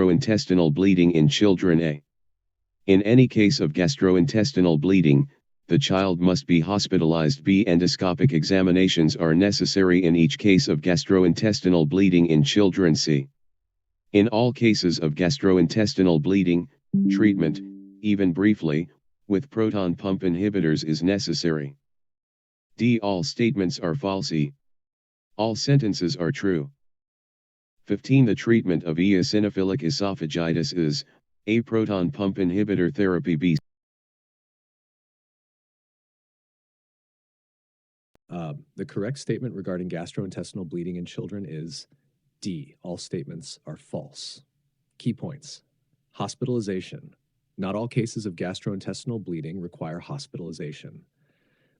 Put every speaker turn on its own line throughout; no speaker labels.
gastrointestinal bleeding in children. In any case of gastrointestinal bleeding, the child must be hospitalized. B. Endoscopic examinations are necessary in each case of gastrointestinal bleeding in children. C. In all cases of gastrointestinal bleeding, treatment, even briefly, with proton pump inhibitors is necessary. D. All statements are false. E. All sentences are true. 15. The treatment of eosinophilic esophagitis is A. Proton pump inhibitor therapy. B.
The correct statement regarding gastrointestinal bleeding in children is D. All statements are false. Key points. Hospitalization. Not all cases of gastrointestinal bleeding require hospitalization.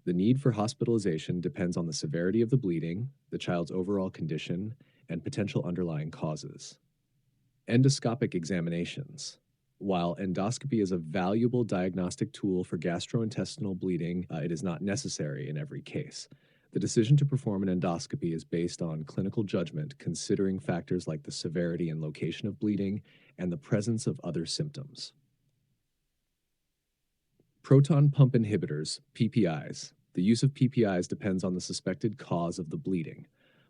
The need for hospitalization depends on the severity of the bleeding, the child's overall condition, and potential underlying causes. Endoscopic examinations. While endoscopy is a valuable diagnostic tool for gastrointestinal bleeding, it is not necessary in every case. The decision to perform an endoscopy is based on clinical judgment, considering factors like the severity and location of bleeding and the presence of other symptoms. Proton pump inhibitors, PPIs. The use of PPIs depends on the suspected cause of the bleeding.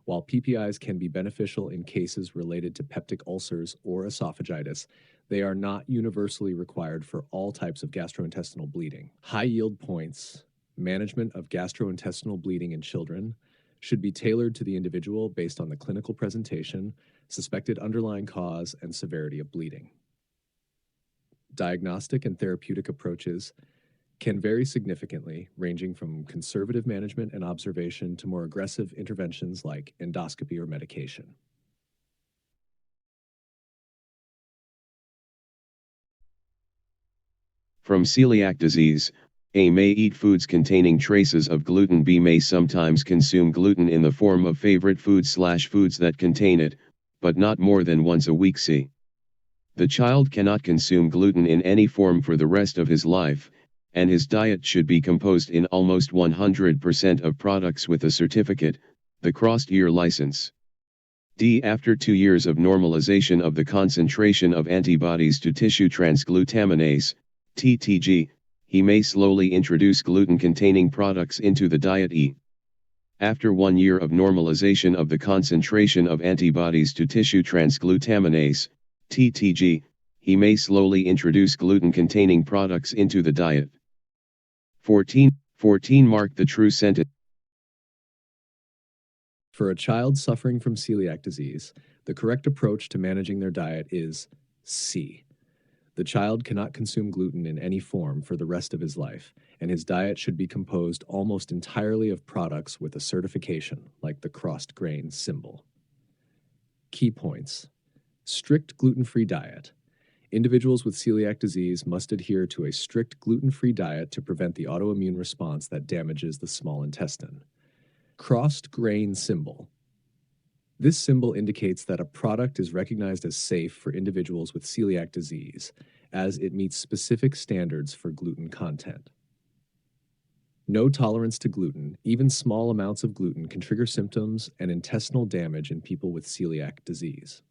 While PPIs can be beneficial in cases related to peptic ulcers or esophagitis, they are not universally required for all types of gastrointestinal bleeding. High yield points, management of gastrointestinal bleeding in children, should be tailored to the individual based on the clinical presentation, suspected underlying cause, and severity of bleeding. Diagnostic and therapeutic approaches can vary significantly, ranging from conservative management and observation to more aggressive interventions like endoscopy or medication.
From celiac disease, A. May eat foods containing traces of gluten. B. May sometimes consume gluten in the form of favorite foods that contain it, but not more than once a week. C. The child cannot consume gluten in any form for the rest of his life, and his diet should be composed in almost 100% of products with a certificate, the crossed ear license. D. After 2 years of normalization of the concentration of antibodies to tissue transglutaminase, TTG, he may slowly introduce gluten-containing products into the diet. E. After 1 year of normalization of the concentration of antibodies to tissue transglutaminase, TTG, he may slowly introduce gluten-containing products into the diet. 14 Mark the true sentence.
For a child suffering from celiac disease, the correct approach to managing their diet is C. The child cannot consume gluten in any form for the rest of his life, and his diet should be composed almost entirely of products with a certification, like the crossed grain symbol. Key points. Strict gluten-free diet. Individuals with celiac disease must adhere to a strict gluten-free diet to prevent the autoimmune response that damages the small intestine. Crossed grain symbol. This symbol indicates that a product is recognized as safe for individuals with celiac disease, as it meets specific standards for gluten content. No tolerance to gluten. Even small amounts of gluten can trigger symptoms and intestinal damage in people with celiac disease.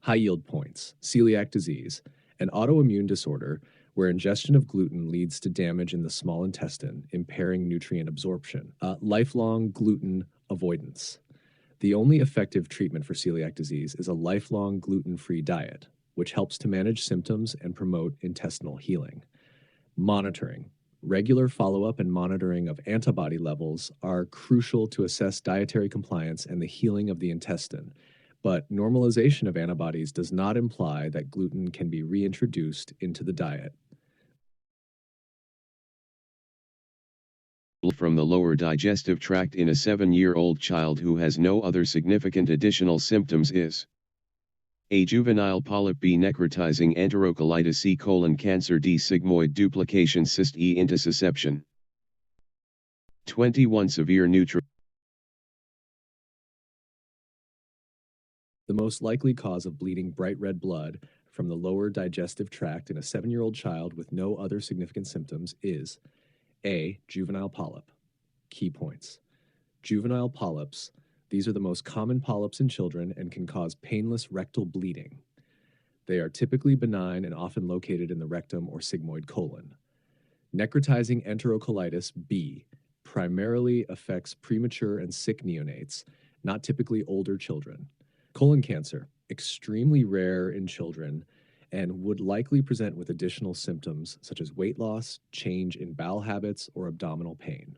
High yield points. Celiac disease, an autoimmune disorder where ingestion of gluten leads to damage in the small intestine, impairing nutrient absorption. Lifelong gluten avoidance. The only effective treatment for celiac disease is a lifelong gluten-free diet, which helps to manage symptoms and promote intestinal healing. Monitoring. Regular follow-up and monitoring of antibody levels are crucial to assess dietary compliance and the healing of the intestine, but normalization of antibodies does not imply that gluten can be reintroduced into the diet.
From the lower digestive tract in a 7-year-old child who has no other significant additional symptoms is A. Juvenile polyp. B. Necrotizing enterocolitis. C. Colon cancer. D. Sigmoid duplication cyst. E. Intussusception. 21. Severe nutrition.
The most likely cause of bleeding bright red blood from the lower digestive tract in a 7-year-old child with no other significant symptoms is A. Juvenile polyp. Key points. Juvenile polyps. These are the most common polyps in children and can cause painless rectal bleeding. They are typically benign and often located in the rectum or sigmoid colon. Necrotizing enterocolitis B primarily affects premature and sick neonates, not typically older children. Colon cancer, extremely rare in children, and would likely present with additional symptoms such as weight loss, change in bowel habits, or abdominal pain.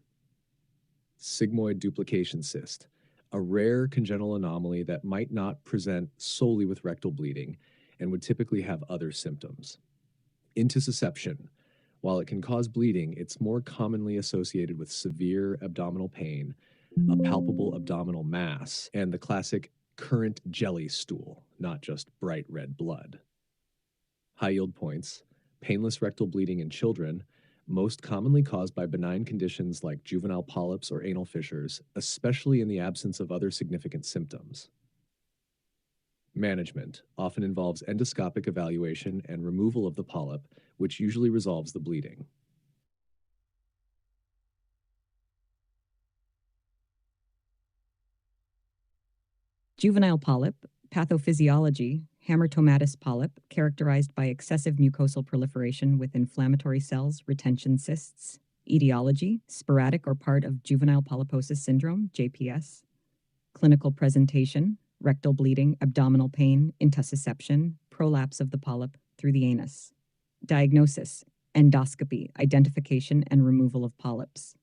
Sigmoid duplication cyst, a rare congenital anomaly that might not present solely with rectal bleeding and would typically have other symptoms. Intussusception, while it can cause bleeding, it's more commonly associated with severe abdominal pain, a palpable abdominal mass, and the classic current jelly stool, not just bright red blood. High yield points, painless rectal bleeding in children, most commonly caused by benign conditions like juvenile polyps or anal fissures, especially in the absence of other significant symptoms. Management often involves endoscopic evaluation and removal of the polyp, which usually resolves the bleeding.
Juvenile polyp, pathophysiology, hamartomatous polyp, characterized by excessive mucosal proliferation with inflammatory cells, retention cysts. Etiology, sporadic or part of juvenile polyposis syndrome, JPS. Clinical presentation, rectal bleeding, abdominal pain, intussusception, prolapse of the polyp through the anus. Diagnosis, endoscopy, identification and removal of polyps.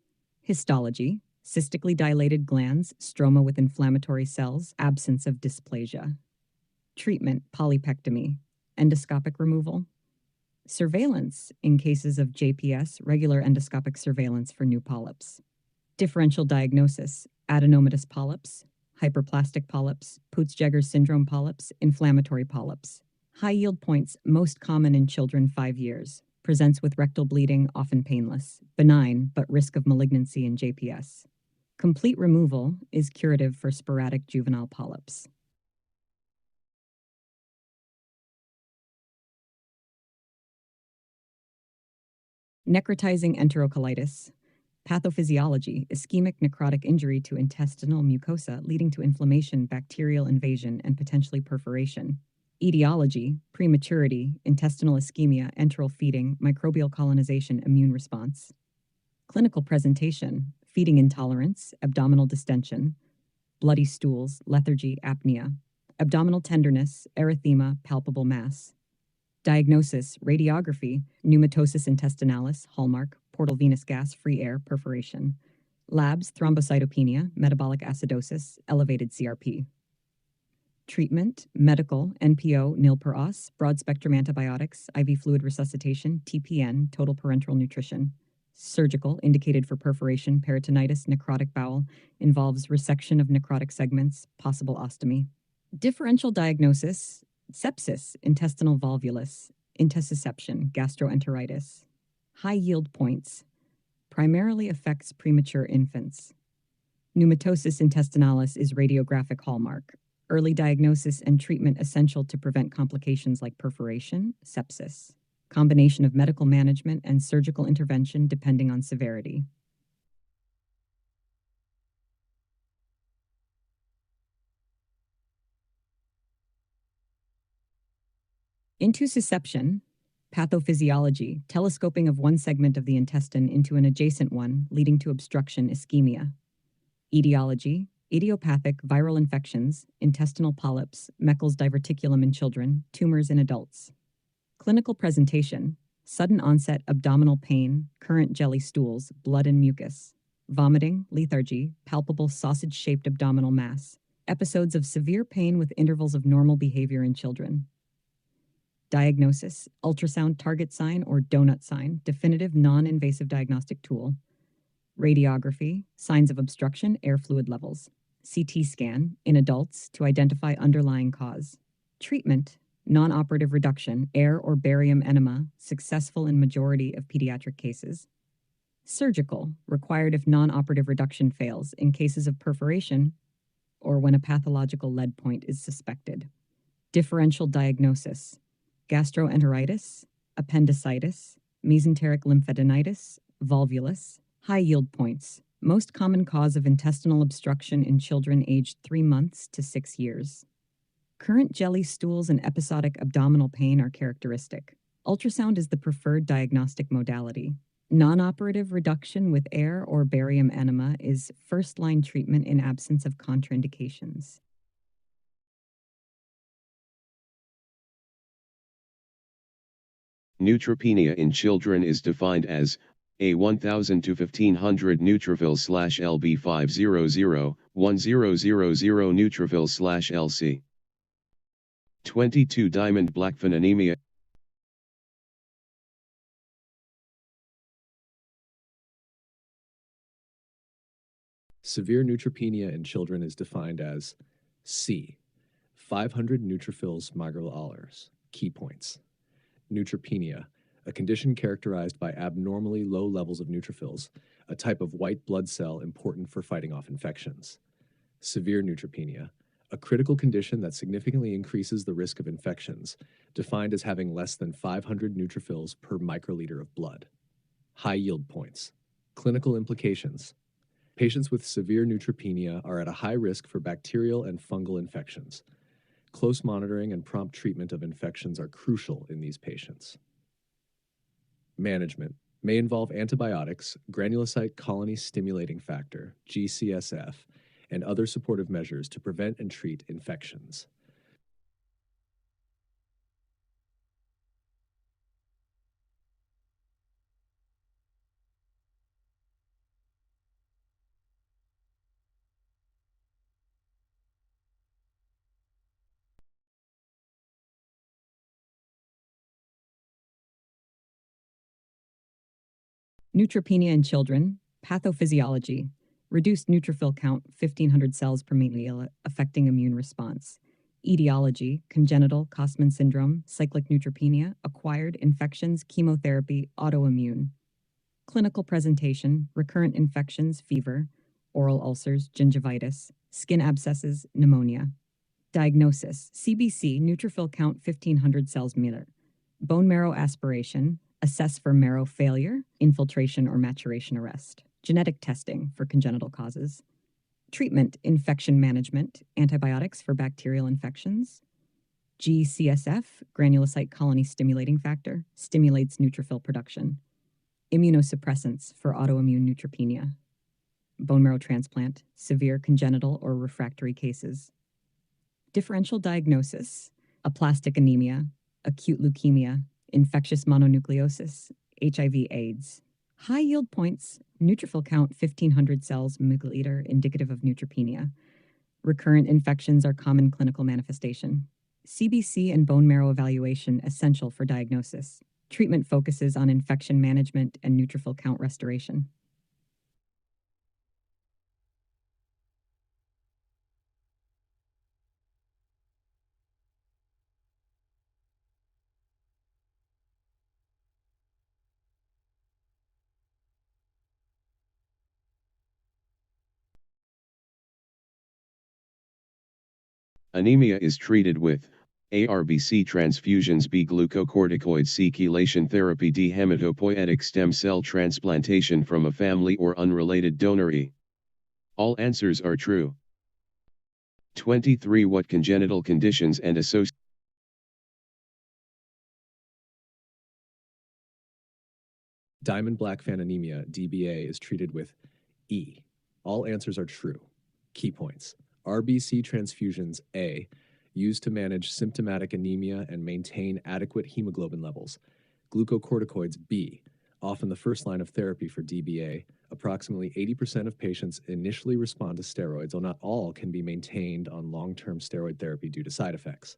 Histology, cystically dilated glands, stroma with inflammatory cells, absence of dysplasia. Treatment, polypectomy, endoscopic removal. Surveillance, in cases of JPS, regular endoscopic surveillance for new polyps. Differential diagnosis, adenomatous polyps, hyperplastic polyps, Peutz-Jeghers syndrome polyps, inflammatory polyps. High yield points, most common in children 5 years. Presents with rectal bleeding, often painless. Benign, but risk of malignancy in JPS. Complete removal is curative for sporadic juvenile polyps. Necrotizing enterocolitis. Pathophysiology, ischemic necrotic injury to intestinal mucosa leading to inflammation, bacterial invasion, and potentially perforation. Etiology, prematurity, intestinal ischemia, enteral feeding, microbial colonization, immune response. Clinical presentation, feeding intolerance, abdominal distension, bloody stools, lethargy, apnea, abdominal tenderness, erythema, palpable mass. Diagnosis, radiography, pneumatosis intestinalis, hallmark, portal venous gas, free air, perforation. Labs, thrombocytopenia, metabolic acidosis, elevated CRP. Treatment, medical, NPO, nil per os, broad-spectrum antibiotics, IV fluid resuscitation, TPN, total parenteral nutrition. Surgical, indicated for perforation, peritonitis, necrotic bowel, involves resection of necrotic segments, possible ostomy. Differential diagnosis, sepsis, intestinal volvulus, intussusception, gastroenteritis. High yield points, primarily affects premature infants. Pneumatosis intestinalis is radiographic hallmark. Early diagnosis and treatment essential to prevent complications like perforation, sepsis. Combination of medical management and surgical intervention depending on severity. Intussusception, pathophysiology, telescoping of one segment of the intestine into an adjacent one, leading to obstruction, ischemia. Etiology, idiopathic viral infections, intestinal polyps, Meckel's diverticulum in children, tumors in adults. Clinical presentation, sudden onset abdominal pain, current jelly stools, blood and mucus. Vomiting, lethargy, palpable sausage-shaped abdominal mass. Episodes of severe pain with intervals of normal behavior in children. Diagnosis, ultrasound target sign or donut sign, definitive non-invasive diagnostic tool. Radiography, signs of obstruction, air fluid levels. CT scan, in adults, to identify underlying cause. Treatment, non-operative reduction, air or barium enema, successful in majority of pediatric cases. Surgical, required if non-operative reduction fails in cases of perforation or when a pathological lead point is suspected. Differential diagnosis, gastroenteritis, appendicitis, mesenteric lymphadenitis, volvulus. High yield points, most common cause of intestinal obstruction in children aged 3 months to 6 years. Current jelly stools and episodic abdominal pain are characteristic. Ultrasound is the preferred diagnostic modality. Non-operative reduction with air or barium enema is first-line treatment in absence of contraindications.
Neutropenia in children is defined as a 1000 to 1500 neutrophil/Lb500, 1000 neutrophil/LC. 22 Diamond Blackfan anemia.
Severe neutropenia in children is defined as C. 500 neutrophils Mager-Allers. Key points. Neutropenia, a condition characterized by abnormally low levels of neutrophils, a type of white blood cell important for fighting off infections. Severe neutropenia, a critical condition that significantly increases the risk of infections, defined as having less than 500 neutrophils per microliter of blood. High yield points. Clinical implications. Patients with severe neutropenia are at a high risk for bacterial and fungal infections. Close monitoring and prompt treatment of infections are crucial in these patients. Management may involve antibiotics, granulocyte colony stimulating factor, GCSF, and other supportive measures to prevent and treat infections.
Neutropenia in children, pathophysiology, reduced neutrophil count 1500 cells per milliliter affecting immune response. Etiology, congenital Kostman syndrome, cyclic neutropenia, acquired infections, chemotherapy, autoimmune. Clinical presentation, recurrent infections, fever, oral ulcers, gingivitis, skin abscesses, pneumonia. Diagnosis, CBC, neutrophil count 1500 cells per milliliter. Bone marrow aspiration, assess for marrow failure, infiltration or maturation arrest. Genetic testing for congenital causes. Treatment, infection management, antibiotics for bacterial infections. GCSF, granulocyte colony stimulating factor, stimulates neutrophil production. Immunosuppressants for autoimmune neutropenia. Bone marrow transplant, severe congenital or refractory cases. Differential diagnosis, aplastic anemia, acute leukemia, infectious mononucleosis, HIV/AIDS. High yield points, neutrophil count 1500 cells per milliliter indicative of neutropenia. Recurrent infections are common clinical manifestation. CBC and bone marrow evaluation essential for diagnosis. Treatment focuses on infection management and neutrophil count restoration.
Anemia is treated with ARBC transfusions, B glucocorticoid, C chelation therapy, D hematopoietic stem cell transplantation from a family or unrelated donor. E. All answers are true. 23 What congenital conditions and associated
Diamond-Blackfan anemia, DBA, is treated with E. All answers are true. Key points. RBC transfusions, A, used to manage symptomatic anemia and maintain adequate hemoglobin levels. Glucocorticoids, B, often the first line of therapy for DBA. Approximately 80% of patients initially respond to steroids, although not all can be maintained on long-term steroid therapy due to side effects.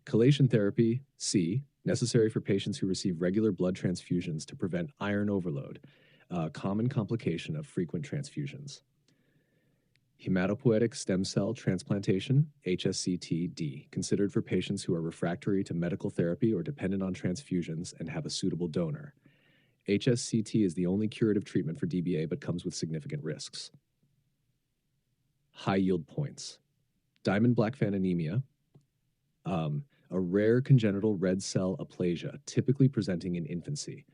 Chelation therapy, C, necessary for patients who receive regular blood transfusions to prevent iron overload, a common complication of frequent transfusions. Hematopoietic stem cell transplantation, HSCT-D, considered for patients who are refractory to medical therapy or dependent on transfusions and have a suitable donor. HSCT is the only curative treatment for DBA but comes with significant risks. High yield points. Diamond-Blackfan anemia, a rare congenital red cell aplasia, typically presenting in infancy.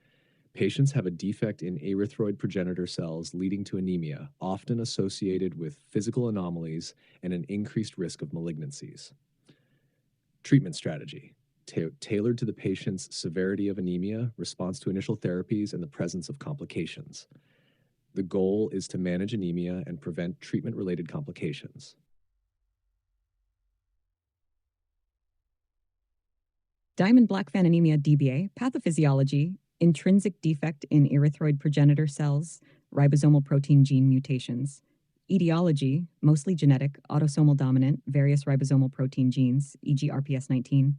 Patients have a defect in erythroid progenitor cells leading to anemia, often associated with physical anomalies and an increased risk of malignancies. Treatment strategy, tailored to the patient's severity of anemia, response to initial therapies, and the presence of complications. The goal is to manage anemia and prevent treatment-related complications.
Diamond-Blackfan anemia DBA, pathophysiology, intrinsic defect in erythroid progenitor cells, ribosomal protein gene mutations. Etiology, mostly genetic, autosomal dominant, various ribosomal protein genes, e.g. RPS19.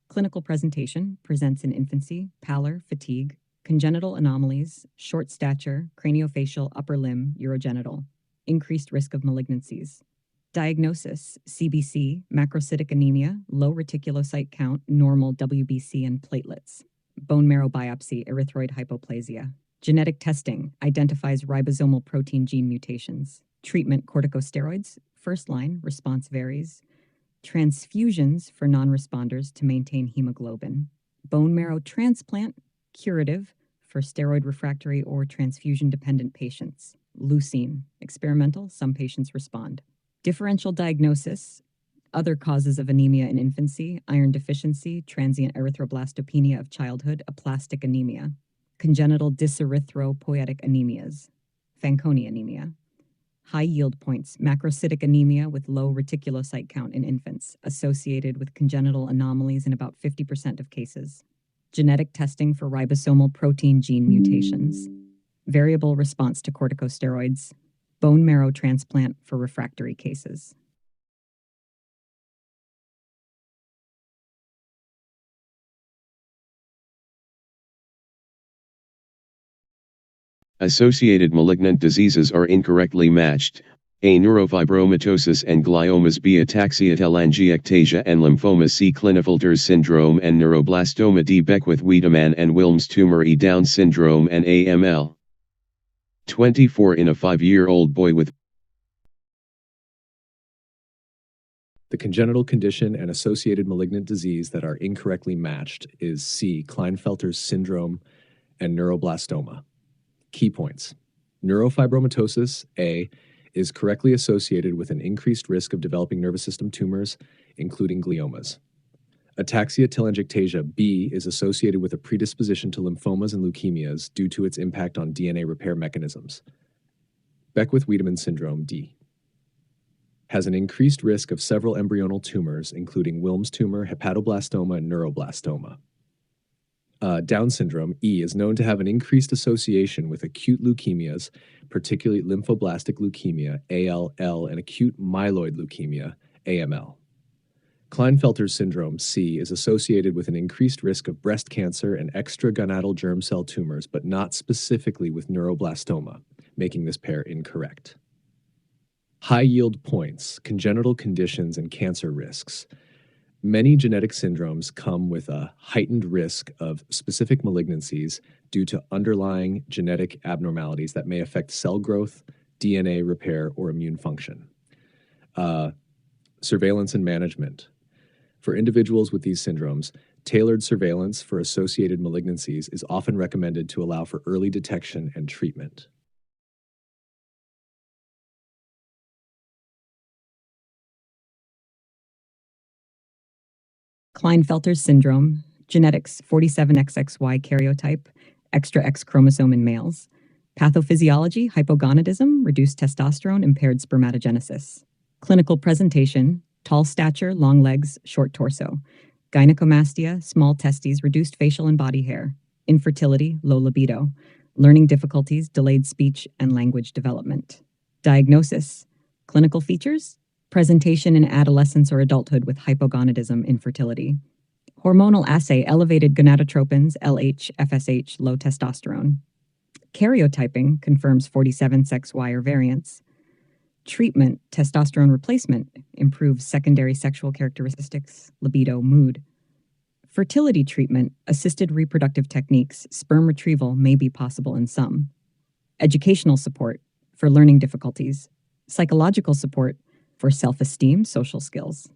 Clinical presentation, presents in infancy, pallor, fatigue, congenital anomalies, short stature, craniofacial, upper limb, urogenital. Increased risk of malignancies. Diagnosis, CBC, macrocytic anemia, low reticulocyte count, normal WBC and platelets. Bone marrow biopsy, erythroid hypoplasia. Genetic testing identifies ribosomal protein gene mutations. Treatment, corticosteroids. First line, response varies. Transfusions for non-responders to maintain hemoglobin. Bone marrow transplant, curative, for steroid refractory or transfusion-dependent patients. Leucine, experimental, some patients respond. Differential diagnosis, other causes of anemia in infancy, iron deficiency, transient erythroblastopenia of childhood, aplastic anemia. Congenital dyserythropoietic anemias, Fanconi anemia. High yield points, macrocytic anemia with low reticulocyte count in infants, associated with congenital anomalies in about 50% of cases. Genetic testing for ribosomal protein gene mutations. Variable response to corticosteroids. Bone marrow transplant for refractory cases.
Associated malignant diseases are incorrectly matched: A. Neurofibromatosis and gliomas, B. Ataxia telangiectasia and lymphoma, C. Klinefelter's syndrome and neuroblastoma, D. Beckwith-Wiedemann and Wilms tumor, E. Down syndrome and AML. 24 in a 5-year-old boy with
The congenital condition and associated malignant disease that are incorrectly matched is C. Klinefelter's syndrome and neuroblastoma. Key points. Neurofibromatosis, A, is correctly associated with an increased risk of developing nervous system tumors, including gliomas. Ataxia telangiectasia, B, is associated with a predisposition to lymphomas and leukemias due to its impact on DNA repair mechanisms. Beckwith-Wiedemann syndrome, D, has an increased risk of several embryonal tumors, including Wilms tumor, hepatoblastoma, and neuroblastoma. Down syndrome, E, is known to have an increased association with acute leukemias, particularly lymphoblastic leukemia, ALL, and acute myeloid leukemia, AML. Klinefelter's syndrome, C, is associated with an increased risk of breast cancer and extragonadal germ cell tumors, but not specifically with neuroblastoma, making this pair incorrect. High yield points, congenital conditions, and cancer risks. Many genetic syndromes come with a heightened risk of specific malignancies due to underlying genetic abnormalities that may affect cell growth, DNA repair, or immune function. Surveillance and management. For individuals with these syndromes, tailored surveillance for associated malignancies is often recommended to allow for early detection and treatment.
Klinefelter's syndrome, genetics 47XXY karyotype, extra X chromosome in males. Pathophysiology, hypogonadism, reduced testosterone, impaired spermatogenesis. Clinical presentation, tall stature, long legs, short torso. Gynecomastia, small testes, reduced facial and body hair. Infertility, low libido. Learning difficulties, delayed speech and language development. Diagnosis, clinical features, presentation in adolescence or adulthood with hypogonadism, infertility. Hormonal assay, elevated gonadotropins, LH, FSH, low testosterone. Karyotyping confirms 47XY or variants. Treatment, testosterone replacement, improves secondary sexual characteristics, libido, mood. Fertility treatment, assisted reproductive techniques, sperm retrieval may be possible in some. Educational support, for learning difficulties. Psychological support, for self-esteem, social skills.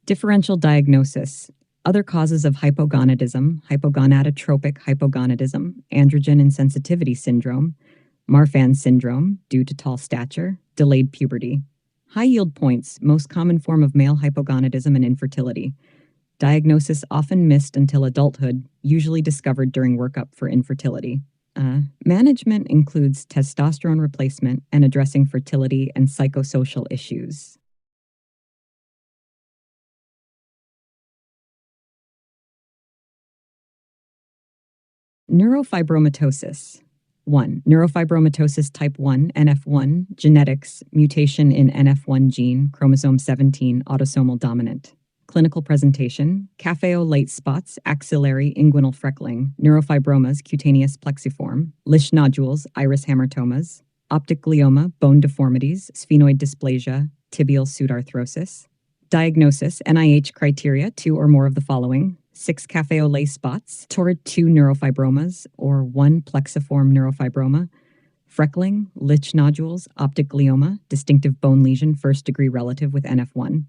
Differential diagnosis, other causes of hypogonadism, hypogonadotropic hypogonadism, androgen insensitivity syndrome, Marfan syndrome due to tall stature, delayed puberty. High yield points, most common form of male hypogonadism and infertility. Diagnosis often missed until adulthood, usually discovered during workup for infertility. Management includes testosterone replacement and addressing fertility and psychosocial issues. Neurofibromatosis. 1. Neurofibromatosis type 1, NF1, genetics, mutation in NF1 gene, chromosome 17, autosomal dominant. Clinical presentation, cafe-au-lait spots, axillary inguinal freckling, neurofibromas, cutaneous plexiform, Lisch nodules, iris hamartomas, optic glioma, bone deformities, sphenoid dysplasia, tibial pseudarthrosis. Diagnosis, NIH criteria, 2 or more of the following: 6 cafe-au-lait spots, torrid 2 neurofibromas, or 1 plexiform neurofibroma, freckling, Lisch nodules, optic glioma, distinctive bone lesion, first-degree relative with NF1.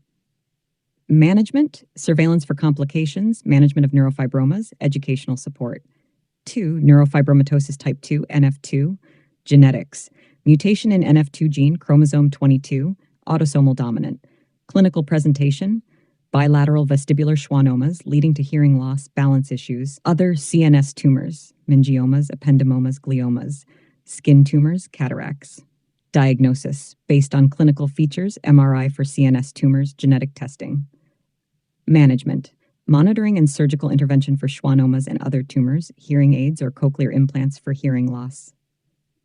Management, surveillance for complications, management of neurofibromas, educational support. 2. Neurofibromatosis type 2, NF2, genetics, mutation in NF2 gene, chromosome 22, autosomal dominant. Clinical presentation, bilateral vestibular schwannomas leading to hearing loss, balance issues, other CNS tumors, mangiomas, ependymomas, gliomas, skin tumors, cataracts. Diagnosis, based on clinical features, MRI for CNS tumors, genetic testing. Management, monitoring and surgical intervention for schwannomas and other tumors, hearing aids or cochlear implants for hearing loss.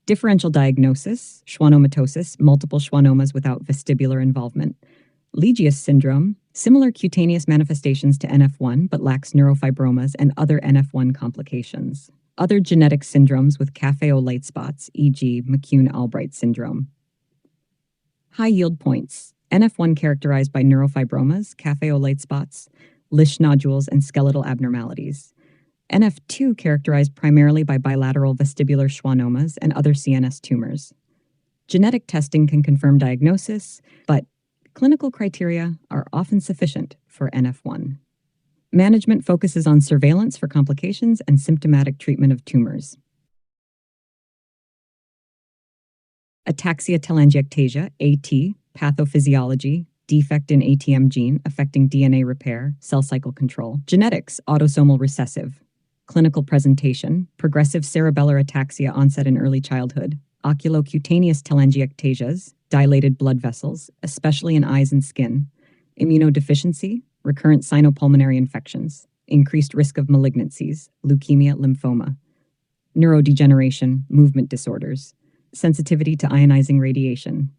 Differential diagnosis, schwannomatosis, multiple schwannomas without vestibular involvement. Legius syndrome, similar cutaneous manifestations to NF1 but lacks neurofibromas and other NF1 complications. Other genetic syndromes with cafe-au-lait spots, e.g. McCune-Albright syndrome. High yield points, NF1 characterized by neurofibromas, cafe-au-lait spots, Lisch nodules, and skeletal abnormalities. NF2 characterized primarily by bilateral vestibular schwannomas and other CNS tumors. Genetic testing can confirm diagnosis, but clinical criteria are often sufficient for NF1. Management focuses on surveillance for complications and symptomatic treatment of tumors. Ataxia telangiectasia, AT, pathophysiology, defect in ATM gene affecting DNA repair, cell cycle control. Genetics, autosomal recessive. Clinical presentation, progressive cerebellar ataxia onset in early childhood. Oculocutaneous telangiectasias, dilated blood vessels, especially in eyes and skin. Immunodeficiency, recurrent sinopulmonary infections. Increased risk of malignancies, leukemia, lymphoma. Neurodegeneration, movement disorders. Sensitivity to ionizing radiation.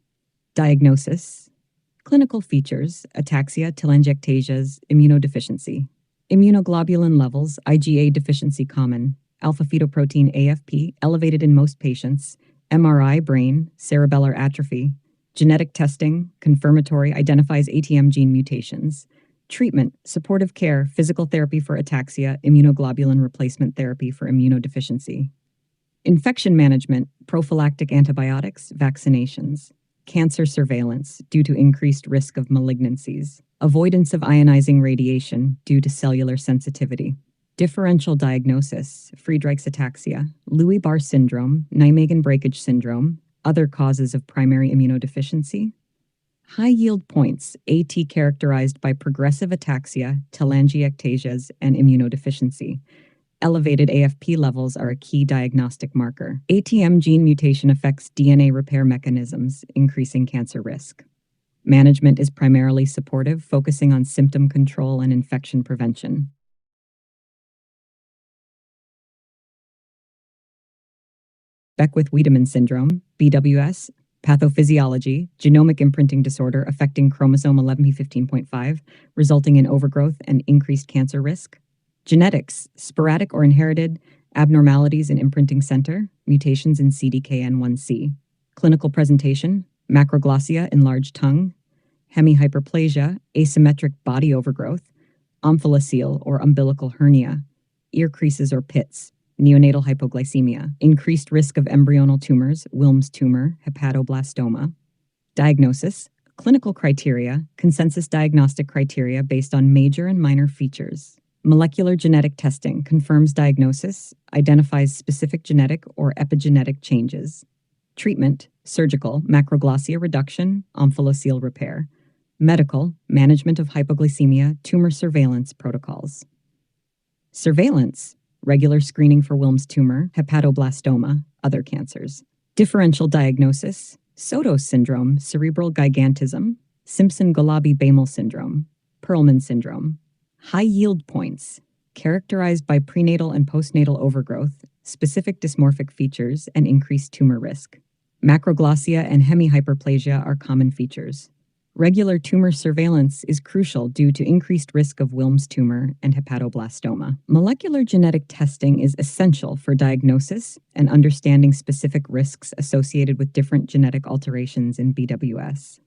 Diagnosis, clinical features, ataxia, telangiectasias, immunodeficiency. Immunoglobulin levels, IgA deficiency common. Alpha-fetoprotein AFP, elevated in most patients. MRI, brain, cerebellar atrophy. Genetic testing, confirmatory, identifies ATM gene mutations. Treatment, supportive care, physical therapy for ataxia, immunoglobulin replacement therapy for immunodeficiency. Infection management, prophylactic antibiotics, vaccinations. Cancer surveillance due to increased risk of malignancies. Avoidance of ionizing radiation due to cellular sensitivity. Differential diagnosis, Friedreich's ataxia, Lewy-Barr syndrome, Nijmegen breakage syndrome, other causes of primary immunodeficiency. High yield points, AT characterized by progressive ataxia, telangiectasias, and immunodeficiency. Elevated AFP levels are a key diagnostic marker. ATM gene mutation affects DNA repair mechanisms, increasing cancer risk. Management is primarily supportive, focusing on symptom control and infection prevention. Beckwith-Wiedemann syndrome, BWS, pathophysiology, genomic imprinting disorder affecting chromosome 11p15.5, resulting in overgrowth and increased cancer risk. Genetics, sporadic or inherited, abnormalities in imprinting center, mutations in CDKN1C. Clinical presentation, macroglossia, enlarged tongue, hemihyperplasia, asymmetric body overgrowth, omphalocele or umbilical hernia, ear creases or pits, neonatal hypoglycemia, increased risk of embryonal tumors, Wilms tumor, hepatoblastoma. Diagnosis, clinical criteria, consensus diagnostic criteria based on major and minor features. Molecular genetic testing confirms diagnosis, identifies specific genetic or epigenetic changes. Treatment, surgical, macroglossia reduction, omphalocele repair. Medical, management of hypoglycemia, tumor surveillance protocols. Surveillance, regular screening for Wilms tumor, hepatoblastoma, other cancers. Differential diagnosis, Sotos syndrome, cerebral gigantism, Simpson-Golabi-Bamel syndrome, Perlman syndrome. High yield points, characterized by prenatal and postnatal overgrowth, specific dysmorphic features, and increased tumor risk. Macroglossia and hemihyperplasia are common features. Regular tumor surveillance is crucial due to increased risk of Wilms tumor and hepatoblastoma. Molecular genetic testing is essential for diagnosis and understanding specific risks associated with different genetic alterations in BWS.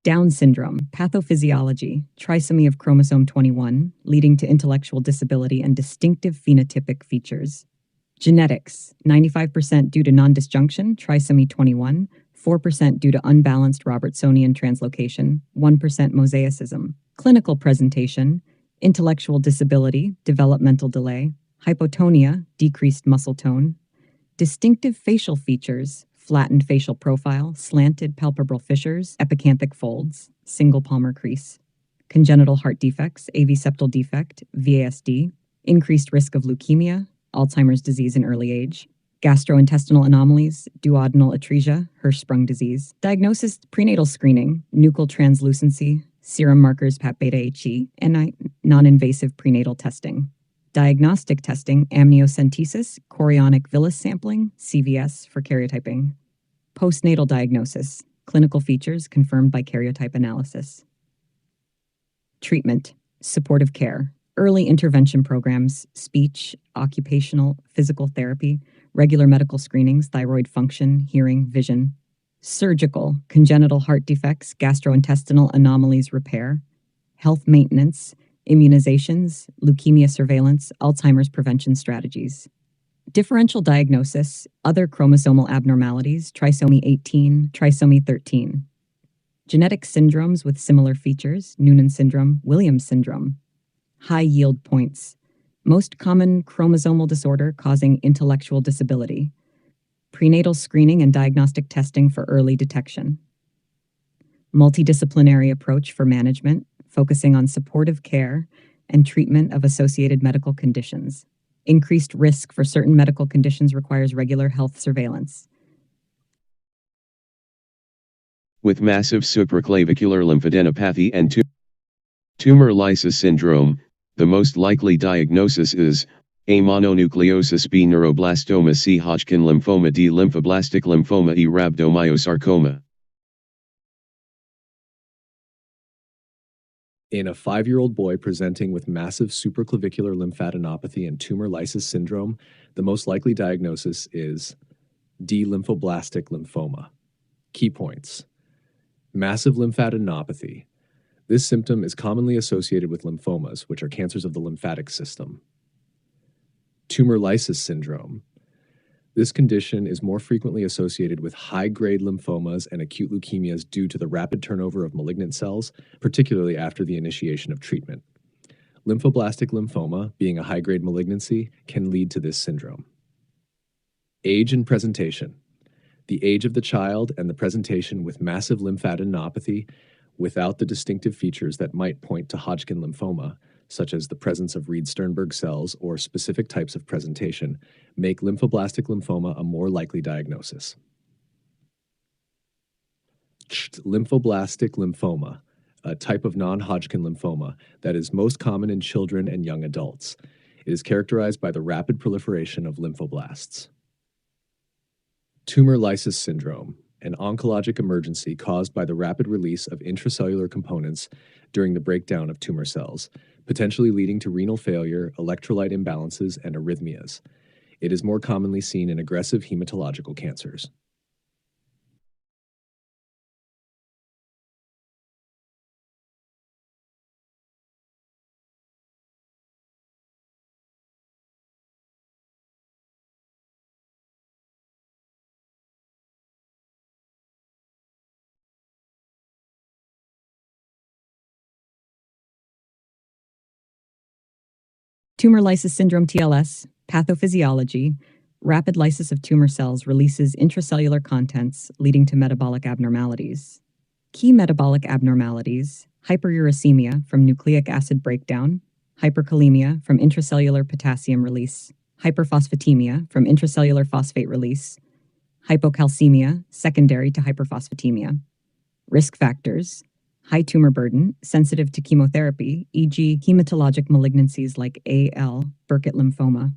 Down syndrome, pathophysiology, trisomy of chromosome 21, leading to intellectual disability and distinctive phenotypic features. Genetics, 95% due to non-disjunction, trisomy 21, 4% due to unbalanced Robertsonian translocation, 1% mosaicism. Clinical presentation, intellectual disability, developmental delay, hypotonia, decreased muscle tone. Distinctive facial features, flattened facial profile, slanted palpebral fissures, epicanthic folds, single palmar crease. Congenital heart defects, AV septal defect, VASD. Increased risk of leukemia, Alzheimer's disease in early age, gastrointestinal anomalies, duodenal atresia, Hirschsprung disease, diagnosis, prenatal screening, nuchal translucency, serum markers PAP-beta-HE, and non-invasive prenatal testing. Diagnostic testing, amniocentesis, chorionic villus sampling, CVS for karyotyping. Postnatal diagnosis, clinical features confirmed by karyotype analysis. Treatment, supportive care, early intervention programs, speech, occupational, physical therapy, regular medical screenings, thyroid function, hearing, vision. Surgical, congenital heart defects, gastrointestinal anomalies repair. Health maintenance, immunizations, leukemia surveillance, Alzheimer's prevention strategies. Differential diagnosis, other chromosomal abnormalities, trisomy 18, trisomy 13. Genetic syndromes with similar features, Noonan syndrome, Williams syndrome. High yield points, most common chromosomal disorder causing intellectual disability. Prenatal screening and diagnostic testing for early detection. Multidisciplinary approach for management, focusing on supportive care and treatment of associated medical conditions. Increased risk for certain medical conditions requires regular health surveillance.
With massive supraclavicular lymphadenopathy and tumor lysis syndrome, the most likely diagnosis is A. Mononucleosis, B. Neuroblastoma, C. Hodgkin lymphoma, D. Lymphoblastic lymphoma, E. Rhabdomyosarcoma.
In a 5-year-old boy presenting with massive supraclavicular lymphadenopathy and tumor lysis syndrome, the most likely diagnosis is D. Lymphoblastic lymphoma. Key points. Massive lymphadenopathy. This symptom is commonly associated with lymphomas, which are cancers of the lymphatic system. Tumor lysis syndrome. This condition is more frequently associated with high-grade lymphomas and acute leukemias due to the rapid turnover of malignant cells, particularly after the initiation of treatment. Lymphoblastic lymphoma, being a high-grade malignancy, can lead to this syndrome. Age and presentation. The age of the child and the presentation with massive lymphadenopathy without the distinctive features that might point to Hodgkin lymphoma, such as the presence of Reed-Sternberg cells or specific types of presentation, make lymphoblastic lymphoma a more likely diagnosis. Lymphoblastic lymphoma, a type of non-Hodgkin lymphoma that is most common in children and young adults. It is characterized by the rapid proliferation of lymphoblasts. Tumor lysis syndrome, an oncologic emergency caused by the rapid release of intracellular components during the breakdown of tumor cells, potentially leading to renal failure, electrolyte imbalances, and arrhythmias. It is more commonly seen in aggressive hematological cancers.
Tumor lysis syndrome TLS, pathophysiology, Rapid lysis of tumor cells releases intracellular contents, leading to metabolic abnormalities. Key metabolic abnormalities: hyperuricemia from nucleic acid breakdown, hyperkalemia from intracellular potassium release, hyperphosphatemia from intracellular phosphate release, hypocalcemia secondary to hyperphosphatemia. Risk factors: high tumor burden, sensitive to chemotherapy, e.g. hematologic malignancies like AL, Burkitt lymphoma.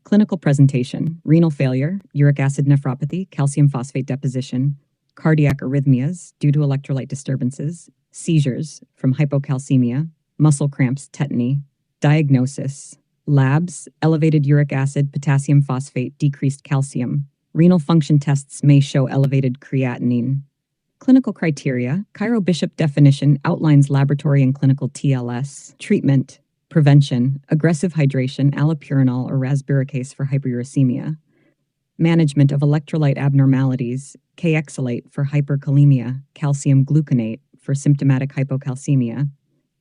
Clinical presentation: renal failure, uric acid nephropathy, calcium phosphate deposition, cardiac arrhythmias due to electrolyte disturbances, seizures from hypocalcemia, muscle cramps, tetany. Diagnosis: labs, elevated uric acid, potassium phosphate, decreased calcium. Renal function tests may show elevated creatinine. Clinical criteria: Cairo Bishop definition outlines laboratory and clinical TLS. Treatment: prevention, aggressive hydration, allopurinol or rasburicase for hyperuricemia. Management of electrolyte abnormalities: K-exolate for hyperkalemia, calcium gluconate for symptomatic hypocalcemia.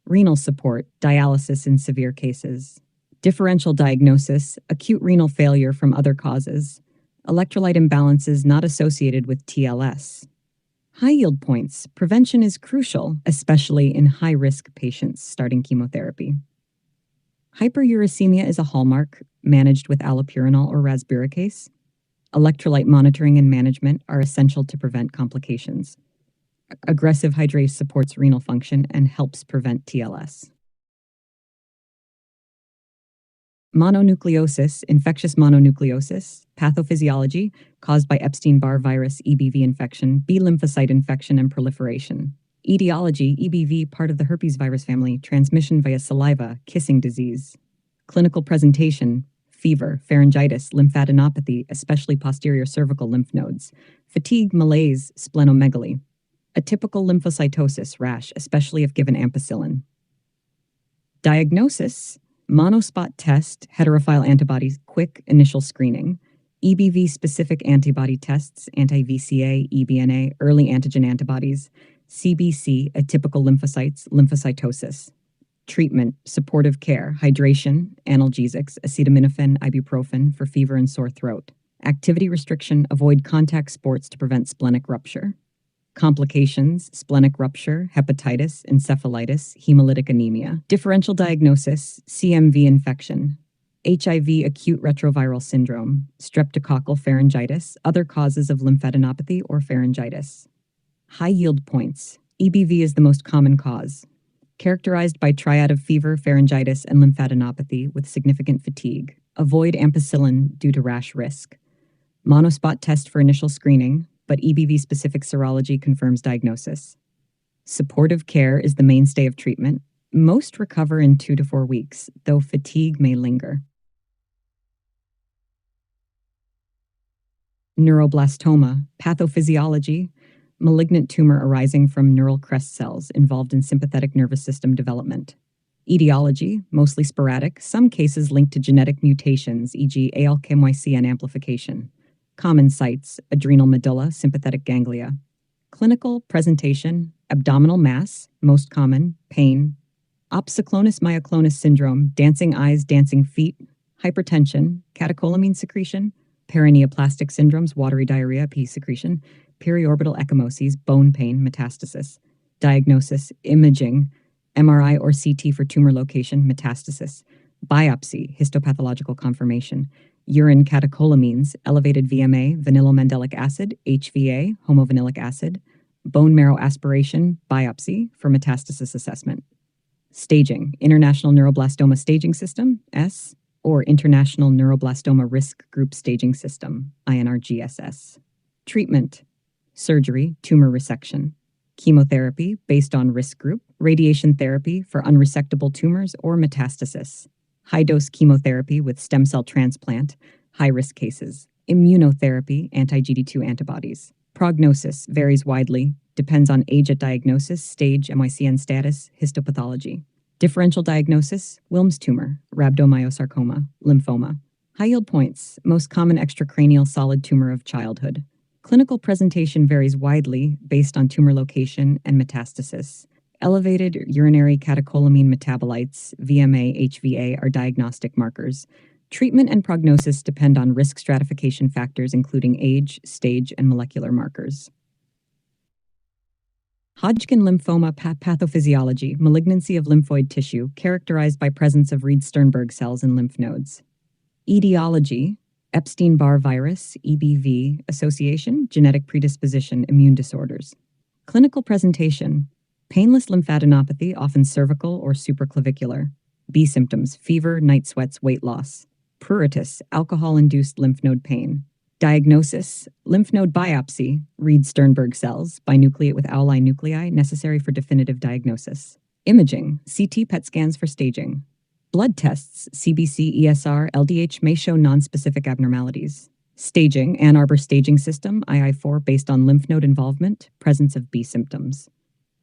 Renal support, dialysis in severe cases. Differential diagnosis: acute renal failure from other causes. Electrolyte imbalances not associated with TLS. High yield points: prevention is crucial, especially in high-risk patients starting chemotherapy. Hyperuricemia is a hallmark, managed with allopurinol or rasburicase. Electrolyte monitoring and management are essential to prevent complications. Aggressive hydrase supports renal function and helps prevent TLS. Mononucleosis, infectious mononucleosis, pathophysiology, caused by Epstein-Barr virus EBV infection, B lymphocyte infection and proliferation. Etiology, EBV, part of the herpes virus family, transmission via saliva, kissing disease. Clinical presentation: fever, pharyngitis, lymphadenopathy, especially posterior cervical lymph nodes, fatigue, malaise, splenomegaly. Atypical lymphocytosis, rash, especially if given ampicillin. Diagnosis: monospot test, heterophile antibodies, quick initial screening. EBV-specific antibody tests, anti-VCA, EBNA, early antigen antibodies. CBC, atypical lymphocytes, lymphocytosis. Treatment: supportive care, hydration, analgesics, acetaminophen, ibuprofen for fever and sore throat. Activity restriction: avoid contact sports to prevent splenic rupture. Complications: splenic rupture, hepatitis, encephalitis, hemolytic anemia. Differential diagnosis: CMV infection, HIV acute retroviral syndrome, streptococcal pharyngitis, other causes of lymphadenopathy or pharyngitis. High yield points: EBV is the most common cause, characterized by triad of fever, pharyngitis, and lymphadenopathy with significant fatigue. Avoid ampicillin due to rash risk. Monospot test for initial screening, but EBV-specific serology confirms diagnosis. Supportive care is the mainstay of treatment. Most recover in 2 to 4 weeks, though fatigue may linger. Neuroblastoma, pathophysiology, malignant tumor arising from neural crest cells involved in sympathetic nervous system development. Etiology, mostly sporadic, some cases linked to genetic mutations, e.g. ALK-MYCN amplification. Common sites: adrenal medulla, sympathetic ganglia. Clinical presentation: abdominal mass, most common, pain. Opsoclonus myoclonus syndrome, dancing eyes, dancing feet, hypertension, catecholamine secretion, paraneoplastic syndromes, watery diarrhea, pee secretion, periorbital ecchymoses, bone pain, metastasis. Diagnosis: imaging, MRI or CT for tumor location, metastasis. Biopsy, histopathological confirmation. Urine catecholamines, elevated VMA, vanillomandelic acid, HVA, homovanillic acid. Bone marrow aspiration, biopsy for metastasis assessment. Staging: International Neuroblastoma Staging System, S, or International Neuroblastoma Risk Group Staging System, INRGSS. Treatment: surgery, tumor resection. Chemotherapy based on risk group, radiation therapy for unresectable tumors or metastasis. High-dose chemotherapy with stem cell transplant, high-risk cases. Immunotherapy, anti-GD2 antibodies. Prognosis varies widely, depends on age at diagnosis, stage, MYCN status, histopathology. Differential diagnosis: Wilms tumor, rhabdomyosarcoma, lymphoma. High-yield points: most common extracranial solid tumor of childhood. Clinical presentation varies widely based on tumor location and metastasis. Elevated urinary catecholamine metabolites, VMA, HVA, are diagnostic markers. Treatment and prognosis depend on risk stratification factors including age, stage, and molecular markers. Hodgkin lymphoma pathophysiology, malignancy of lymphoid tissue, characterized by presence of Reed-Sternberg cells in lymph nodes. Etiology, Epstein-Barr virus, EBV, association, genetic predisposition, immune disorders. Clinical presentation, painless lymphadenopathy, often cervical or supraclavicular. B symptoms, fever, night sweats, weight loss. Pruritus, alcohol-induced lymph node pain. Diagnosis, lymph node biopsy, Reed-Sternberg cells, binucleate with Owli nuclei, necessary for definitive diagnosis. Imaging, CT PET scans for staging. Blood tests, CBC, ESR, LDH may show nonspecific abnormalities. Staging, Ann Arbor Staging System, II4, based on lymph node involvement, presence of B symptoms.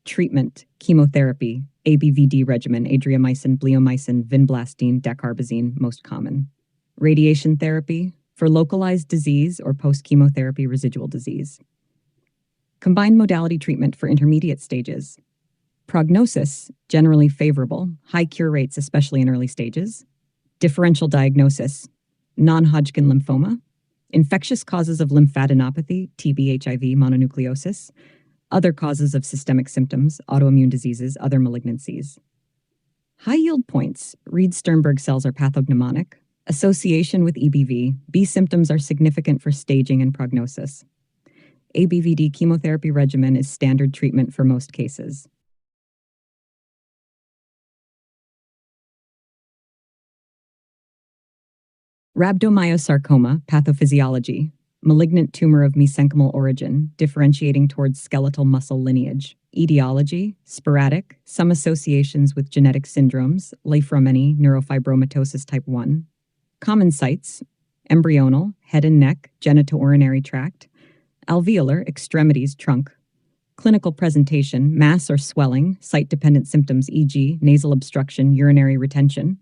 Treatment, chemotherapy, ABVD regimen, adriamycin, bleomycin, vinblastine, dacarbazine, most common. Radiation therapy, for localized disease or post-chemotherapy residual disease. Combined modality treatment for intermediate stages. Prognosis, generally favorable, high cure rates, especially in early stages. Differential diagnosis, non-Hodgkin lymphoma. Infectious causes of lymphadenopathy, TB, HIV, mononucleosis. Other causes of systemic symptoms, autoimmune diseases, other malignancies. High yield points, Reed-Sternberg cells are pathognomonic. Association with EBV, B symptoms are significant for staging and prognosis. ABVD chemotherapy regimen is standard treatment for most cases. Rhabdomyosarcoma, pathophysiology, malignant tumor of mesenchymal origin, differentiating towards skeletal muscle lineage. Etiology, sporadic, some associations with genetic syndromes, Leishmani, neurofibromatosis type 1. Common sites, embryonal, head and neck, genitourinary tract, alveolar, extremities, trunk. Clinical presentation, mass or swelling, site-dependent symptoms e.g. nasal obstruction, urinary retention.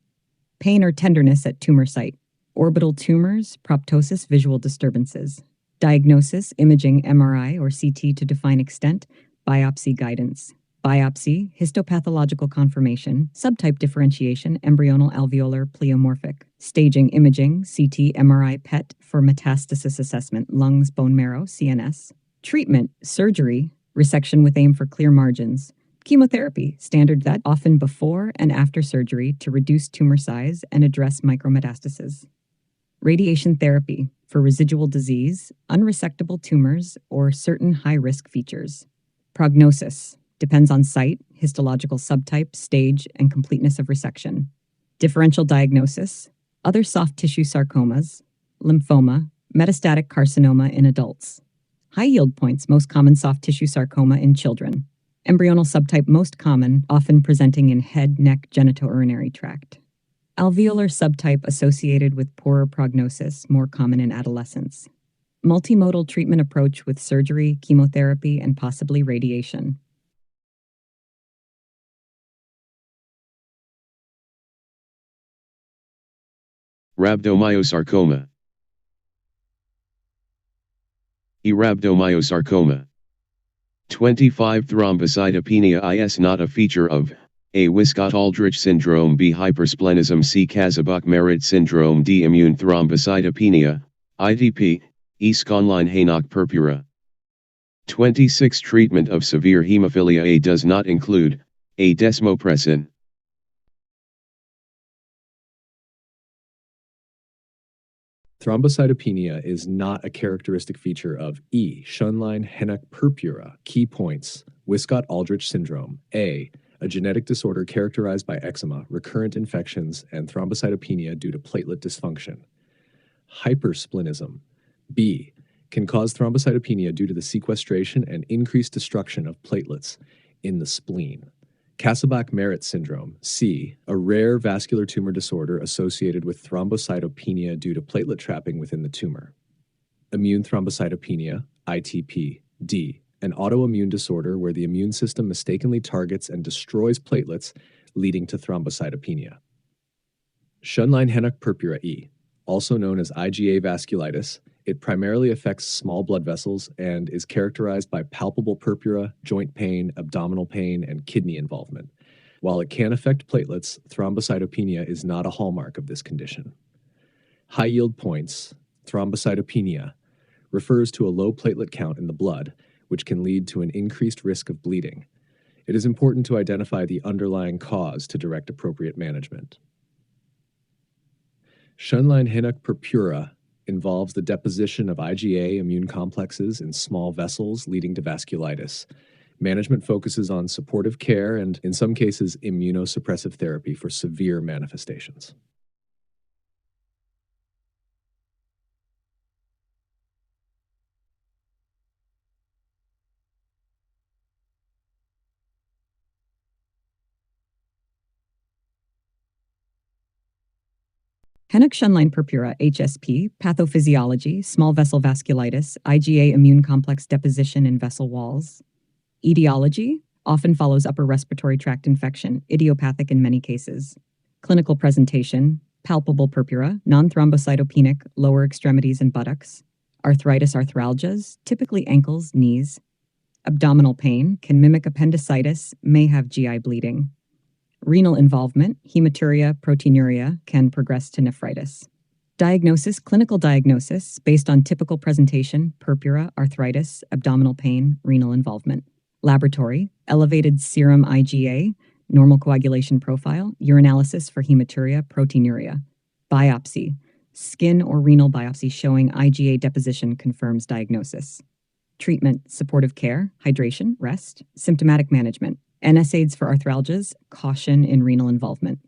Pain or tenderness at tumor site. Orbital tumors, proptosis, visual disturbances. Diagnosis, imaging, MRI or CT to define extent, biopsy guidance. Biopsy, histopathological confirmation, subtype differentiation, embryonal alveolar pleomorphic. Staging, imaging, CT, MRI, PET for metastasis assessment, lungs, bone marrow, CNS. Treatment, surgery, resection with aim for clear margins. Chemotherapy, standard that often before and after surgery to reduce tumor size and address micrometastases. Radiation therapy for residual disease, unresectable tumors, or certain high-risk features. Prognosis depends on site, histological subtype, stage, and completeness of resection. Differential diagnosis, other soft tissue sarcomas, lymphoma, metastatic carcinoma in adults. High yield points, most common soft tissue sarcoma in children. Embryonal subtype most common, often presenting in head, neck, genitourinary tract. Alveolar subtype associated with poorer prognosis, more common in adolescents. Multimodal treatment approach with surgery, chemotherapy, and possibly radiation.
Rhabdomyosarcoma. Rhabdomyosarcoma. 25 Thrombocytopenia is not a feature of A. Wiskott-Aldrich syndrome, B. Hypersplenism, C. Kazabok-Merritt syndrome, D. Immune thrombocytopenia, ITP, E. Skonline-Haynock purpura. 26 Treatment of severe hemophilia A does not include A. Desmopressin.
Thrombocytopenia is not a characteristic feature of E. Schönlein-Haynock purpura. Key points: Wiskott-Aldrich syndrome. A genetic disorder characterized by eczema, recurrent infections, and thrombocytopenia due to platelet dysfunction. Hypersplenism. B can cause thrombocytopenia due to the sequestration and increased destruction of platelets in the spleen. Kazabok-Merritt syndrome, C, a rare vascular tumor disorder associated with thrombocytopenia due to platelet trapping within the tumor. Immune thrombocytopenia, ITP, D, an autoimmune disorder where the immune system mistakenly targets and destroys platelets, leading to thrombocytopenia. Schönlein-Haynock purpura E, also known as IgA vasculitis, it primarily affects small blood vessels and is characterized by palpable purpura, joint pain, abdominal pain, and kidney involvement. While it can affect platelets, thrombocytopenia is not a hallmark of this condition. High yield points, thrombocytopenia, refers to a low platelet count in the blood, which can lead to an increased risk of bleeding. It is important to identify the underlying cause to direct appropriate management. Schönlein-Henoch purpura involves the deposition of IgA immune complexes in small vessels leading to vasculitis. Management focuses on supportive care and, in some cases, immunosuppressive therapy for severe manifestations.
Henoch-Schönlein purpura, HSP, pathophysiology, small vessel vasculitis, IgA immune complex deposition in vessel walls. Etiology often follows upper respiratory tract infection, idiopathic in many cases. Clinical presentation, palpable purpura, non-thrombocytopenic, lower extremities and buttocks. Arthritis, arthralgias, typically ankles, knees. Abdominal pain can mimic appendicitis, may have GI bleeding. Renal involvement, hematuria, proteinuria, can progress to nephritis. Diagnosis, clinical diagnosis, based on typical presentation, purpura, arthritis, abdominal pain, renal involvement. Laboratory, elevated serum IgA, normal coagulation profile, urinalysis for hematuria, proteinuria. Biopsy, skin or renal biopsy showing IgA deposition confirms diagnosis. Treatment, supportive care, hydration, rest, symptomatic management. NSAIDs for arthralgias, caution in renal involvement.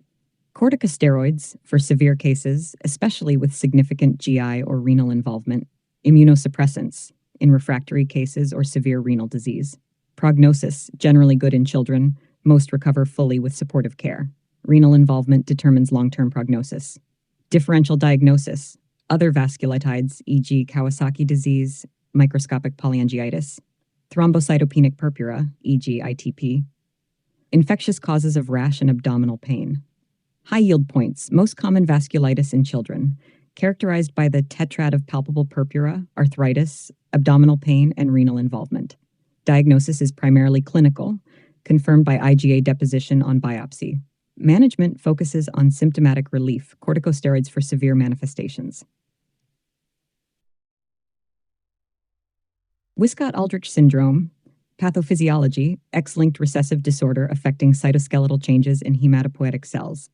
Corticosteroids for severe cases, especially with significant GI or renal involvement. Immunosuppressants in refractory cases or severe renal disease. Prognosis, generally good in children. Most recover fully with supportive care. Renal involvement determines long-term prognosis. Differential diagnosis, other vasculitides, e.g. Kawasaki disease, microscopic polyangiitis. Thrombocytopenic purpura, e.g. ITP. Infectious causes of rash and abdominal pain. High yield points, most common vasculitis in children, characterized by the tetrad of palpable purpura, arthritis, abdominal pain, and renal involvement. Diagnosis is primarily clinical, confirmed by IgA deposition on biopsy. Management focuses on symptomatic relief, corticosteroids for severe manifestations. Wiskott-Aldrich syndrome, pathophysiology, X-linked recessive disorder affecting cytoskeletal changes in hematopoietic cells.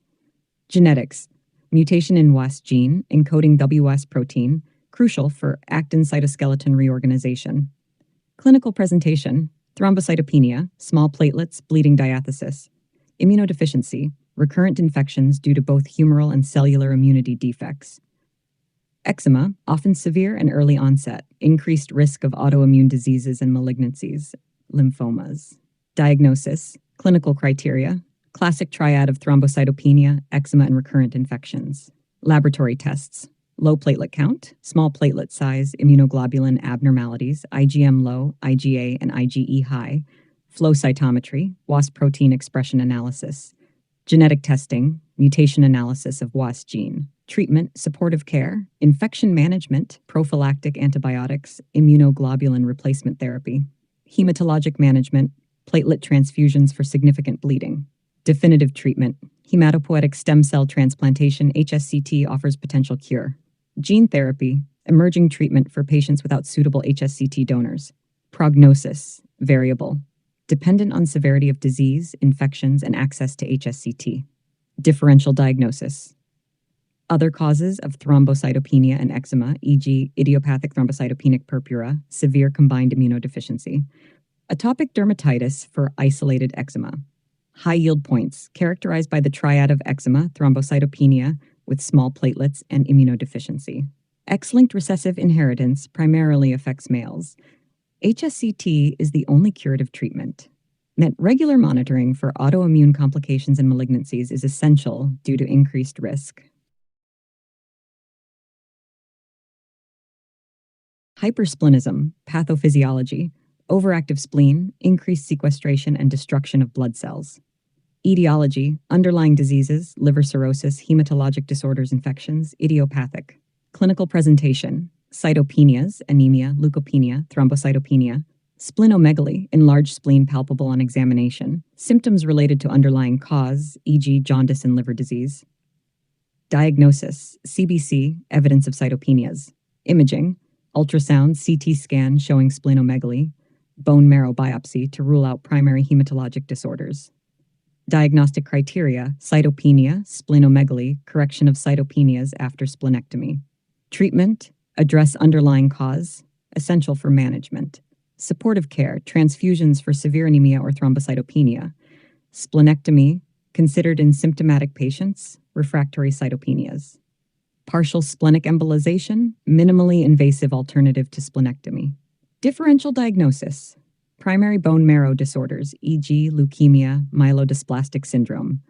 Genetics, mutation in WAS gene, encoding WAS protein, crucial for actin cytoskeleton reorganization. Clinical presentation, thrombocytopenia, small platelets, bleeding diathesis. Immunodeficiency, recurrent infections due to both humoral and cellular immunity defects. Eczema, often severe and early onset, increased risk of autoimmune diseases and malignancies, lymphomas. Diagnosis, clinical criteria, classic triad of thrombocytopenia, eczema, and recurrent infections. Laboratory tests, low platelet count, small platelet size, immunoglobulin abnormalities, IgM low, IgA and IgE high, flow cytometry, WAS protein expression analysis, genetic testing, mutation analysis of WAS gene. Treatment, supportive care, infection management, prophylactic antibiotics, immunoglobulin replacement therapy. Hematologic management, platelet transfusions for significant bleeding. Definitive treatment, hematopoietic stem cell transplantation, HSCT offers potential cure. Gene therapy, emerging treatment for patients without suitable HSCT donors. Prognosis, variable, dependent on severity of disease, infections, and access to HSCT. Differential diagnosis. Other causes of thrombocytopenia and eczema, e.g. idiopathic thrombocytopenic purpura, severe combined immunodeficiency. Atopic dermatitis for isolated eczema. High yield points, characterized by the triad of eczema, thrombocytopenia with small platelets, and immunodeficiency. X-linked recessive inheritance primarily affects males. HSCT is the only curative treatment. Regular monitoring for autoimmune complications and malignancies is essential due to increased risk. Hypersplenism, pathophysiology, overactive spleen, increased sequestration and destruction of blood cells. Etiology, underlying diseases, liver cirrhosis, hematologic disorders, infections, idiopathic. Clinical presentation, cytopenias, anemia, leukopenia, thrombocytopenia, splenomegaly, enlarged spleen palpable on examination, symptoms related to underlying cause, e.g. jaundice and liver disease. Diagnosis, CBC, evidence of cytopenias. Imaging, ultrasound, CT scan showing splenomegaly, bone marrow biopsy to rule out primary hematologic disorders. Diagnostic criteria, cytopenia, splenomegaly, correction of cytopenias after splenectomy. Treatment, address underlying cause, essential for management. Supportive care, transfusions for severe anemia or thrombocytopenia. Splenectomy, considered in symptomatic patients, refractory cytopenias. Partial splenic embolization, minimally invasive alternative to splenectomy. Differential diagnosis, primary bone marrow disorders, e.g. leukemia, myelodysplastic syndrome.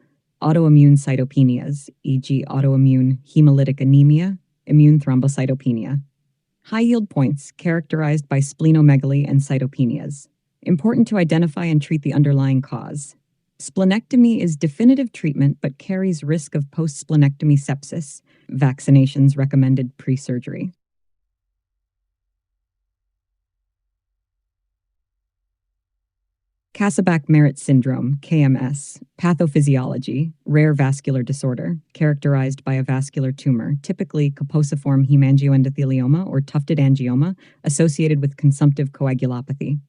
Autoimmune cytopenias, e.g. autoimmune hemolytic anemia, immune thrombocytopenia. High yield points characterized by splenomegaly and cytopenias. Important to identify and treat the underlying cause. Splenectomy is definitive treatment but carries risk of post-splenectomy sepsis. Vaccinations recommended pre-surgery. Kasabach-Merritt syndrome, KMS, pathophysiology, rare vascular disorder, characterized by a vascular tumor, typically caposiform hemangioendothelioma or tufted angioma, associated with consumptive coagulopathy.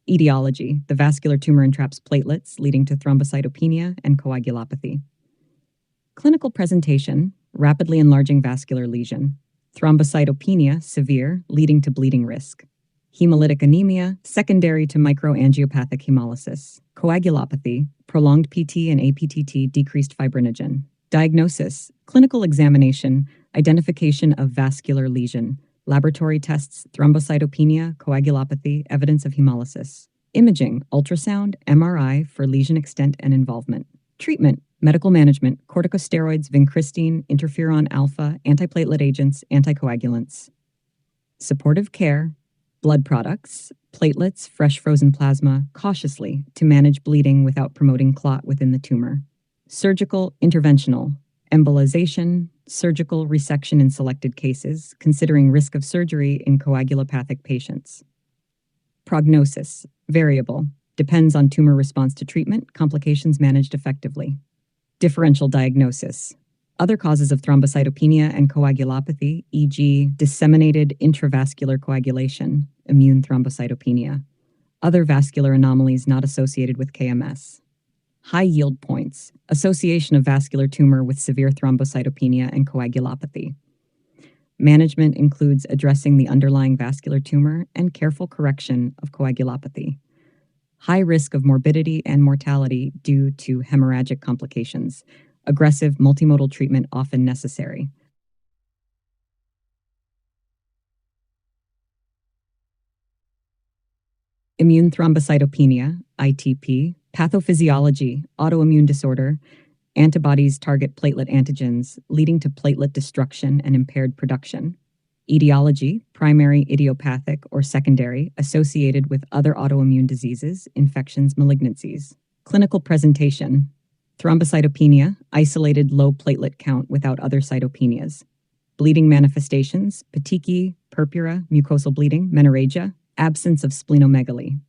Etiology, the vascular tumor entraps platelets, leading to thrombocytopenia and coagulopathy. Clinical presentation, rapidly enlarging vascular lesion. Thrombocytopenia, severe, leading to bleeding risk. Hemolytic anemia, secondary to microangiopathic hemolysis. Coagulopathy, prolonged PT and APTT, decreased fibrinogen. Diagnosis, clinical examination, identification of vascular lesion. Laboratory tests, thrombocytopenia, coagulopathy, evidence of hemolysis. Imaging, ultrasound, MRI for lesion extent and involvement. Treatment, medical management, corticosteroids, vincristine, interferon alpha, antiplatelet agents, anticoagulants. Supportive care, blood products, platelets, fresh frozen plasma, cautiously to manage bleeding without promoting clot within the tumor. Surgical, interventional, embolization, surgical resection in selected cases, considering risk of surgery in coagulopathic patients. Prognosis, variable, depends on tumor response to treatment, complications managed effectively. Differential diagnosis. Other causes of thrombocytopenia and coagulopathy, e.g. disseminated intravascular coagulation, immune thrombocytopenia. Other vascular anomalies not associated with KMS. High yield points, association of vascular tumor with severe thrombocytopenia and coagulopathy. Management includes addressing the underlying vascular tumor and careful correction of coagulopathy. High risk of morbidity and mortality due to hemorrhagic complications. Aggressive multimodal treatment often necessary. Immune thrombocytopenia, ITP, pathophysiology, autoimmune disorder, antibodies target platelet antigens, leading to platelet destruction and impaired production. Etiology, primary idiopathic or secondary, associated with other autoimmune diseases, infections, malignancies. Clinical presentation, thrombocytopenia, isolated low platelet count without other cytopenias. Bleeding manifestations, petechiae, purpura, mucosal bleeding, menorrhagia, absence of splenomegaly.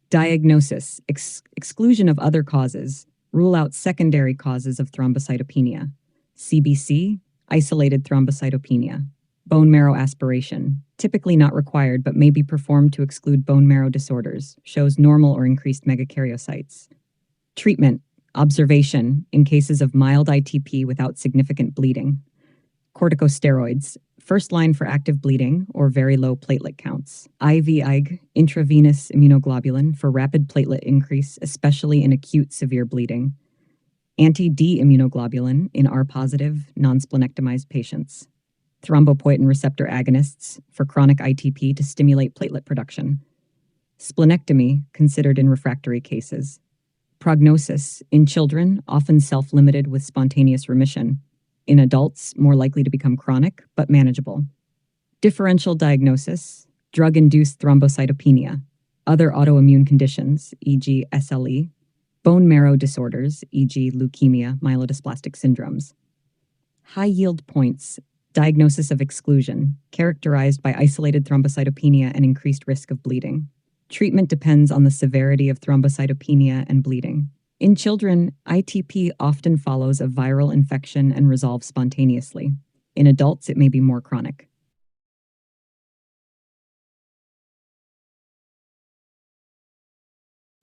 Diagnosis, exclusion of other causes, rule out secondary causes of thrombocytopenia. CBC, isolated thrombocytopenia. Bone marrow aspiration, typically not required but may be performed to exclude bone marrow disorders, shows normal or increased megakaryocytes. Treatment, observation in cases of mild ITP without significant bleeding. Corticosteroids, first line for active bleeding or very low platelet counts. IV-IG, intravenous immunoglobulin for rapid platelet increase, especially in acute severe bleeding. Anti-D immunoglobulin in R-positive, non-splenectomized patients. Thrombopoietin receptor agonists for chronic ITP to stimulate platelet production. Splenectomy considered in refractory cases. Prognosis in children, often self-limited with spontaneous remission. In adults, more likely to become chronic, but manageable. Differential diagnosis, drug-induced thrombocytopenia, other autoimmune conditions, e.g. SLE, bone marrow disorders, e.g. leukemia, myelodysplastic syndromes. High yield points, diagnosis of exclusion, characterized by isolated thrombocytopenia and increased risk of bleeding. Treatment depends on the severity of thrombocytopenia and bleeding. In children, ITP often follows a viral infection and resolves spontaneously. In adults, it may be more chronic.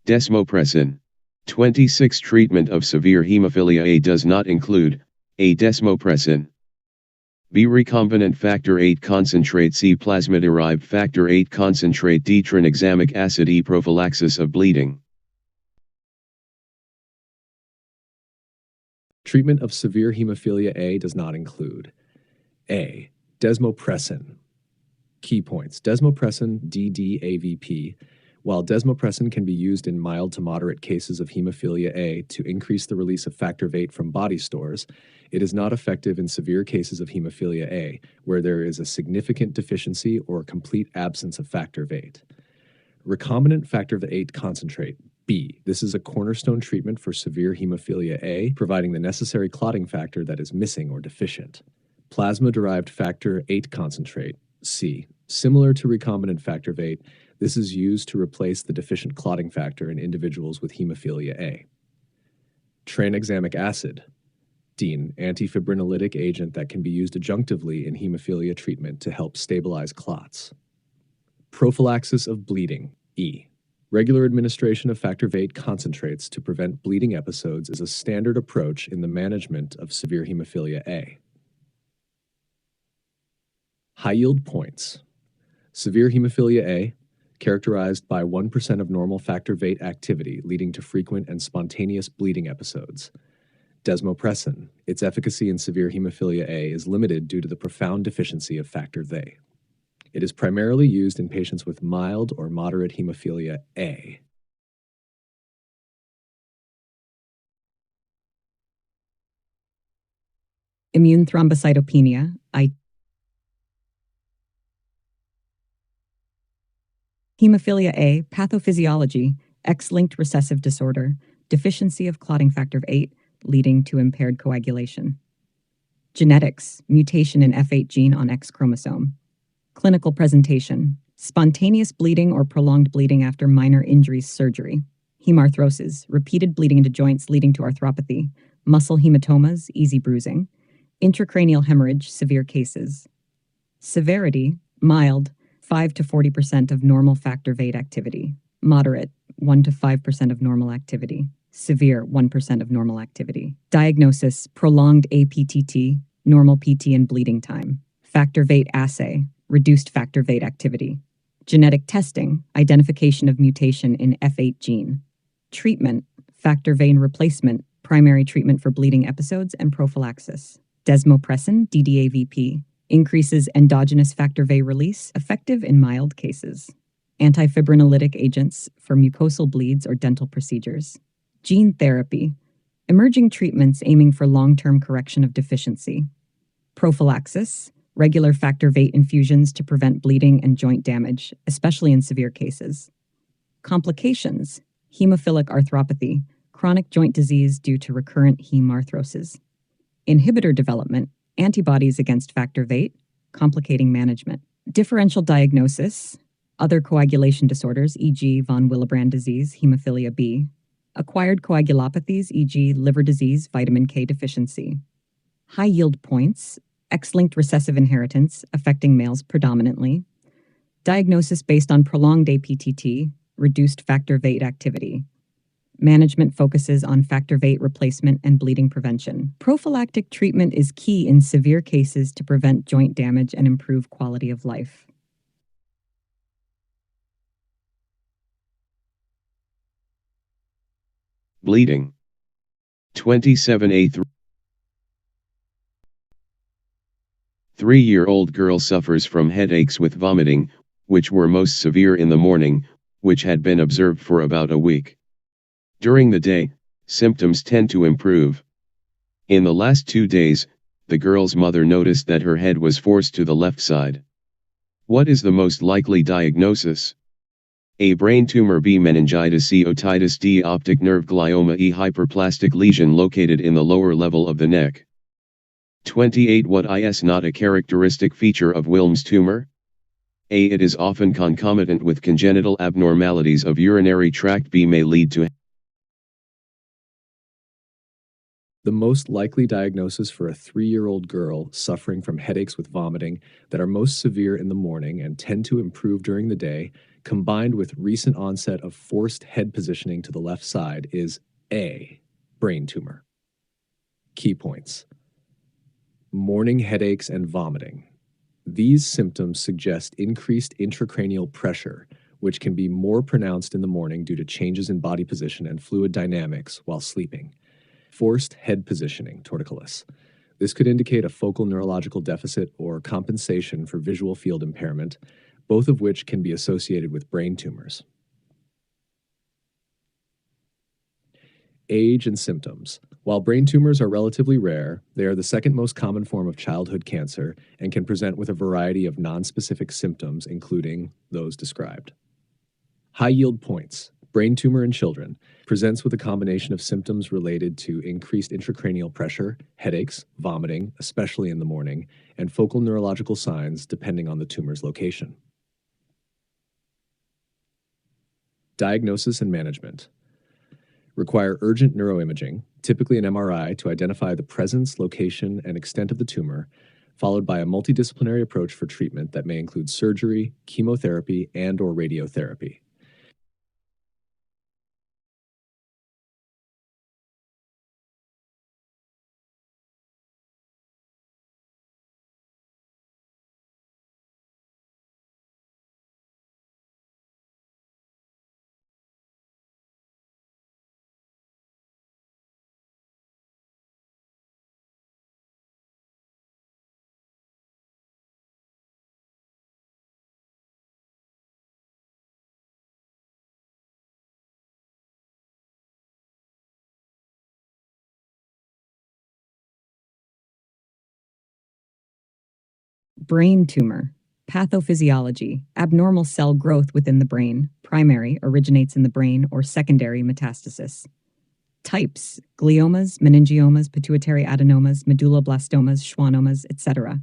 Desmopressin. 26 Treatment of severe hemophilia A does not include A. Desmopressin. B. Recombinant factor VIII concentrate. C. Plasma-derived factor VIII concentrate. D. Tranexamic acid. E. Prophylaxis of bleeding.
Treatment of severe hemophilia A does not include A. Desmopressin. Key points. Desmopressin, DDAVP. While desmopressin can be used in mild to moderate cases of hemophilia A to increase the release of factor VIII from body stores, it is not effective in severe cases of hemophilia A, where there is a significant deficiency or complete absence of factor VIII. Recombinant factor VIII concentrate, B. This is a cornerstone treatment for severe hemophilia A, providing the necessary clotting factor that is missing or deficient. Plasma-derived factor VIII concentrate, C. Similar to recombinant factor VIII, this is used to replace the deficient clotting factor in individuals with hemophilia A. Tranexamic acid, D. An antifibrinolytic agent that can be used adjunctively in hemophilia treatment to help stabilize clots. Prophylaxis of bleeding, E. Regular administration of factor VIII concentrates to prevent bleeding episodes is a standard approach in the management of severe hemophilia A. High-yield points. Severe hemophilia A, characterized by 1% of normal factor VIII activity leading to frequent and spontaneous bleeding episodes. Desmopressin, its efficacy in severe hemophilia A is limited due to the profound deficiency of factor VIII. It is primarily used in patients with mild or moderate hemophilia A.
Immune thrombocytopenia, Hemophilia A, pathophysiology, X-linked recessive disorder, deficiency of clotting factor VIII, leading to impaired coagulation. Genetics, mutation in F8 gene on X chromosome. Clinical presentation, spontaneous bleeding or prolonged bleeding after minor injuries surgery. Hemarthrosis, repeated bleeding into joints leading to arthropathy. Muscle hematomas, easy bruising. Intracranial hemorrhage, severe cases. Severity, mild, 5 to 40% of normal factor VIII activity. Moderate, 1 to 5% of normal activity. Severe, 1% of normal activity. Diagnosis, prolonged APTT, normal PT and bleeding time. Factor VIII assay, reduced factor VIII activity. Genetic testing, identification of mutation in F8 gene. Treatment, factor vein replacement, primary treatment for bleeding episodes and prophylaxis. Desmopressin, DDAVP, increases endogenous factor VIII release, effective in mild cases. Antifibrinolytic agents for mucosal bleeds or dental procedures. Gene therapy, emerging treatments aiming for long-term correction of deficiency. Prophylaxis, regular factor VIII infusions to prevent bleeding and joint damage, especially in severe cases. Complications, hemophilic arthropathy, chronic joint disease due to recurrent hemarthrosis. Inhibitor development, antibodies against factor VIII, complicating management. Differential diagnosis, other coagulation disorders, e.g. von Willebrand disease, hemophilia B. Acquired coagulopathies, e.g. liver disease, vitamin K deficiency. High-yield points, X-linked recessive inheritance, affecting males predominantly. Diagnosis based on prolonged APTT, reduced factor VIII activity. Management focuses on factor VIII replacement and bleeding prevention. Prophylactic treatment is key in severe cases to prevent joint damage and improve quality of life.
Bleeding. 27A. 3-year-old girl suffers from headaches with vomiting, which were most severe in the morning, which had been observed for about a week. During the day, symptoms tend to improve. In the last 2 days, the girl's mother noticed that her head was forced to the left side. What is the most likely diagnosis? A. Brain tumor. B. Meningitis. C. Otitis. D. Optic nerve glioma. E. Hyperplastic lesion located in the lower level of the neck. 28. What is not a characteristic feature of Wilms tumor? A. It is often concomitant with congenital abnormalities of urinary tract. B. May lead to
The most likely diagnosis for a 3-year-old girl suffering from headaches with vomiting that are most severe in the morning and tend to improve during the day, combined with recent onset of forced head positioning to the left side, is A. Brain tumor. Key points. Morning headaches and vomiting. These symptoms suggest increased intracranial pressure, which can be more pronounced in the morning due to changes in body position and fluid dynamics while sleeping. Forced head positioning, torticollis. This could indicate a focal neurological deficit or compensation for visual field impairment, both of which can be associated with brain tumors. Age and symptoms. While brain tumors are relatively rare, they are the second most common form of childhood cancer and can present with a variety of nonspecific symptoms, including those described. High yield points. Brain tumor in children presents with a combination of symptoms related to increased intracranial pressure, headaches, vomiting, especially in the morning, and focal neurological signs depending on the tumor's location. Diagnosis and management. Require urgent neuroimaging, typically an MRI, to identify the presence, location, and extent of the tumor, followed by a multidisciplinary approach for treatment that may include surgery, chemotherapy, and/or radiotherapy.
Brain tumor. Pathophysiology. Abnormal cell growth within the brain. Primary, originates in the brain, or secondary, metastasis. Types: gliomas, meningiomas, pituitary adenomas, medulloblastomas, schwannomas, etc.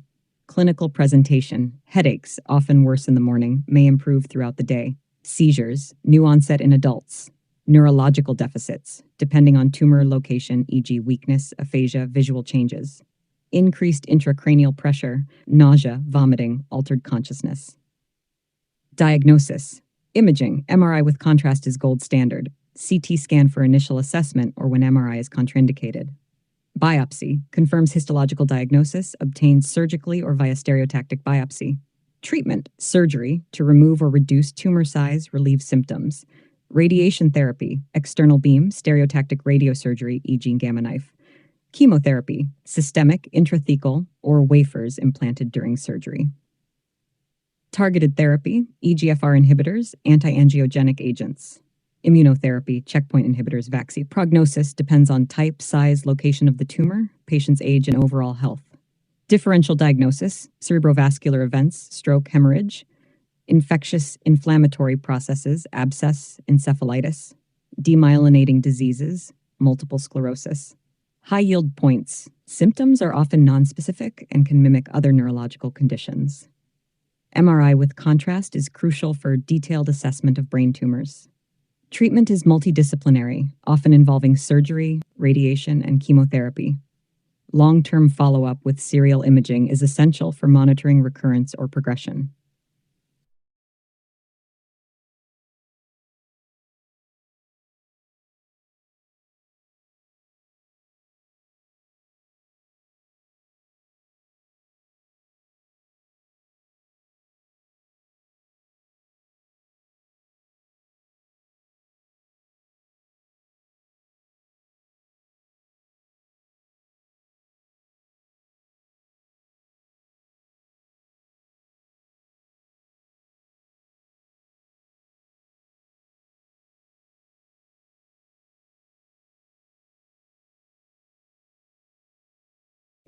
Clinical presentation: headaches, often worse in the morning, may improve throughout the day. Seizures, new onset in adults. Neurological deficits, depending on tumor location, e.g. weakness, aphasia, visual changes. Increased intracranial pressure, nausea, vomiting, altered consciousness. Diagnosis: imaging, MRI with contrast is gold standard. CT scan for initial assessment or when MRI is contraindicated. Biopsy, confirms histological diagnosis, obtained surgically or via stereotactic biopsy. Treatment, surgery, to remove or reduce tumor size, relieve symptoms. Radiation therapy, external beam, stereotactic radiosurgery, e.g. gamma knife. Chemotherapy, systemic, intrathecal, or wafers implanted during surgery. Targeted therapy, EGFR inhibitors, anti-angiogenic agents. Immunotherapy, checkpoint inhibitors, vaccine. Prognosis depends on type, size, location of the tumor, patient's age, and overall health. Differential diagnosis, cerebrovascular events, stroke, hemorrhage. Infectious inflammatory processes, abscess, encephalitis. Demyelinating diseases, multiple sclerosis. High yield points. Symptoms are often nonspecific and can mimic other neurological conditions. MRI with contrast is crucial for detailed assessment of brain tumors. Treatment is multidisciplinary, often involving surgery, radiation, and chemotherapy. Long-term follow-up with serial imaging is essential for monitoring recurrence or progression.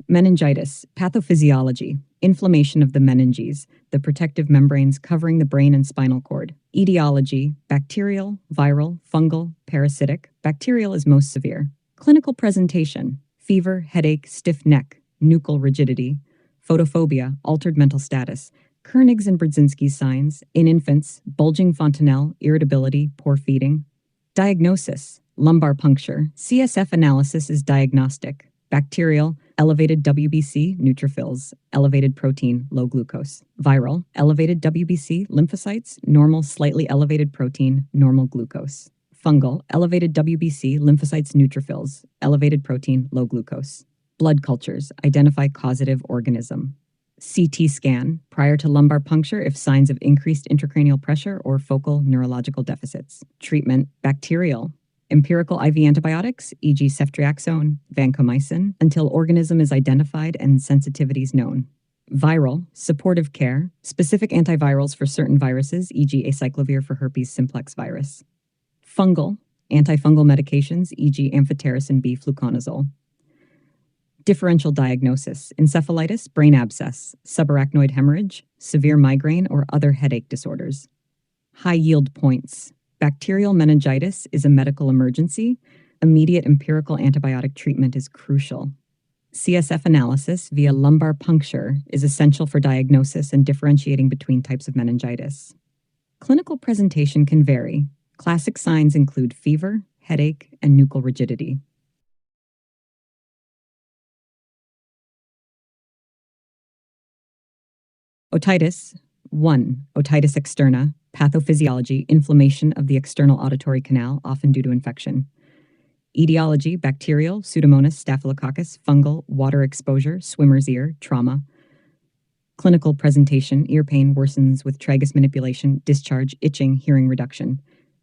Meningitis, pathophysiology, inflammation of the meninges, the protective membranes covering the brain and spinal cord. Etiology, bacterial, viral, fungal, parasitic. Bacterial is most severe. Clinical presentation, fever, headache, stiff neck, nuchal rigidity, photophobia, altered mental status. Kernig's and Brzezinski's signs, in infants, bulging fontanelle, irritability, poor feeding. Diagnosis, Lumbar puncture. CSF analysis is diagnostic. Bacterial, elevated WBC, neutrophils, elevated protein, low glucose. Viral, elevated WBC, lymphocytes, normal, slightly elevated protein, normal glucose. Fungal, elevated WBC, lymphocytes, neutrophils, elevated protein, low glucose. Blood cultures, identify causative organism. CT scan, prior to lumbar puncture if signs of increased intracranial pressure or focal neurological deficits. Treatment, bacterial. Empirical IV antibiotics, e.g. ceftriaxone, vancomycin, until organism is identified and sensitivities known. Viral, supportive care, specific antivirals for certain viruses, e.g. acyclovir for herpes simplex virus. Fungal, antifungal medications, e.g. amphotericin B fluconazole. Differential diagnosis, encephalitis, brain abscess, subarachnoid hemorrhage, severe migraine, or other headache disorders. High yield points. Bacterial meningitis is a medical emergency. Immediate empirical antibiotic treatment is crucial. CSF analysis via lumbar puncture is essential for diagnosis and differentiating between types of meningitis. Clinical presentation can vary. Classic signs include fever, headache, and nuchal rigidity. Otitis. 1. Otitis externa, pathophysiology, inflammation of the external auditory canal, often due to infection. Etiology, bacterial, Pseudomonas, staphylococcus, fungal, water exposure, swimmer's ear, trauma. Clinical presentation, ear pain worsens with tragus manipulation, discharge, itching, hearing reduction.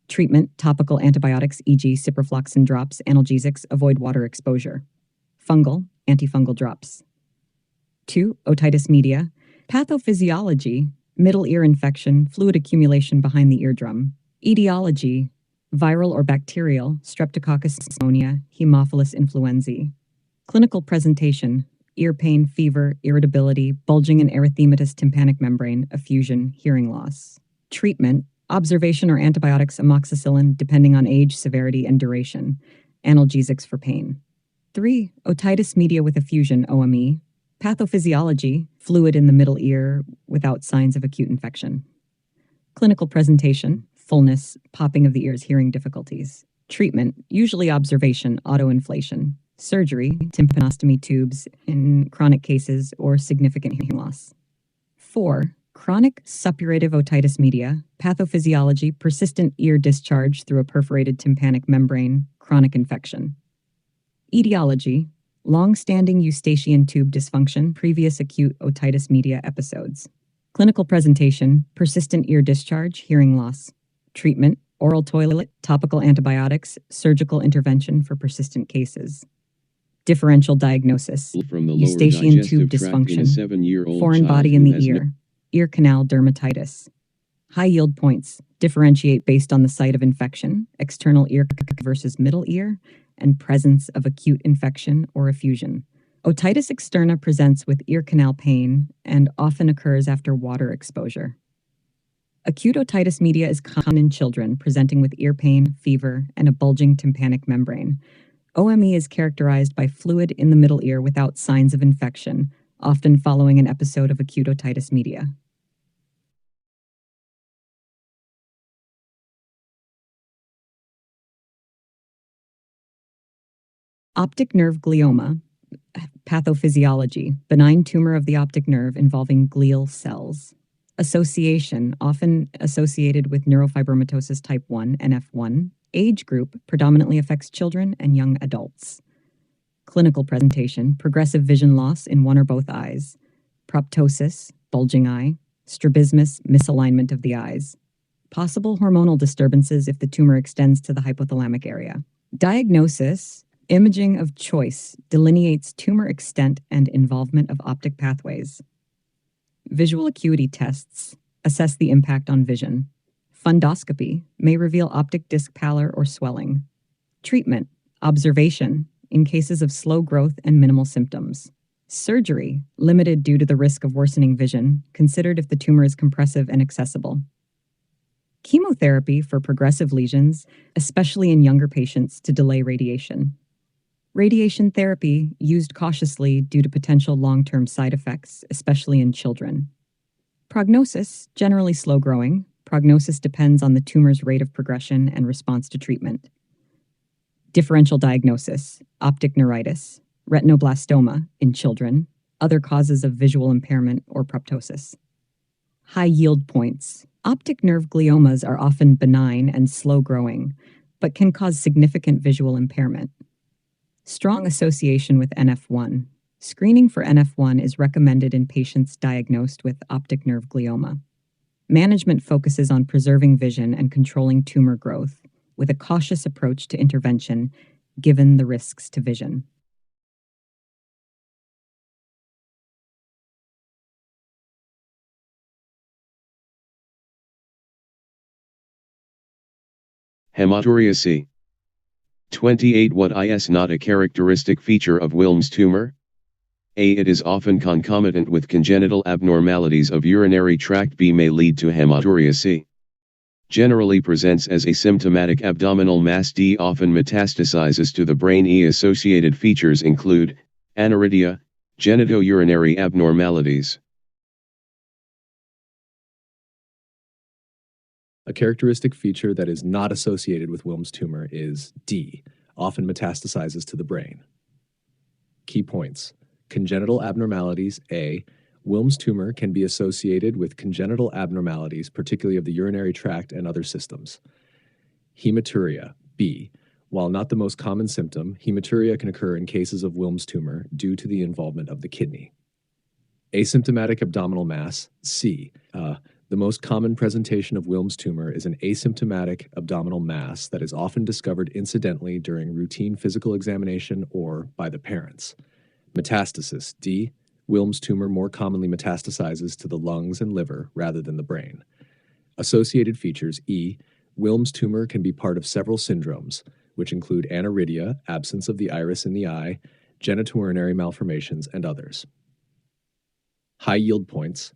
Treatment, topical antibiotics, e.g. ciprofloxacin drops, analgesics, avoid water exposure. Fungal, antifungal drops. 2. Otitis media, pathophysiology, middle ear infection, fluid accumulation behind the eardrum. Etiology, viral or bacterial, Streptococcus pneumonia, Haemophilus influenzae. Clinical presentation, ear pain, fever, irritability, bulging and erythematous tympanic membrane, effusion, hearing loss. Treatment, observation or antibiotics, amoxicillin, depending on age, severity, and duration. Analgesics for pain. 3. Otitis media with effusion, OME. Pathophysiology, fluid in the middle ear without signs of acute infection. Clinical presentation, fullness, popping of the ears, hearing difficulties. Treatment, usually observation, autoinflation. Surgery, tympanostomy tubes in chronic cases or significant hearing loss. 4. Chronic suppurative otitis media, pathophysiology, persistent ear discharge through a perforated tympanic membrane, chronic infection. Etiology, long-standing eustachian tube dysfunction, previous acute otitis media episodes. Clinical presentation, persistent ear discharge, hearing loss. Treatment, oral toilet, topical antibiotics, surgical intervention for persistent cases. Differential diagnosis,
From the
eustachian tube dysfunction, foreign body in the ear canal dermatitis. High yield points, differentiate based on the site of infection, external ear versus middle ear, and presence of acute infection or effusion. Otitis externa presents with ear canal pain and often occurs after water exposure. Acute otitis media is common in children presenting with ear pain, fever, and a bulging tympanic membrane. OME is characterized by fluid in the middle ear without signs of infection, often following an episode of acute otitis media. Optic nerve glioma, pathophysiology, benign tumor of the optic nerve involving glial cells. Association, often associated with neurofibromatosis type 1, NF1. Age group, predominantly affects children and young adults. Clinical presentation, progressive vision loss in one or both eyes. Proptosis, bulging eye. Strabismus, misalignment of the eyes. Possible hormonal disturbances if the tumor extends to the hypothalamic area. Diagnosis, imaging of choice, delineates tumor extent and involvement of optic pathways. Visual acuity tests assess the impact on vision. Fundoscopy may reveal optic disc pallor or swelling. Treatment, observation, in cases of slow growth and minimal symptoms. Surgery, limited due to the risk of worsening vision, considered if the tumor is compressive and accessible. Chemotherapy for progressive lesions, especially in younger patients, to delay radiation. Radiation therapy used cautiously due to potential long-term side effects, especially in children. Prognosis, generally slow-growing. Prognosis depends on the tumor's rate of progression and response to treatment. Differential diagnosis, optic neuritis, retinoblastoma in children, other causes of visual impairment or proptosis. High yield points. Optic nerve gliomas are often benign and slow-growing, but can cause significant visual impairment. Strong association with NF1. Screening for NF1 is recommended in patients diagnosed with optic nerve glioma. Management focuses on preserving vision and controlling tumor growth, with a cautious approach to intervention, given the risks to vision.
Hematuria C. 28. What is not a characteristic feature of Wilms tumor? A. It is often concomitant with congenital abnormalities of urinary tract. B. May lead to hematuria C. Generally presents as asymptomatic abdominal mass. D. Often metastasizes to the brain. E. Associated features include aniridia, genitourinary abnormalities.
A characteristic feature that is not associated with Wilms tumor is D, often metastasizes to the brain. Key points. Congenital abnormalities. A. Wilms tumor can be associated with congenital abnormalities, particularly of the urinary tract and other systems. Hematuria. B. While not the most common symptom, hematuria can occur in cases of Wilms tumor due to the involvement of the kidney. Asymptomatic abdominal mass. C. The most common presentation of Wilms tumor is an asymptomatic abdominal mass that is often discovered incidentally during routine physical examination or by the parents. Metastasis. D. Wilms tumor more commonly metastasizes to the lungs and liver rather than the brain. Associated features. E. Wilms tumor can be part of several syndromes, which include aniridia, absence of the iris in the eye, genitourinary malformations, and others. High yield points.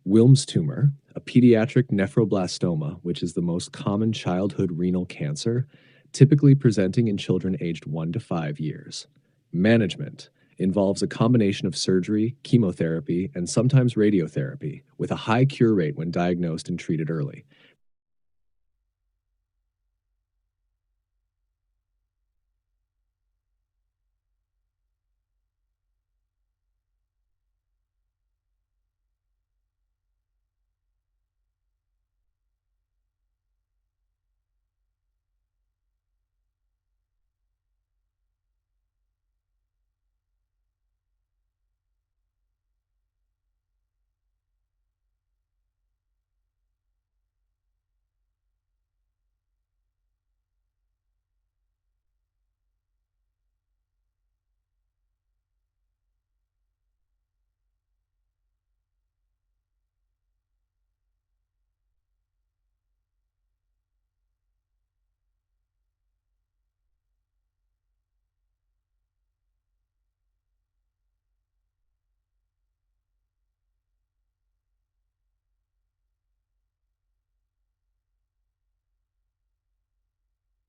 Wilms tumor, a pediatric nephroblastoma, which is the most common childhood renal cancer, typically presenting in children aged 1 to 5 years. Management involves a combination of surgery, chemotherapy, and sometimes radiotherapy, with a high cure rate when diagnosed and treated early.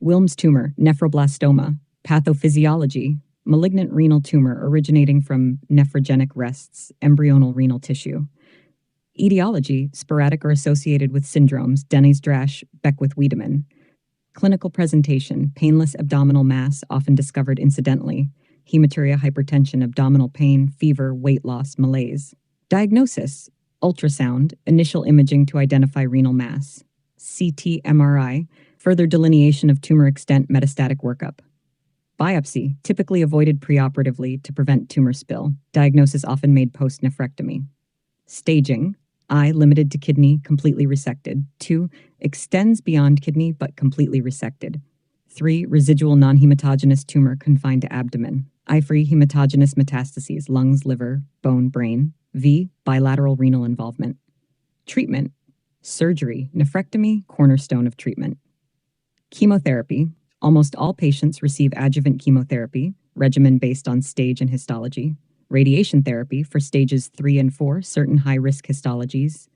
Wilms tumor, nephroblastoma, pathophysiology, malignant renal tumor originating from nephrogenic rests, embryonal renal tissue. Etiology, sporadic or associated with syndromes, Denys-Drash, Beckwith-Wiedemann. Clinical presentation, painless abdominal mass often discovered incidentally, hematuria, hypertension, abdominal pain, fever, weight loss, malaise. Diagnosis, ultrasound, initial imaging to identify renal mass. CT, MRI, further delineation of tumor extent, metastatic workup. Biopsy, typically avoided preoperatively to prevent tumor spill. Diagnosis often made post-nephrectomy. Staging, I, limited to kidney, completely resected. 2, extends beyond kidney but completely resected. 3, residual non-hematogenous tumor confined to abdomen. I-free hematogenous metastases, lungs, liver, bone, brain. V, bilateral renal involvement. Treatment, surgery, nephrectomy, cornerstone of treatment. Chemotherapy, almost all patients receive adjuvant chemotherapy, regimen based on stage and histology. Radiation therapy for stages 3 and 4, certain high-risk histologies.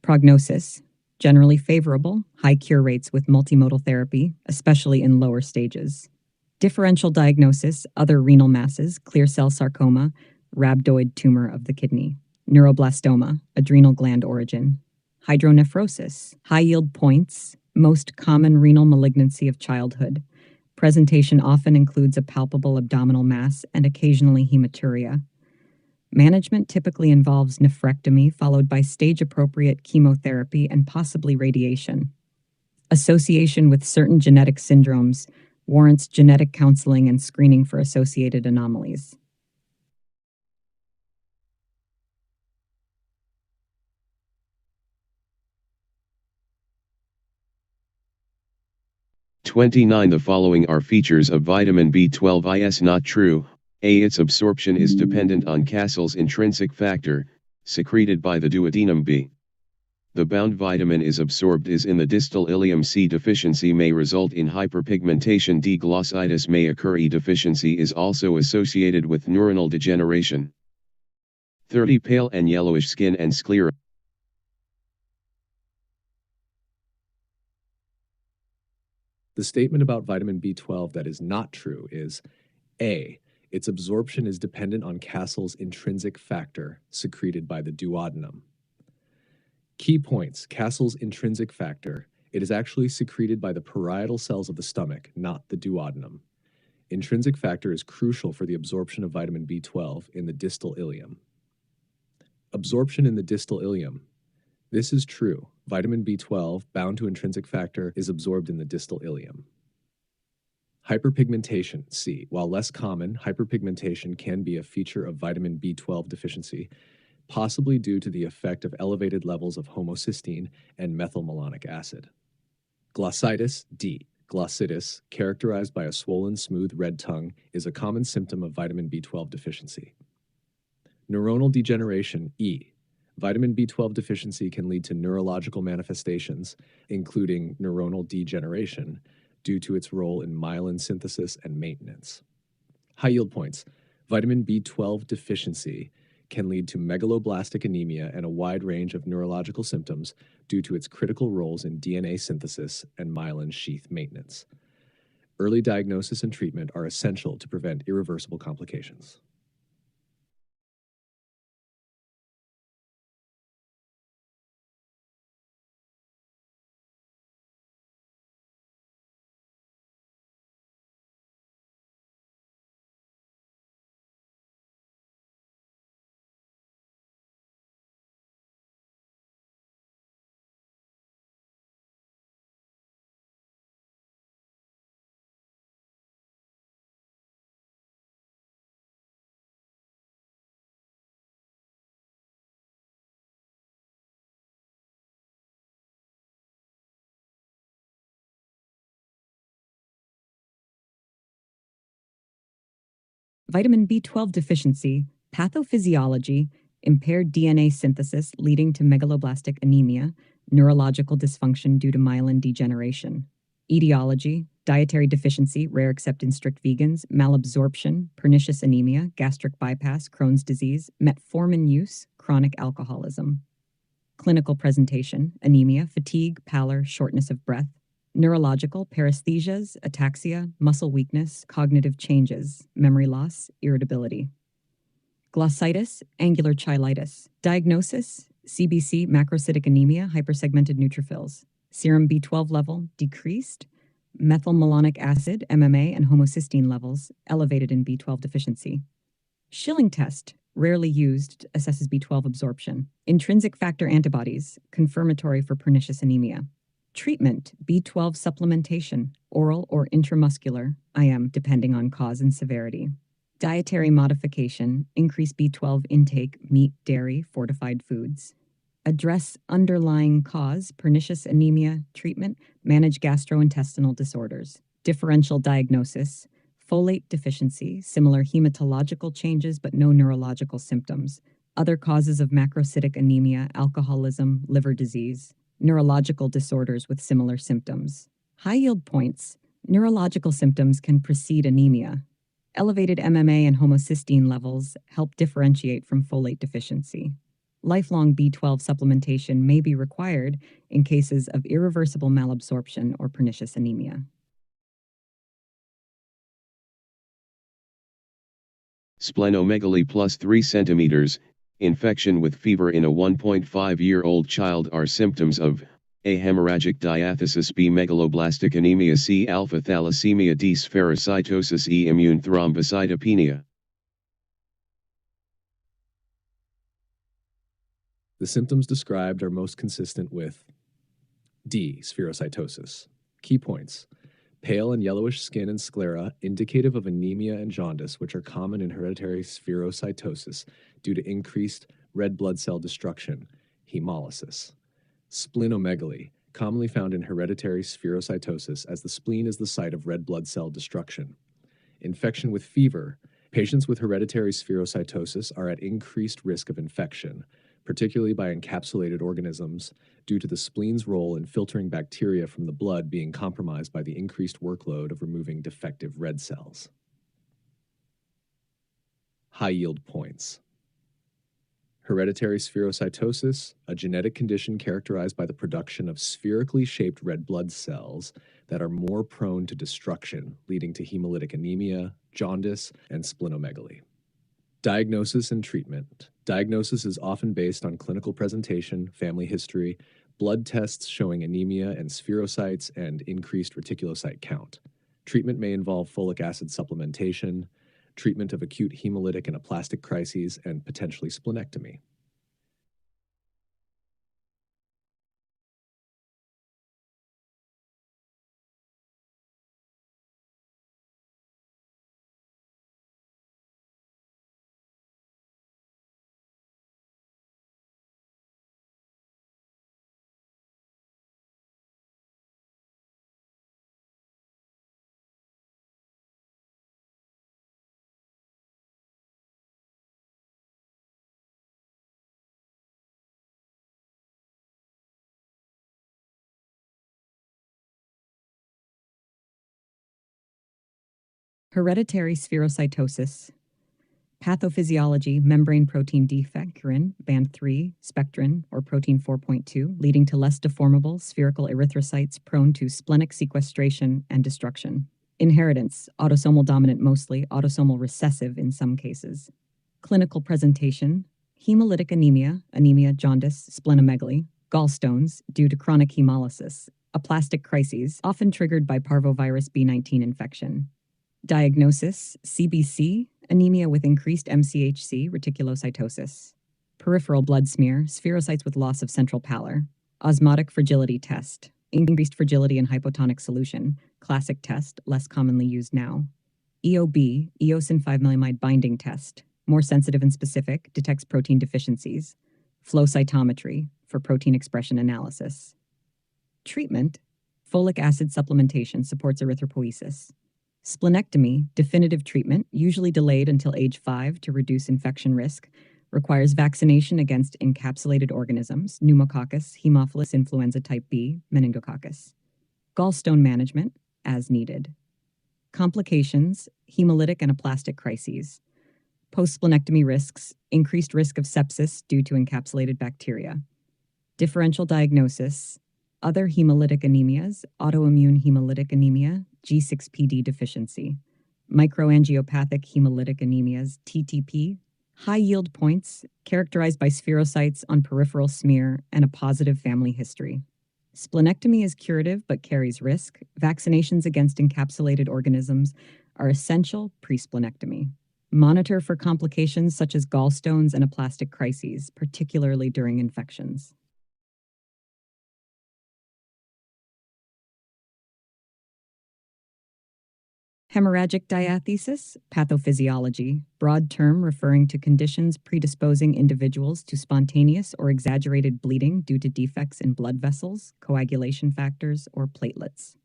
Prognosis, generally favorable, high cure rates with multimodal therapy, especially in lower stages. Differential diagnosis, other renal masses, clear cell sarcoma, rhabdoid tumor of the kidney. Neuroblastoma, adrenal gland origin. Hydronephrosis, high yield points, most common renal malignancy of childhood. Presentation often includes a palpable abdominal mass and occasionally hematuria. Management typically involves nephrectomy followed by stage-appropriate chemotherapy and possibly radiation. Association with certain genetic syndromes warrants genetic counseling and screening for associated anomalies.
The following are features of vitamin B12 is not true. A. Its absorption is dependent on Castle's intrinsic factor, secreted by the duodenum. B. The bound vitamin is absorbed in the distal ileum. C. Deficiency may result in hyperpigmentation. D. Glossitis may occur. E. Deficiency is also associated with neuronal degeneration. 30. Pale and yellowish skin and sclera.
The statement about vitamin B12 that is not true is A. Its absorption is dependent on Castle's intrinsic factor, secreted by the duodenum. Key points: Castle's intrinsic factor. It is actually secreted by the parietal cells of the stomach, not the duodenum. Intrinsic factor is crucial for the absorption of vitamin B12 in the distal ileum. Absorption in the distal ileum. This is true. Vitamin B12, bound to intrinsic factor, is absorbed in the distal ileum. Hyperpigmentation, C. While less common, hyperpigmentation can be a feature of vitamin B12 deficiency, possibly due to the effect of elevated levels of homocysteine and methylmalonic acid. Glossitis, D. Glossitis, characterized by a swollen, smooth red tongue, is a common symptom of vitamin B12 deficiency. Neuronal degeneration, E. Vitamin B12 deficiency can lead to neurological manifestations, including neuronal degeneration, due to its role in myelin synthesis and maintenance. High yield points. Vitamin B12 deficiency can lead to megaloblastic anemia and a wide range of neurological symptoms due to its critical roles in DNA synthesis and myelin sheath maintenance. Early diagnosis and treatment are essential to prevent irreversible complications.
Vitamin B12 deficiency, pathophysiology, impaired DNA synthesis leading to megaloblastic anemia, neurological dysfunction due to myelin degeneration. Etiology, dietary deficiency, rare except in strict vegans, malabsorption, pernicious anemia, gastric bypass, Crohn's disease, metformin use, chronic alcoholism. Clinical presentation, anemia, fatigue, pallor, shortness of breath. Neurological, paresthesias, ataxia, muscle weakness, cognitive changes, memory loss, irritability. Glossitis, angular cheilitis. Diagnosis, CBC, macrocytic anemia, hypersegmented neutrophils. Serum B12 level decreased. Methylmalonic acid, MMA, and homocysteine levels elevated in B12 deficiency. Schilling test, rarely used, assesses B12 absorption. Intrinsic factor antibodies, confirmatory for pernicious anemia. Treatment, B12 supplementation, oral or intramuscular, IM, depending on cause and severity. Dietary modification, increase B12 intake, meat, dairy, fortified foods. Address underlying cause, pernicious anemia, treatment, manage gastrointestinal disorders. Differential diagnosis, folate deficiency, similar hematological changes but no neurological symptoms. Other causes of macrocytic anemia, alcoholism, liver disease. Neurological disorders with similar symptoms. High yield points. Neurological symptoms can precede anemia. Elevated MMA and homocysteine levels help differentiate from folate deficiency. Lifelong B12 supplementation may be required in cases of irreversible malabsorption or pernicious anemia.
Splenomegaly plus 3 centimeters, infection with fever in a 1.5-year-old child are symptoms of A. Hemorrhagic diathesis. B. Megaloblastic anemia. C. Alpha thalassemia. D. Spherocytosis. E. Immune thrombocytopenia.
The symptoms described are most consistent with D. Spherocytosis. Key points: pale and yellowish skin and sclera, indicative of anemia and jaundice, which are common in hereditary spherocytosis due to increased red blood cell destruction, hemolysis. Splenomegaly, commonly found in hereditary spherocytosis, as the spleen is the site of red blood cell destruction. Infection with fever. Patients with hereditary spherocytosis are at increased risk of infection, particularly by encapsulated organisms, due to the spleen's role in filtering bacteria from the blood being compromised by the increased workload of removing defective red cells. High-yield points. Hereditary spherocytosis, a genetic condition characterized by the production of spherically shaped red blood cells that are more prone to destruction, leading to hemolytic anemia, jaundice, and splenomegaly. Diagnosis and treatment. Diagnosis is often based on clinical presentation, family history, blood tests showing anemia and spherocytes, and increased reticulocyte count. Treatment may involve folic acid supplementation, treatment of acute hemolytic and aplastic crises, and potentially splenectomy.
Hereditary spherocytosis. Pathophysiology, membrane protein defect, band 3, spectrin, or protein 4.2, leading to less deformable spherical erythrocytes prone to splenic sequestration and destruction. Inheritance, autosomal dominant mostly, autosomal recessive in some cases. Clinical presentation, hemolytic anemia, jaundice, splenomegaly, gallstones due to chronic hemolysis, aplastic crises, often triggered by parvovirus B19 infection. Diagnosis, CBC, anemia with increased MCHC, reticulocytosis. Peripheral blood smear, spherocytes with loss of central pallor. Osmotic fragility test, increased fragility in hypotonic solution, classic test, less commonly used now. EOB, eosin 5-millimide binding test, more sensitive and specific, detects protein deficiencies. Flow cytometry, for protein expression analysis. Treatment, folic acid supplementation supports erythropoiesis. Splenectomy, definitive treatment, usually delayed until age 5 to reduce infection risk, requires vaccination against encapsulated organisms, pneumococcus, Haemophilus influenza type B, meningococcus. Gallstone management, as needed. Complications, hemolytic and aplastic crises. Post-splenectomy risks, increased risk of sepsis due to encapsulated bacteria. Differential diagnosis, other hemolytic anemias, autoimmune hemolytic anemia, G6PD deficiency, microangiopathic hemolytic anemias, TTP, high yield points characterized by spherocytes on peripheral smear and a positive family history. Splenectomy is curative but carries risk. Vaccinations against encapsulated organisms are essential pre-splenectomy. Monitor for complications such as gallstones and aplastic crises, particularly during infections. Hemorrhagic diathesis, pathophysiology, broad term referring to conditions predisposing individuals to spontaneous or exaggerated bleeding due to defects in blood vessels, coagulation factors, or platelets.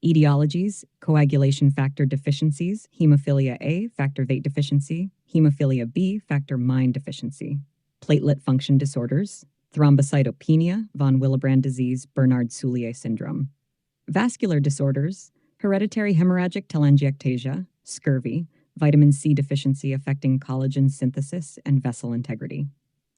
Etiologies, coagulation factor deficiencies, hemophilia A, factor VIII deficiency, hemophilia B, factor IX deficiency. Platelet function disorders, thrombocytopenia, von Willebrand disease, Bernard-Soulier syndrome. Vascular disorders, hereditary hemorrhagic telangiectasia, scurvy, vitamin C deficiency affecting collagen synthesis and vessel integrity.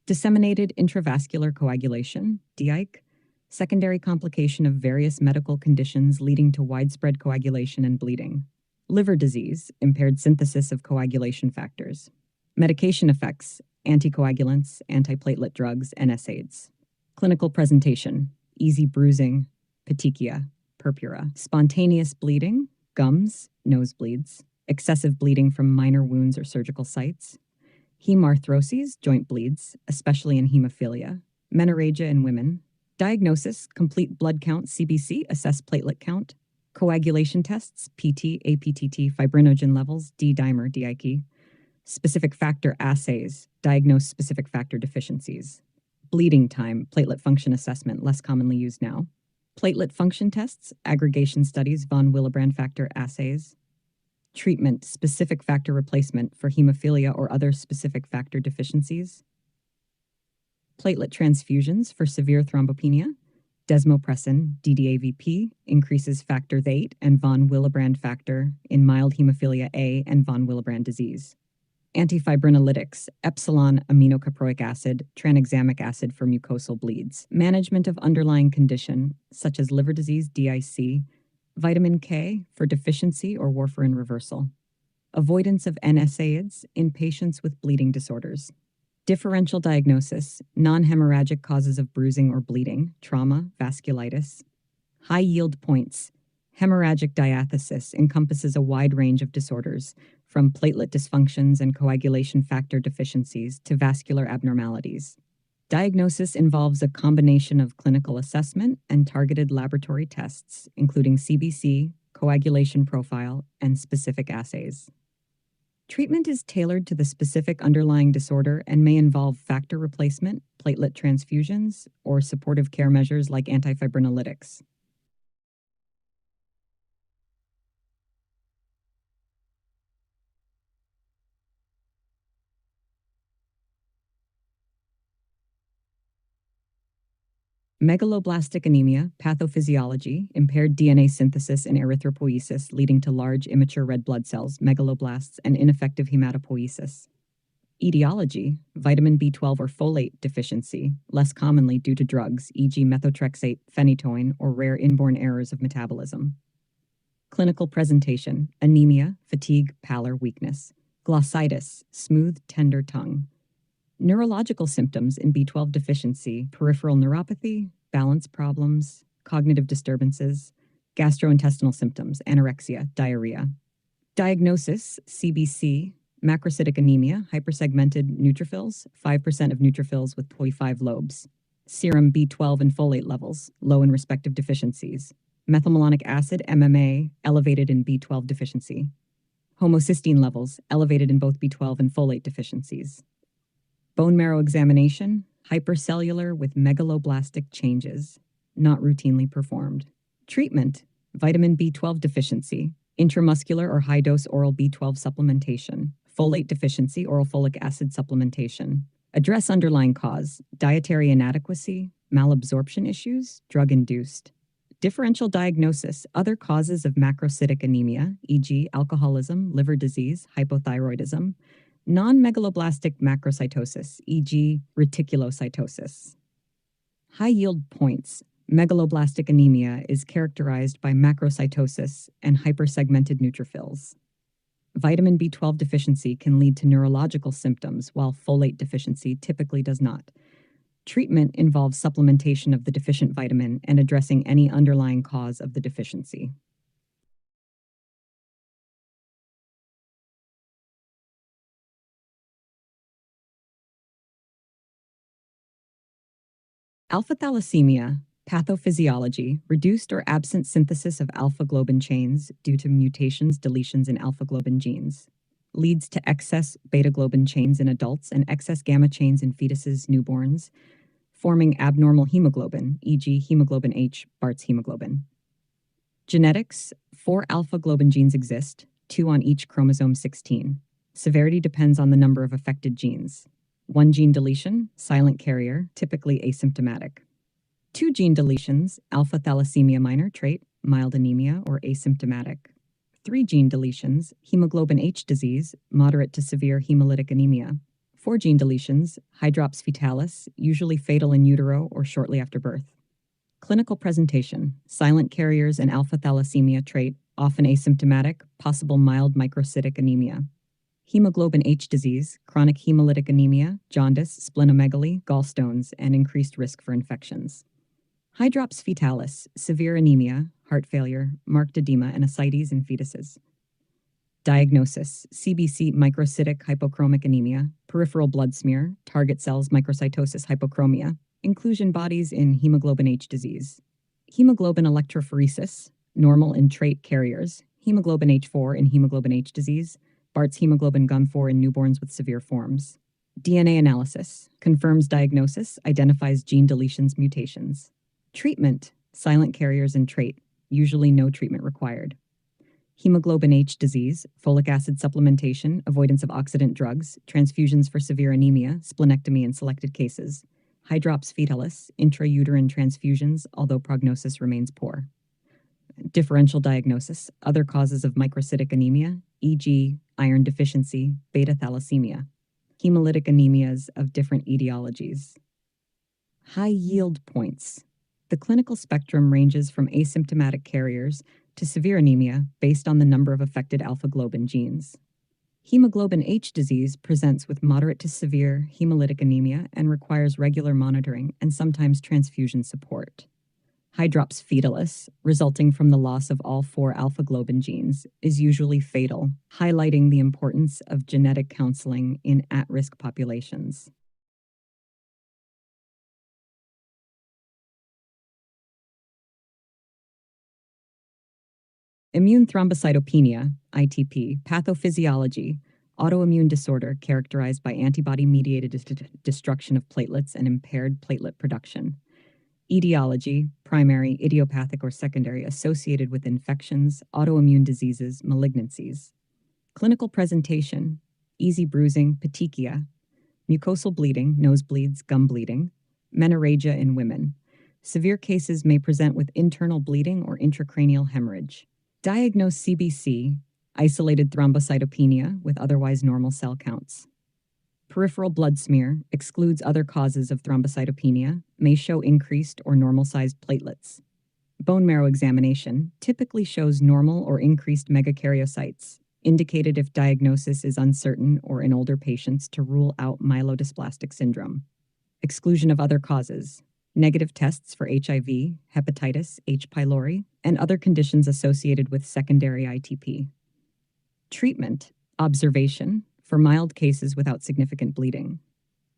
Disseminated intravascular coagulation, DIC, secondary complication of various medical conditions leading to widespread coagulation and bleeding. Liver disease, impaired synthesis of coagulation factors. Medication effects, anticoagulants, antiplatelet drugs, NSAIDs. Clinical presentation, easy bruising, petechia, purpura, spontaneous bleeding, gums, nosebleeds, excessive bleeding from minor wounds or surgical sites, hemarthroses, joint bleeds, especially in hemophilia, menorrhagia in women, diagnosis, complete blood count, CBC, assess platelet count, coagulation tests, PT, APTT, fibrinogen levels, D-dimer, DIK, specific factor assays, diagnose specific factor deficiencies, bleeding time, platelet function assessment, less commonly used now, platelet function tests, aggregation studies, von Willebrand factor assays, treatment, specific factor replacement for hemophilia or other specific factor deficiencies, platelet transfusions for severe thrombopenia, desmopressin, DDAVP, increases factor VIII and von Willebrand factor in mild hemophilia A and von Willebrand disease. Antifibrinolytics, epsilon aminocaproic acid, tranexamic acid for mucosal bleeds. Management of underlying condition, such as liver disease, DIC. Vitamin K for deficiency or warfarin reversal. Avoidance of NSAIDs in patients with bleeding disorders. Differential diagnosis, non-hemorrhagic causes of bruising or bleeding, trauma, vasculitis. High yield points. Hemorrhagic diathesis encompasses a wide range of disorders, from platelet dysfunctions and coagulation factor deficiencies to vascular abnormalities. Diagnosis involves a combination of clinical assessment and targeted laboratory tests, including CBC, coagulation profile, and specific assays. Treatment is tailored to the specific underlying disorder and may involve factor replacement, platelet transfusions, or supportive care measures like antifibrinolytics. Megaloblastic anemia, pathophysiology, impaired DNA synthesis and erythropoiesis leading to large immature red blood cells, megaloblasts, and ineffective hematopoiesis. Etiology, vitamin B12 or folate deficiency, less commonly due to drugs, e.g. methotrexate, phenytoin, or rare inborn errors of metabolism. Clinical presentation, anemia, fatigue, pallor, weakness. Glossitis, smooth, tender tongue. Neurological symptoms in B12 deficiency, peripheral neuropathy, balance problems, cognitive disturbances, gastrointestinal symptoms, anorexia, diarrhea. Diagnosis, CBC, macrocytic anemia, hypersegmented neutrophils, 5% of neutrophils with 0.5 lobes. Serum B12 and folate levels, low in respective deficiencies. Methylmalonic acid, MMA, elevated in B12 deficiency. Homocysteine levels, elevated in both B12 and folate deficiencies. Bone marrow examination, hypercellular with megaloblastic changes, not routinely performed. Treatment, vitamin B12 deficiency, intramuscular or high-dose oral B12 supplementation, folate deficiency, oral folic acid supplementation. Address underlying cause, dietary inadequacy, malabsorption issues, drug-induced. Differential diagnosis, other causes of macrocytic anemia, e.g. alcoholism, liver disease, hypothyroidism, non-megaloblastic macrocytosis, e.g. reticulocytosis. High-yield points. Megaloblastic anemia is characterized by macrocytosis and hypersegmented neutrophils. Vitamin B12 deficiency can lead to neurological symptoms, while folate deficiency typically does not. Treatment involves supplementation of the deficient vitamin and addressing any underlying cause of the deficiency. Alpha thalassemia, pathophysiology, reduced or absent synthesis of alpha-globin chains due to mutations, deletions in alpha-globin genes. Leads to excess beta-globin chains in adults and excess gamma chains in fetuses, newborns, forming abnormal hemoglobin, e.g. hemoglobin H, Bart's hemoglobin. Genetics, 4 alpha-globin genes exist, 2 on each chromosome 16. Severity depends on the number of affected genes. 1 gene deletion, silent carrier, typically asymptomatic. 2 gene deletions, alpha thalassemia minor trait, mild anemia, or asymptomatic. 3 gene deletions, hemoglobin H disease, moderate to severe hemolytic anemia. 4 gene deletions, hydrops fetalis, usually fatal in utero or shortly after birth. Clinical presentation, silent carriers and alpha thalassemia trait, often asymptomatic, possible mild microcytic anemia. Hemoglobin H disease, chronic hemolytic anemia, jaundice, splenomegaly, gallstones, and increased risk for infections. Hydrops fetalis, severe anemia, heart failure, marked edema, and ascites in fetuses. Diagnosis: CBC microcytic hypochromic anemia, peripheral blood smear, target cells microcytosis hypochromia, inclusion bodies in hemoglobin H disease. Hemoglobin electrophoresis, normal in trait carriers, hemoglobin H4 in hemoglobin H disease, Bart's hemoglobin gum4 in newborns with severe forms. DNA analysis, confirms diagnosis, identifies gene deletions mutations. Treatment, silent carriers and trait, usually no treatment required. Hemoglobin H disease, folic acid supplementation, avoidance of oxidant drugs, transfusions for severe anemia, splenectomy in selected cases. Hydrops fetalis, intrauterine transfusions, although prognosis remains poor. Differential diagnosis, other causes of microcytic anemia, e.g., iron deficiency, beta thalassemia. Hemolytic anemias of different etiologies. High yield points. The clinical spectrum ranges from asymptomatic carriers to severe anemia based on the number of affected alpha-globin genes. Hemoglobin H disease presents with moderate to severe hemolytic anemia and requires regular monitoring and sometimes transfusion support. Hydrops fetalis, resulting from the loss of all 4 alpha-globin genes, is usually fatal, highlighting the importance of genetic counseling in at-risk populations. Immune thrombocytopenia, ITP, pathophysiology, autoimmune disorder characterized by antibody-mediated destruction of platelets and impaired platelet production. Etiology, primary, idiopathic, or secondary, associated with infections, autoimmune diseases, malignancies. Clinical presentation, easy bruising, petechia, mucosal bleeding, nosebleeds, gum bleeding, menorrhagia in women. Severe cases may present with internal bleeding or intracranial hemorrhage. Diagnose CBC, isolated thrombocytopenia with otherwise normal cell counts. Peripheral blood smear excludes other causes of thrombocytopenia, may show increased or normal-sized platelets. Bone marrow examination typically shows normal or increased megakaryocytes, indicated if diagnosis is uncertain or in older patients to rule out myelodysplastic syndrome. Exclusion of other causes. Negative tests for HIV, hepatitis, H. pylori, and other conditions associated with secondary ITP. Treatment. Observation for mild cases without significant bleeding.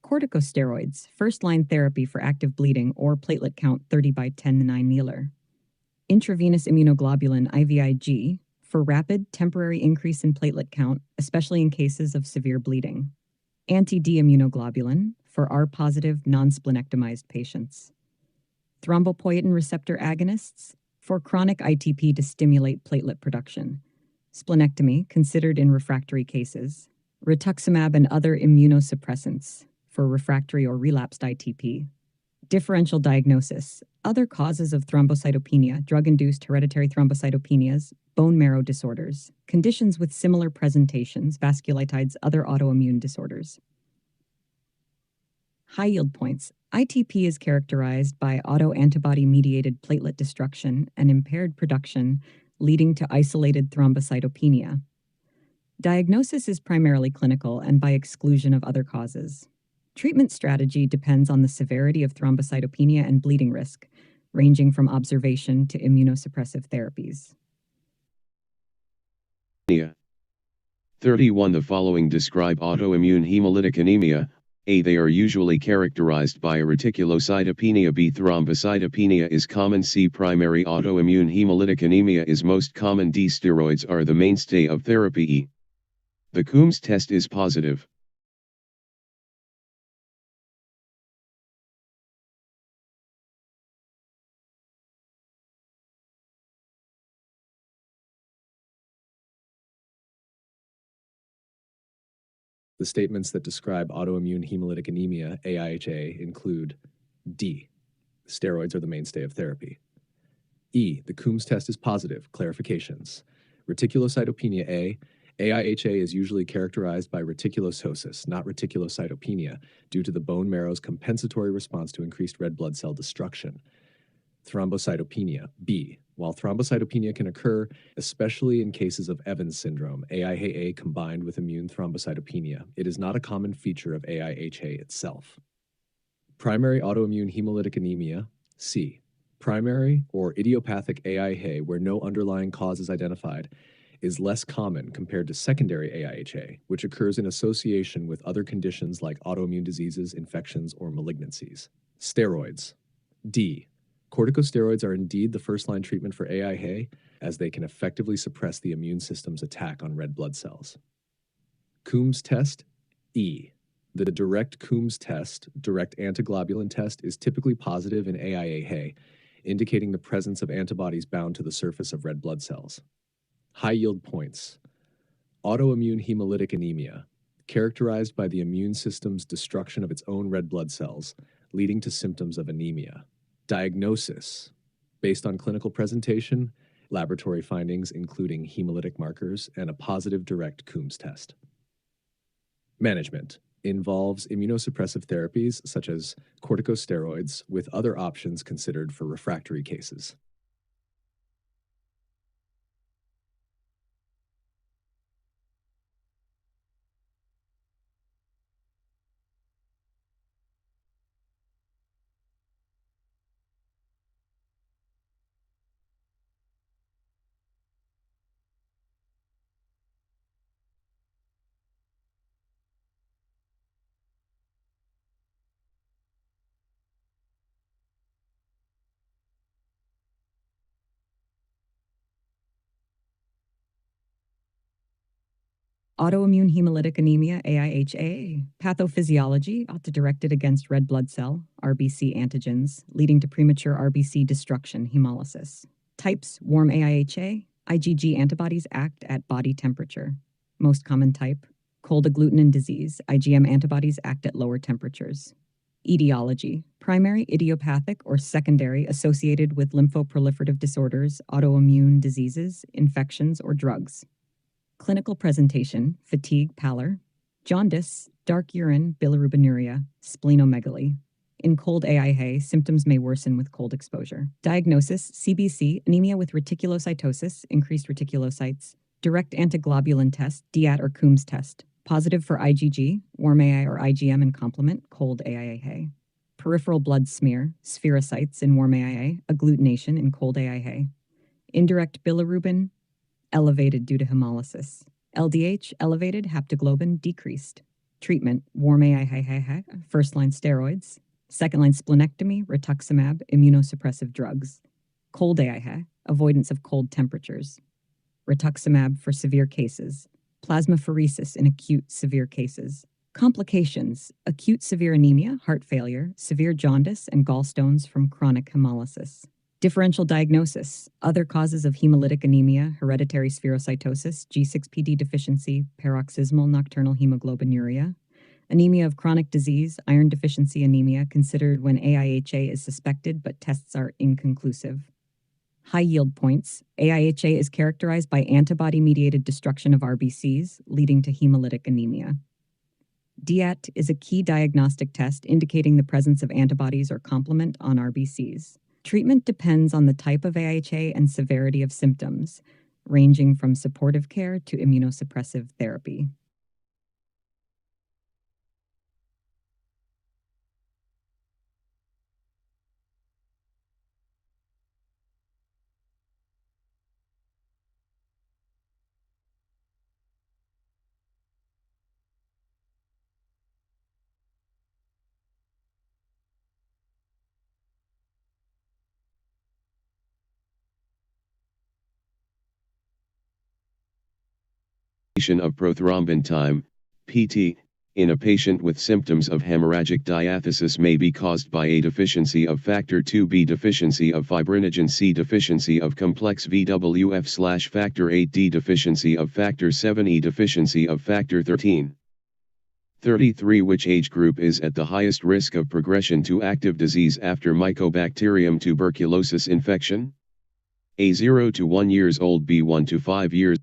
Corticosteroids, first-line therapy for active bleeding or platelet count 30 by 10^9 Nealer. Intravenous immunoglobulin IVIG for rapid, temporary increase in platelet count, especially in cases of severe bleeding. Anti-D immunoglobulin for R-positive non-splenectomized patients. Thrombopoietin receptor agonists for chronic ITP to stimulate platelet production. Splenectomy considered in refractory cases. Rituximab and other immunosuppressants for refractory or relapsed ITP. Differential diagnosis, other causes of thrombocytopenia, drug-induced hereditary thrombocytopenias, bone marrow disorders, conditions with similar presentations, vasculitides, other autoimmune disorders. High yield points. ITP is characterized by autoantibody-mediated platelet destruction and impaired production, leading to isolated thrombocytopenia. Diagnosis is primarily clinical and by exclusion of other causes. Treatment strategy depends on the severity of thrombocytopenia and bleeding risk, ranging from observation to immunosuppressive therapies.
31. The following describe autoimmune hemolytic anemia. A. They are usually characterized by a reticulocytopenia. B. Thrombocytopenia is common. C. Primary autoimmune hemolytic anemia is most common. D. Steroids are the mainstay of therapy. E. The Coombs test is positive.
The statements that describe autoimmune hemolytic anemia, AIHA, include D. Steroids are the mainstay of therapy. E. The Coombs test is positive. Clarifications. Reticulocytopenia A. AIHA is usually characterized by reticulocytosis, not reticulocytopenia, due to the bone marrow's compensatory response to increased red blood cell destruction. Thrombocytopenia B. While thrombocytopenia can occur, especially in cases of Evans syndrome, AIHA combined with immune thrombocytopenia, it is not a common feature of AIHA itself. Primary autoimmune hemolytic anemia C. Primary or idiopathic AIHA, where no underlying cause is identified, is less common compared to secondary AIHA, which occurs in association with other conditions like autoimmune diseases, infections, or malignancies. Steroids. D. Corticosteroids are indeed the first-line treatment for AIHA, as they can effectively suppress the immune system's attack on red blood cells. Coombs test. E. The direct Coombs test, direct antiglobulin test, is typically positive in AIHA, indicating the presence of antibodies bound to the surface of red blood cells. High yield points. Autoimmune hemolytic anemia, characterized by the immune system's destruction of its own red blood cells, leading to symptoms of anemia. Diagnosis. Based on clinical presentation, laboratory findings including hemolytic markers, and a positive direct Coombs test. Management involves immunosuppressive therapies such as corticosteroids, with other options considered for refractory cases.
Autoimmune hemolytic anemia, AIHA. Pathophysiology, autodirected against red blood cell, RBC antigens, leading to premature RBC destruction, hemolysis. Types, warm AIHA. IgG antibodies act at body temperature. Most common type, cold agglutinin disease. IgM antibodies act at lower temperatures. Etiology, primary idiopathic or secondary associated with lymphoproliferative disorders, autoimmune diseases, infections, or drugs. Clinical presentation, fatigue, pallor, jaundice, dark urine, bilirubinuria, splenomegaly. In cold AIHA, symptoms may worsen with cold exposure. Diagnosis, CBC, anemia with reticulocytosis, increased reticulocytes. Direct antiglobulin test, DIAT or Coombs test. Positive for IgG, warm AI or IgM in complement, cold AIHA. Peripheral blood smear, spherocytes in warm AIHA, agglutination in cold AIHA. Indirect bilirubin, elevated due to hemolysis. LDH, elevated, haptoglobin, decreased. Treatment, warm AIHA, first-line steroids. Second-line splenectomy, rituximab, immunosuppressive drugs. Cold AIHA, avoidance of cold temperatures. Rituximab for severe cases. Plasmapheresis in acute severe cases. Complications, acute severe anemia, heart failure, severe jaundice, and gallstones from chronic hemolysis. Differential diagnosis, other causes of hemolytic anemia, hereditary spherocytosis, G6PD deficiency, paroxysmal nocturnal hemoglobinuria. Anemia of chronic disease, iron deficiency anemia, considered when AIHA is suspected but tests are inconclusive. High yield points, AIHA is characterized by antibody-mediated destruction of RBCs, leading to hemolytic anemia. DIAT is a key diagnostic test indicating the presence of antibodies or complement on RBCs. Treatment depends on the type of AIHA and severity of symptoms, ranging from supportive care to immunosuppressive therapy.
Of prothrombin time, PT, in a patient with symptoms of hemorrhagic diathesis may be caused by a deficiency of factor 2B, deficiency of fibrinogen C, deficiency of complex VWF/factor 8D, deficiency of factor 7E, deficiency of factor 13. 33. Which age group is at the highest risk of progression to active disease after Mycobacterium tuberculosis infection? A. 0 to 1 years old, B. 1 to 5 years.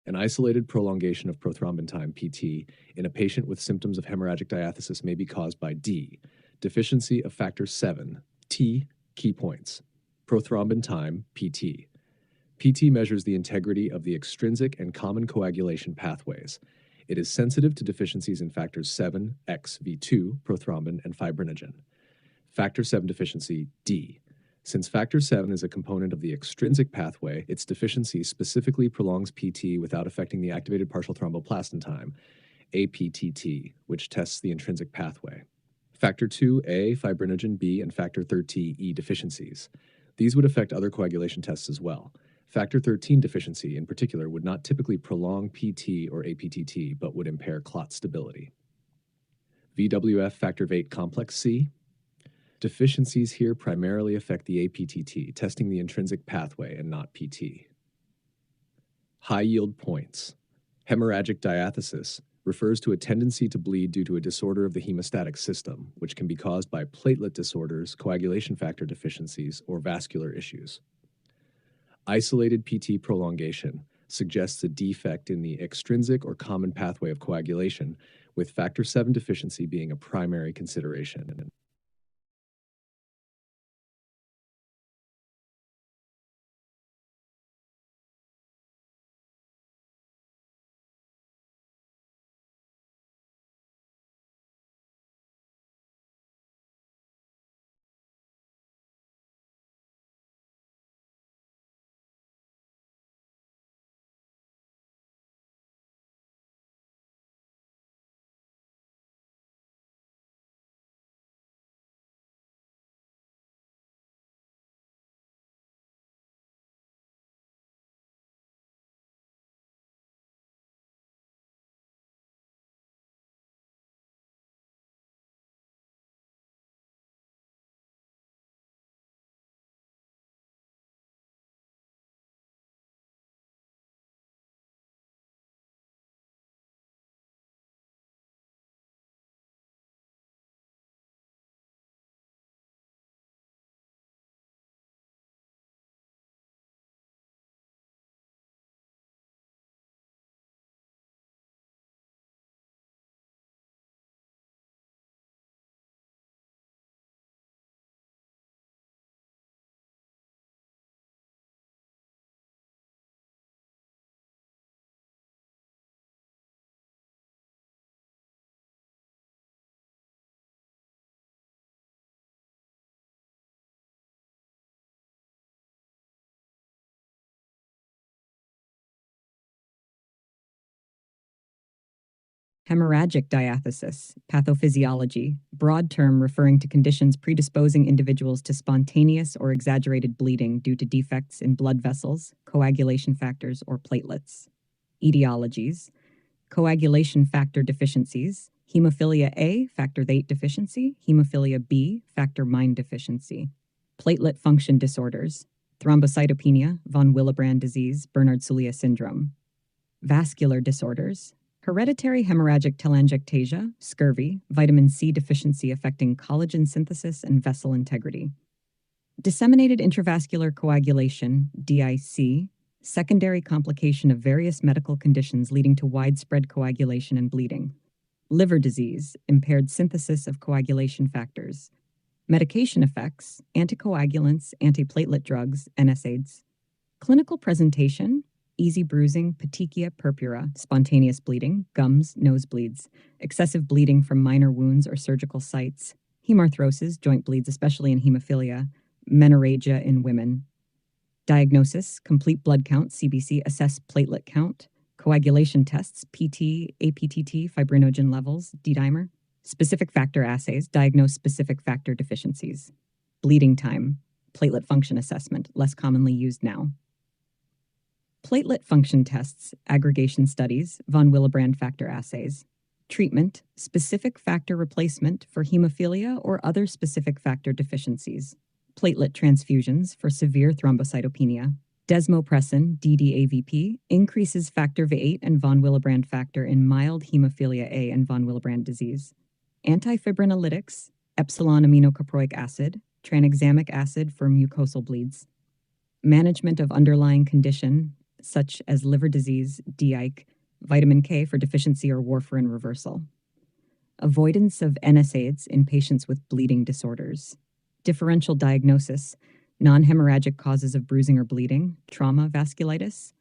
An isolated prolongation of prothrombin time, PT, in a patient with symptoms of hemorrhagic diathesis may be caused by D. Deficiency of factor 7. T. Key points. Prothrombin time, PT. PT measures the integrity of the extrinsic and common coagulation pathways. It is sensitive to deficiencies in factors 7, X, V2, prothrombin, and fibrinogen. Factor 7 deficiency, D. Since factor 7 is a component of the extrinsic pathway, its deficiency specifically prolongs PT without affecting the activated partial thromboplastin time, APTT, which tests the intrinsic pathway. Factor 2A, fibrinogen B, and factor 13E deficiencies. These would affect other coagulation tests as well. Factor 13 deficiency, in particular, would not typically prolong PT or APTT, but would impair clot stability. VWF factor VIII complex C. Deficiencies here primarily affect the APTT, testing the intrinsic pathway and not PT. High yield points. Hemorrhagic diathesis refers to a tendency to bleed due to a disorder of the hemostatic system, which can be caused by platelet disorders, coagulation factor deficiencies, or vascular issues. Isolated PT prolongation suggests a defect in the extrinsic or common pathway of coagulation, with factor 7 deficiency being a primary consideration.
Hemorrhagic diathesis, pathophysiology, broad term referring to conditions predisposing individuals to spontaneous or exaggerated bleeding due to defects in blood vessels, coagulation factors, or platelets. Etiologies, coagulation factor deficiencies, hemophilia A, factor VIII deficiency, hemophilia B, factor IX deficiency. Platelet function disorders, thrombocytopenia, von Willebrand disease, Bernard-Soulier syndrome. Vascular disorders, hereditary hemorrhagic telangiectasia, scurvy, vitamin C deficiency affecting collagen synthesis and vessel integrity. Disseminated intravascular coagulation, DIC, secondary complication of various medical conditions leading to widespread coagulation and bleeding. Liver disease, impaired synthesis of coagulation factors. Medication effects, anticoagulants, antiplatelet drugs, NSAIDs. Clinical presentation, easy bruising, petechia purpura, spontaneous bleeding, gums, nosebleeds, excessive bleeding from minor wounds or surgical sites, hemarthrosis, joint bleeds, especially in hemophilia, menorrhagia in women. Diagnosis, complete blood count, CBC, assess platelet count, coagulation tests, PT, APTT, fibrinogen levels, D-dimer. Specific factor assays, diagnose specific factor deficiencies. Bleeding time, platelet function assessment, less commonly used now. Platelet function tests, aggregation studies, von Willebrand factor assays. Treatment, specific factor replacement for hemophilia or other specific factor deficiencies. Platelet transfusions for severe thrombocytopenia. Desmopressin, DDAVP, increases factor VIII and von Willebrand factor in mild hemophilia A and von Willebrand disease. Antifibrinolytics, epsilon aminocaproic acid, tranexamic acid for mucosal bleeds. Management of underlying condition, such as liver disease, DIC, vitamin K for deficiency or warfarin reversal. Avoidance of NSAIDs in patients with bleeding disorders. Differential diagnosis, non-hemorrhagic causes of bruising or bleeding, trauma, vasculitis.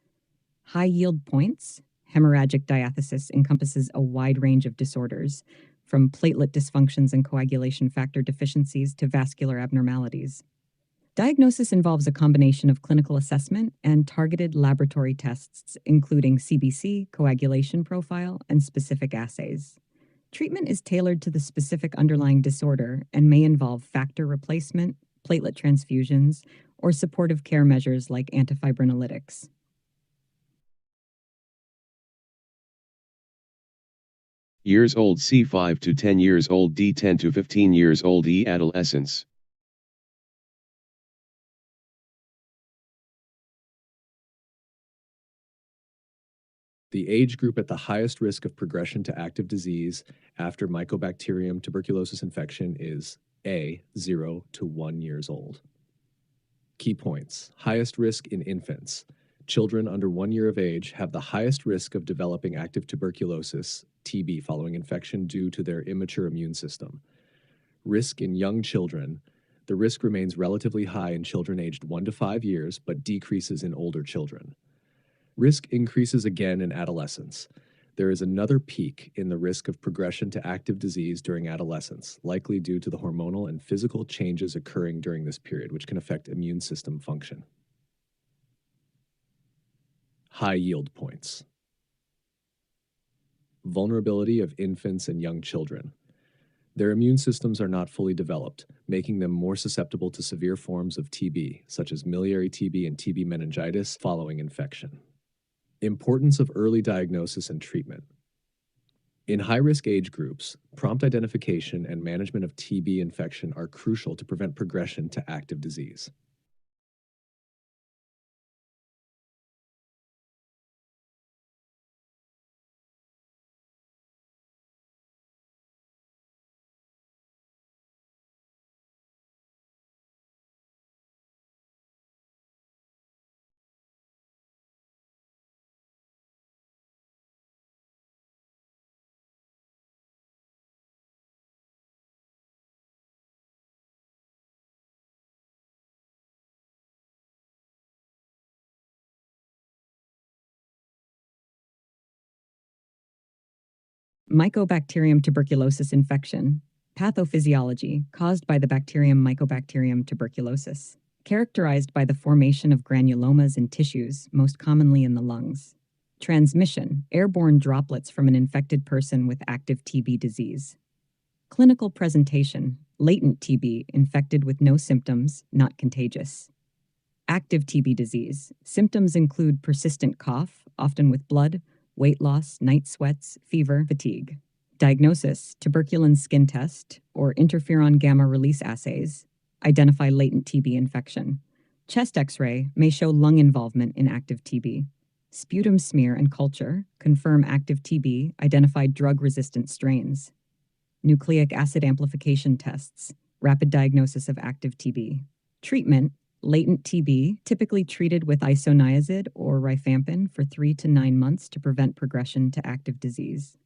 High yield points, Hemorrhagic diathesis encompasses a wide range of disorders, from platelet dysfunctions and coagulation factor deficiencies to vascular abnormalities. Diagnosis involves a combination of clinical assessment and targeted laboratory tests, including CBC, coagulation profile, and specific assays. Treatment is tailored to the specific underlying disorder and may involve factor replacement, platelet transfusions, or supportive care measures like antifibrinolytics.
Years old C 5 to 10 years old D 10 to 15 years old E adolescence.
The age group at the highest risk of progression to active disease after Mycobacterium tuberculosis infection is A, 0 to 1 years old. Key points. Highest risk in infants. Children under 1 year of age have the highest risk of developing active tuberculosis, TB, following infection due to their immature immune system. Risk in young children. The risk remains relatively high in children aged 1 to 5 years, but decreases in older children. Risk increases again in adolescence. There is another peak in the risk of progression to active disease during adolescence, likely due to the hormonal and physical changes occurring during this period, which can affect immune system function. High yield points. Vulnerability of infants and young children. Their immune systems are not fully developed, making them more susceptible to severe forms of TB, such as miliary TB and TB meningitis following infection. Importance of early diagnosis and treatment. In high-risk age groups, prompt identification and management of TB infection are crucial to prevent progression to active disease.
Mycobacterium tuberculosis infection, pathophysiology caused by the bacterium Mycobacterium tuberculosis, characterized by the formation of granulomas in tissues, most commonly in the lungs. Transmission, airborne droplets from an infected person with active TB disease. Clinical presentation, latent TB infected with no symptoms, not contagious. Active TB disease, symptoms include persistent cough, often with blood, weight loss, night sweats, fever, fatigue. Diagnosis, tuberculin skin test or interferon gamma release assays identify latent TB infection. Chest X-ray may show lung involvement in active TB. Sputum smear and culture confirm active TB, identified drug-resistant strains. Nucleic acid amplification tests, rapid diagnosis of active TB. Treatment, latent TB, typically treated with isoniazid or rifampin for 3 to 9 months to prevent progression to active disease.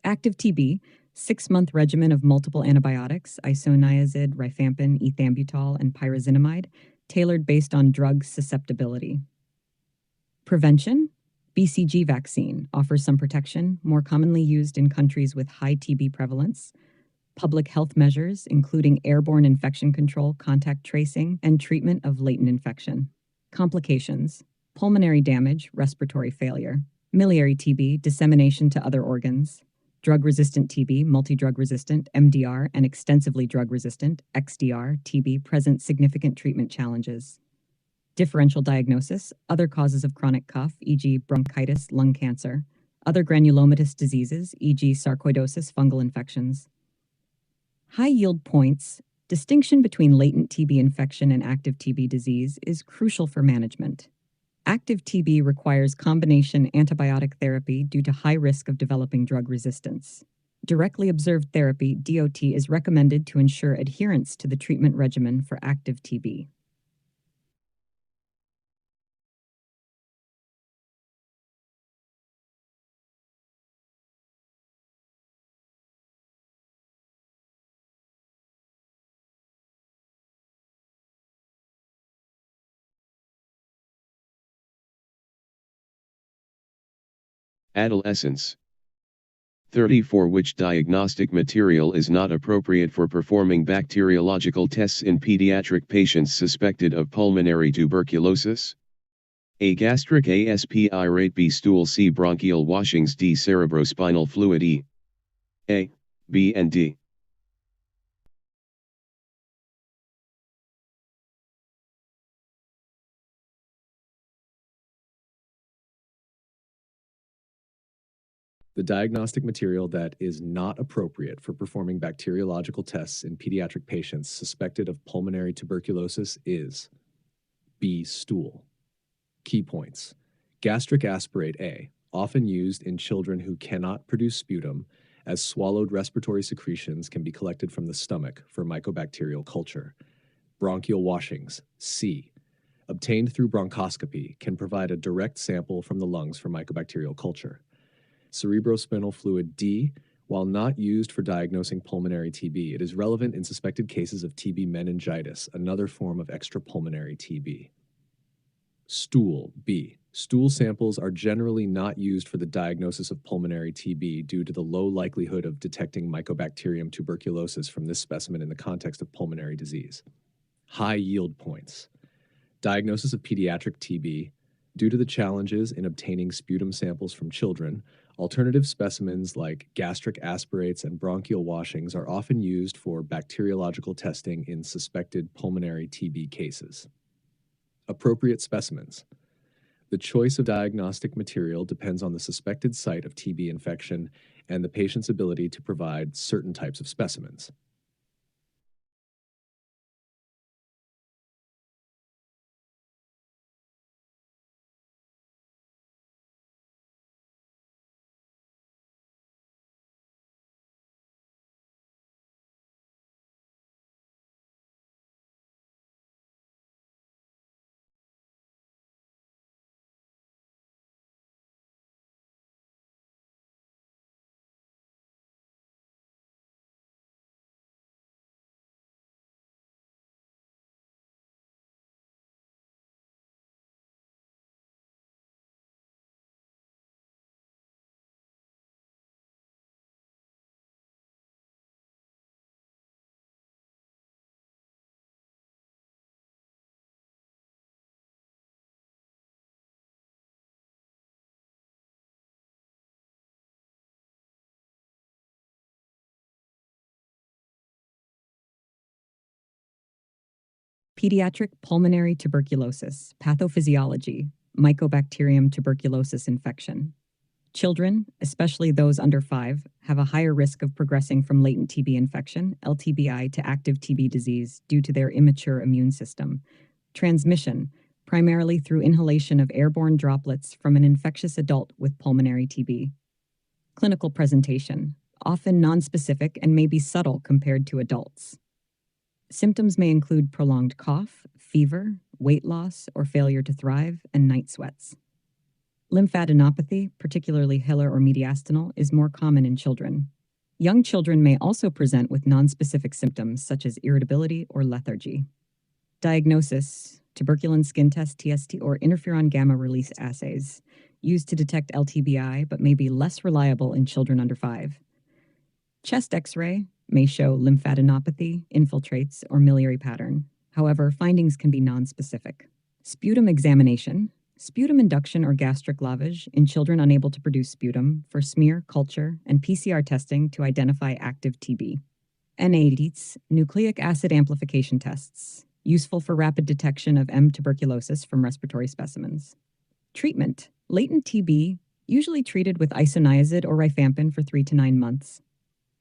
Active TB, 6-month regimen of multiple antibiotics, isoniazid, rifampin, ethambutol, and pyrazinamide, tailored based on drug susceptibility. Prevention, BCG vaccine offers some protection, more commonly used in countries with high TB prevalence. Public health measures, including airborne infection control, contact tracing, and treatment of latent infection. Complications, pulmonary damage, respiratory failure. Miliary TB, dissemination to other organs. Drug-resistant TB, multi-drug-resistant, MDR, and extensively drug-resistant, XDR, TB present significant treatment challenges. Differential diagnosis, other causes of chronic cough, e.g. bronchitis, lung cancer. Other granulomatous diseases, e.g. sarcoidosis, fungal infections. High yield points, distinction between latent TB infection and active TB disease is crucial for management. Active TB requires combination antibiotic therapy due to high risk of developing drug resistance. Directly observed therapy, DOT, is recommended to ensure adherence to the treatment regimen for active TB.
Adolescence. 34. Which diagnostic material is not appropriate for performing bacteriological tests in pediatric patients suspected of pulmonary tuberculosis? A. Gastric aspirate. B. Stool. C. Bronchial washings. D. Cerebrospinal fluid. E. A, B and D.
The diagnostic material that is not appropriate for performing bacteriological tests in pediatric patients suspected of pulmonary tuberculosis is B. Stool. Key points. Gastric aspirate A, often used in children who cannot produce sputum, as swallowed respiratory secretions can be collected from the stomach for mycobacterial culture. Bronchial washings, C, obtained through bronchoscopy, can provide a direct sample from the lungs for mycobacterial culture. Cerebrospinal fluid, D, while not used for diagnosing pulmonary TB, it is relevant in suspected cases of TB meningitis, another form of extrapulmonary TB. Stool, B. Stool samples are generally not used for the diagnosis of pulmonary TB due to the low likelihood of detecting Mycobacterium tuberculosis from this specimen in the context of pulmonary disease. High yield points. Diagnosis of pediatric TB. Due to the challenges in obtaining sputum samples from children, alternative specimens like gastric aspirates and bronchial washings are often used for bacteriological testing in suspected pulmonary TB cases. Appropriate specimens. The choice of diagnostic material depends on the suspected site of TB infection and the patient's ability to provide certain types of specimens.
Pediatric pulmonary tuberculosis, pathophysiology, Mycobacterium tuberculosis infection. Children, especially those under 5, have a higher risk of progressing from latent TB infection, LTBI, to active TB disease due to their immature immune system. Transmission, primarily through inhalation of airborne droplets from an infectious adult with pulmonary TB. Clinical presentation, often nonspecific and may be subtle compared to adults. Symptoms may include prolonged cough, fever, weight loss or failure to thrive, and night sweats. Lymphadenopathy, particularly hilar or mediastinal, is more common in children. Young children may also present with nonspecific symptoms such as irritability or lethargy. Diagnosis: tuberculin skin test, TST, or interferon gamma release assays, used to detect LTBI but may be less reliable in children under 5. Chest X-ray may show lymphadenopathy, infiltrates, or miliary pattern. However, findings can be nonspecific. Sputum examination, sputum induction or gastric lavage in children unable to produce sputum for smear, culture, and PCR testing to identify active TB. NADs, nucleic acid amplification tests, useful for rapid detection of M. tuberculosis from respiratory specimens. Treatment, latent TB, usually treated with isoniazid or rifampin for 3 to 9 months.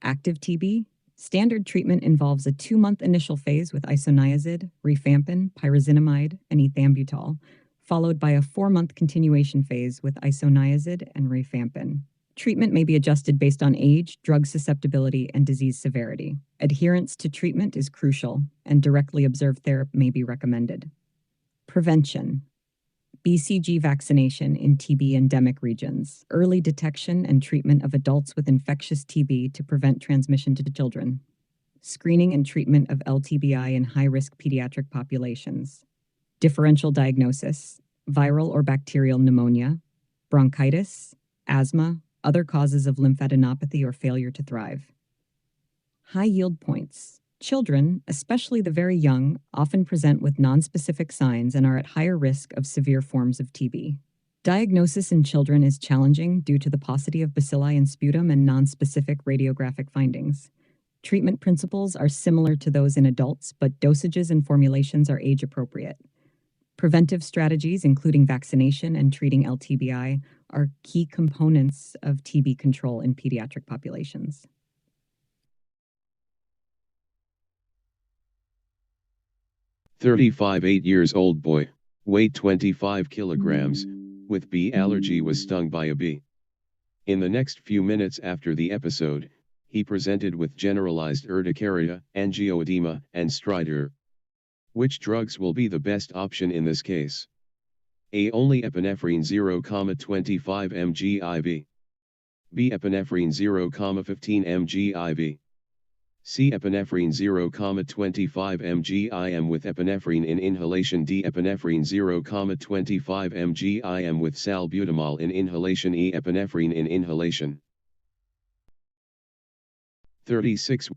Active TB, standard treatment involves a 2-month initial phase with isoniazid, rifampin, pyrazinamide, and ethambutol, followed by a 4-month continuation phase with isoniazid and rifampin. Treatment may be adjusted based on age, drug susceptibility, and disease severity. Adherence to treatment is crucial, and directly observed therapy may be recommended. Prevention. BCG vaccination in TB endemic regions, early detection and treatment of adults with infectious TB to prevent transmission to children, screening and treatment of LTBI in high-risk pediatric populations, differential diagnosis, viral or bacterial pneumonia, bronchitis, asthma, other causes of lymphadenopathy, or failure to thrive. High yield points. Children, especially the very young, often present with nonspecific signs and are at higher risk of severe forms of TB. Diagnosis in children is challenging due to the paucity of bacilli in sputum and nonspecific radiographic findings. Treatment principles are similar to those in adults, but dosages and formulations are age-appropriate. Preventive strategies, including vaccination and treating LTBI, are key components of TB control in pediatric populations.
"8-years-old boy, weight 25 kilograms, with bee allergy was stung by a bee. In the next few minutes after the episode, he presented with generalized urticaria, angioedema, and stridor. Which drugs will be the best option in this case? A. Only epinephrine 0,25 mg IV. B. Epinephrine 0,15 mg IV. C. Epinephrine 0,25 mg IM with epinephrine in inhalation. D. Epinephrine 0,25 mg IM with salbutamol in inhalation. E. Epinephrine in inhalation. 36.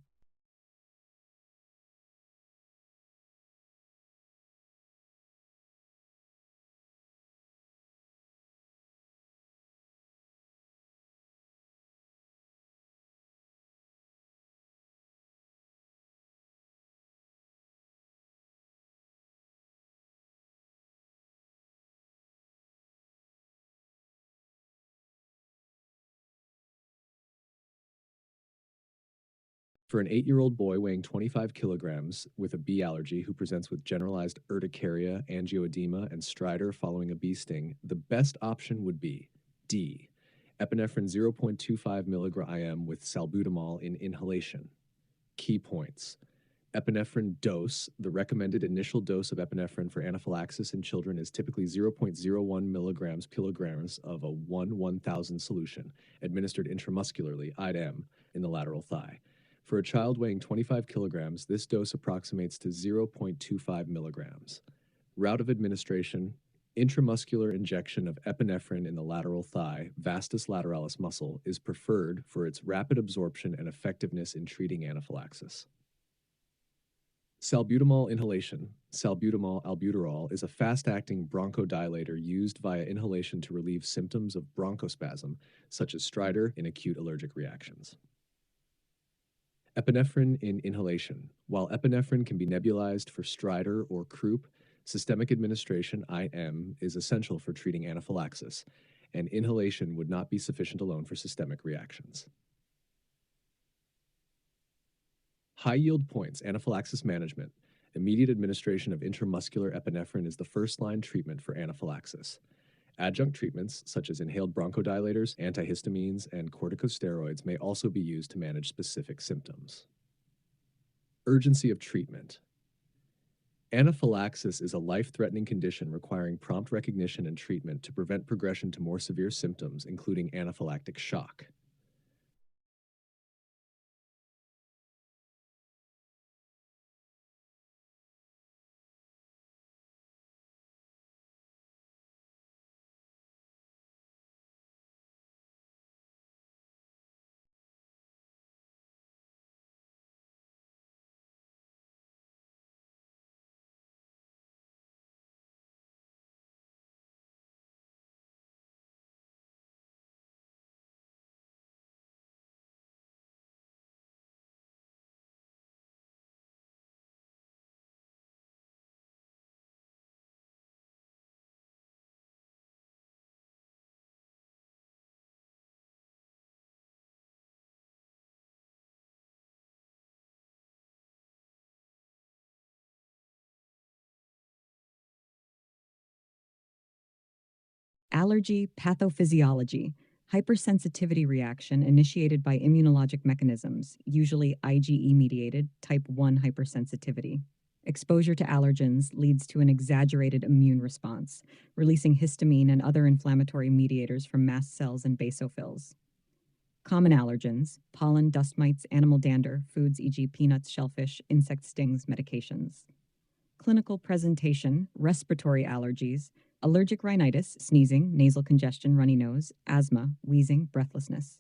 For an 8-year-old boy weighing 25 kilograms with a bee allergy who presents with generalized urticaria, angioedema, and stridor following a bee sting, the best option would be D. Epinephrine 0.25 mg IM with salbutamol in inhalation. Key points. Epinephrine dose. The recommended initial dose of epinephrine for anaphylaxis in children is typically 0.01 milligrams kilograms of a 1/1000 solution, administered intramuscularly, IM, in the lateral thigh. For a child weighing 25 kilograms, this dose approximates to 0.25 milligrams. Route of administration: intramuscular injection of epinephrine in the lateral thigh, vastus lateralis muscle, is preferred for its rapid absorption and effectiveness in treating anaphylaxis. Salbutamol inhalation. Salbutamol albuterol is a fast-acting bronchodilator used via inhalation to relieve symptoms of bronchospasm, such as stridor in acute allergic reactions. Epinephrine in inhalation. While epinephrine can be nebulized for stridor or croup, systemic administration, IM, is essential for treating anaphylaxis, and inhalation would not be sufficient alone for systemic reactions. High-yield points, anaphylaxis management. Immediate administration of intramuscular epinephrine is the first-line treatment for anaphylaxis. Adjunct treatments, such as inhaled bronchodilators, antihistamines, and corticosteroids, may also be used to manage specific symptoms. Urgency of treatment. Anaphylaxis is a life-threatening condition requiring prompt recognition and treatment to prevent progression to more severe symptoms, including anaphylactic shock.
Allergy pathophysiology. Hypersensitivity reaction initiated by immunologic mechanisms, usually IgE-mediated type 1 hypersensitivity. Exposure to allergens leads to an exaggerated immune response, releasing histamine and other inflammatory mediators from mast cells and basophils. Common allergens: pollen, dust mites, animal dander, foods e.g. peanuts, shellfish, insect stings, medications. Clinical presentation: respiratory allergies, allergic rhinitis, sneezing, nasal congestion, runny nose, asthma, wheezing, breathlessness.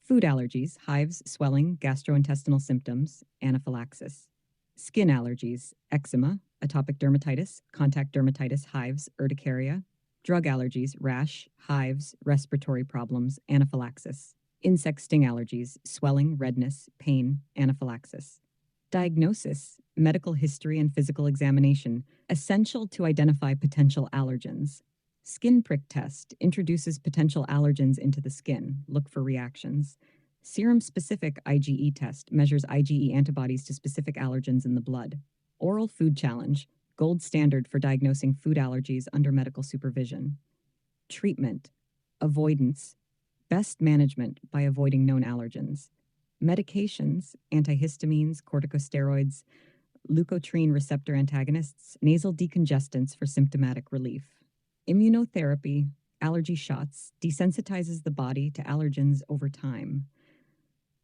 Food allergies, hives, swelling, gastrointestinal symptoms, anaphylaxis. Skin allergies, eczema, atopic dermatitis, contact dermatitis, hives, urticaria. Drug allergies, rash, hives, respiratory problems, anaphylaxis. Insect sting allergies, swelling, redness, pain, anaphylaxis. Diagnosis, medical history and physical examination, essential to identify potential allergens. Skin prick test introduces potential allergens into the skin. Look for reactions. Serum-specific IgE test measures IgE antibodies to specific allergens in the blood. Oral food challenge, gold standard for diagnosing food allergies under medical supervision. Treatment, avoidance, best management by avoiding known allergens. Medications, antihistamines, corticosteroids, leukotriene receptor antagonists, nasal decongestants for symptomatic relief. Immunotherapy, allergy shots, desensitizes the body to allergens over time.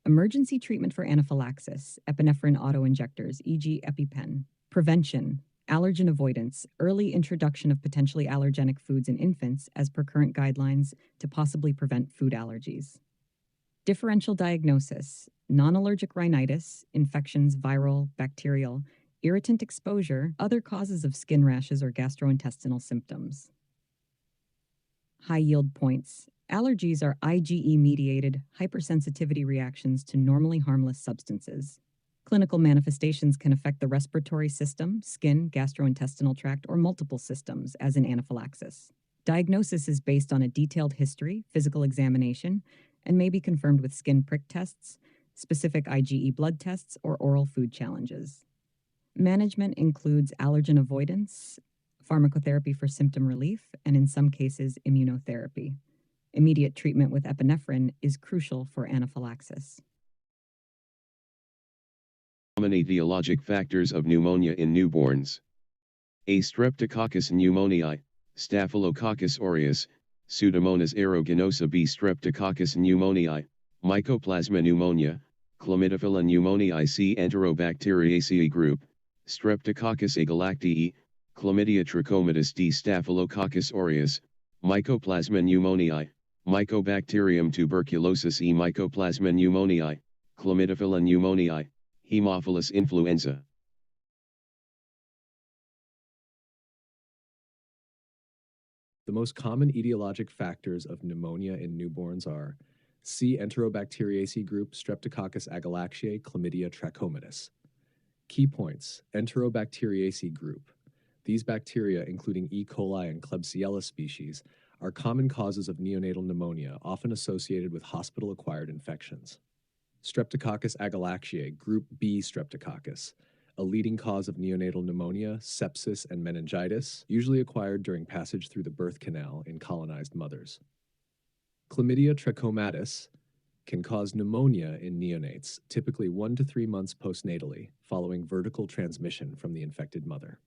Emergency treatment for anaphylaxis, epinephrine autoinjectors, e.g. EpiPen. Prevention, allergen avoidance, early introduction of potentially allergenic foods in infants as per current guidelines to possibly prevent food allergies. Differential diagnosis, non-allergic rhinitis, infections, viral, bacterial, irritant exposure, other causes of skin rashes or gastrointestinal symptoms. High yield points. Allergies are IgE-mediated hypersensitivity reactions to normally harmless substances. Clinical manifestations can affect the respiratory system, skin, gastrointestinal tract, or multiple systems, as in anaphylaxis. Diagnosis is based on a detailed history, physical examination, and may be confirmed with skin prick tests, specific IgE blood tests, or oral food challenges. Management includes allergen avoidance, pharmacotherapy for symptom relief, and in some cases, immunotherapy. Immediate treatment with epinephrine is crucial for anaphylaxis.
Common etiologic factors of pneumonia in newborns. A. Streptococcus pneumoniae, Staphylococcus aureus, Pseudomonas aeruginosa. B. Streptococcus pneumoniae, Mycoplasma pneumonia, Chlamydophila pneumoniae. C. Enterobacteriaceae group, Streptococcus agalactiae, Chlamydia trachomatis. D. Staphylococcus aureus, Mycoplasma pneumoniae, Mycobacterium tuberculosis. E. Mycoplasma pneumoniae, Chlamydophila pneumoniae, Haemophilus influenza.
The most common etiologic factors of pneumonia in newborns are C. Enterobacteriaceae group, Streptococcus agalactiae, Chlamydia trachomatis. Key points: Enterobacteriaceae group. These bacteria, including E. coli and Klebsiella species, are common causes of neonatal pneumonia, often associated with hospital-acquired infections. Streptococcus agalactiae, group B Streptococcus, a leading cause of neonatal pneumonia, sepsis, and meningitis, usually acquired during passage through the birth canal in colonized mothers. Chlamydia trachomatis can cause pneumonia in neonates, typically 1 to 3 months postnatally, following vertical transmission from the infected mother.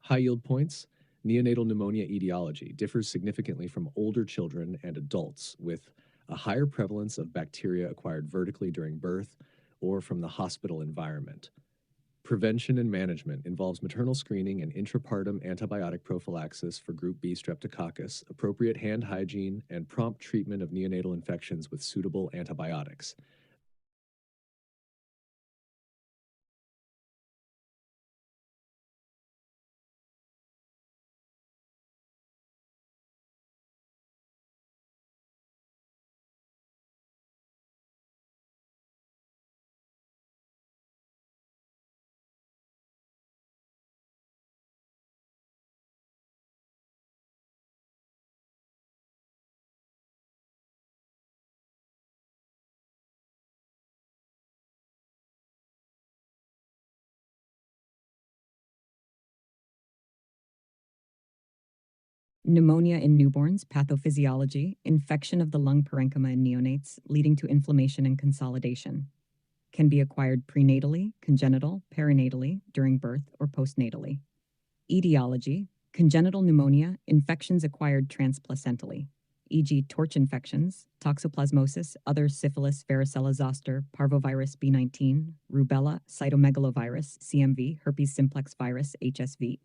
High yield points. Neonatal pneumonia etiology differs significantly from older children and adults, with a higher prevalence of bacteria acquired vertically during birth or from the hospital environment. Prevention and management involves maternal screening and intrapartum antibiotic prophylaxis for group B Streptococcus, appropriate hand hygiene, and prompt treatment of neonatal infections with suitable antibiotics.
Pneumonia in newborns, pathophysiology, infection of the lung parenchyma in neonates, leading to inflammation and consolidation. Can be acquired prenatally, congenital, perinatally, during birth, or postnatally. Etiology, congenital pneumonia, infections acquired transplacentally, e.g. torch infections, toxoplasmosis, other syphilis, varicella zoster, parvovirus B19, rubella, cytomegalovirus, CMV, herpes simplex virus, HSV.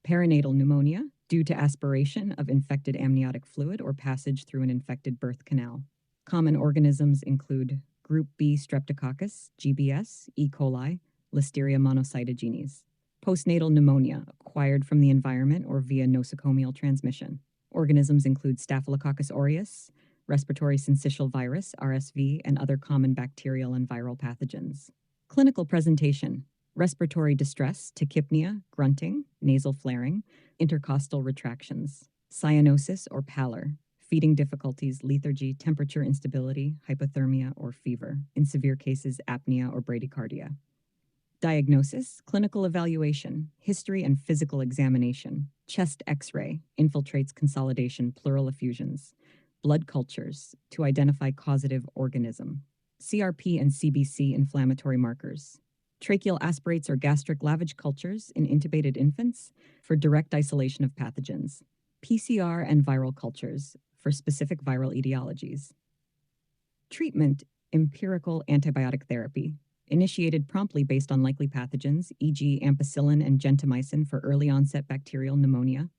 Perinatal pneumonia, due to aspiration of infected amniotic fluid or passage through an infected birth canal. Common organisms include Group B Streptococcus, GBS, E. coli, Listeria monocytogenes. Postnatal pneumonia, acquired from the environment or via nosocomial transmission. Organisms include Staphylococcus aureus, respiratory syncytial virus, RSV, and other common bacterial and viral pathogens. Clinical presentation: respiratory distress, tachypnea, grunting, nasal flaring, intercostal retractions, cyanosis or pallor, feeding difficulties, lethargy, temperature instability, hypothermia, or fever. In severe cases, apnea or bradycardia. Diagnosis, clinical evaluation, history and physical examination, chest x-ray, infiltrates consolidation, pleural effusions, blood cultures to identify causative organism, CRP and CBC inflammatory markers, tracheal aspirates or gastric lavage cultures in intubated infants for direct isolation of pathogens, PCR and viral cultures for specific viral etiologies. Treatment, empirical antibiotic therapy, initiated promptly based on likely pathogens, e.g. ampicillin and gentamicin for early onset bacterial pneumonia.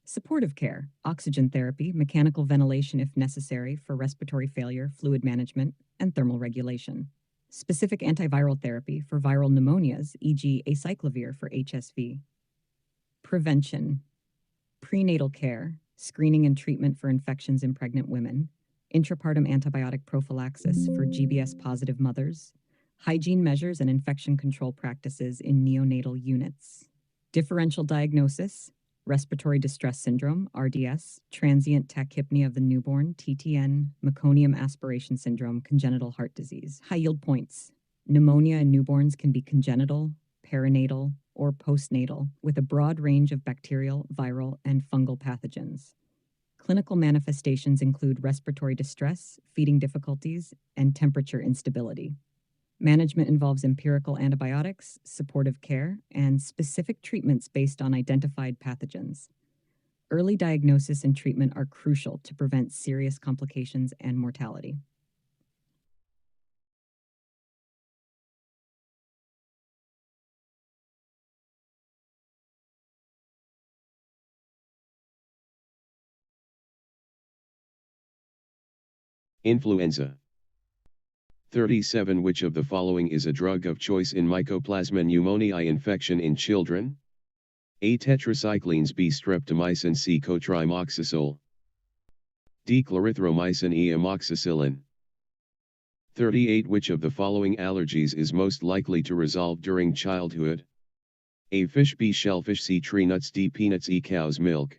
Supportive care, oxygen therapy, mechanical ventilation if necessary for respiratory failure, fluid management, and thermal regulation. Specific antiviral therapy for viral pneumonias, e.g. acyclovir for HSV. Prevention, prenatal care, screening and treatment for infections in pregnant women, intrapartum antibiotic prophylaxis for GBS-positive mothers, hygiene measures and infection control practices in neonatal units. Differential diagnosis, respiratory distress syndrome, RDS, transient tachypnea of the newborn, TTN, meconium aspiration syndrome, congenital heart disease. High yield points. Pneumonia in newborns can be congenital, perinatal, or postnatal, with a broad range of bacterial, viral, and fungal pathogens. Clinical manifestations include respiratory distress, feeding difficulties, and temperature instability. Management involves empirical antibiotics, supportive care, and specific treatments based on identified pathogens. Early diagnosis and treatment are crucial to prevent serious complications and mortality.
Influenza. 37. Which of the following is a drug of choice in Mycoplasma pneumoniae infection in children? A. Tetracyclines, B. Streptomycin, C. Cotrimoxazole, D. Clarithromycin, E. amoxicillin. 38. Which of the following allergies is most likely to resolve during childhood? A. Fish, B. Shellfish, C. Tree nuts, D. Peanuts, E. Cow's milk.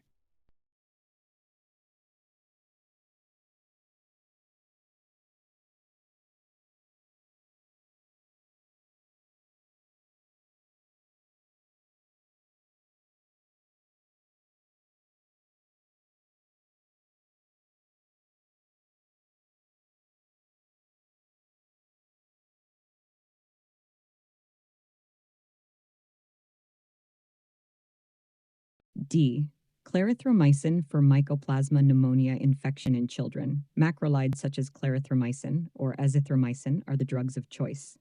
D. Clarithromycin for Mycoplasma pneumonia infection in children. Macrolides such as clarithromycin or azithromycin are the drugs of choice.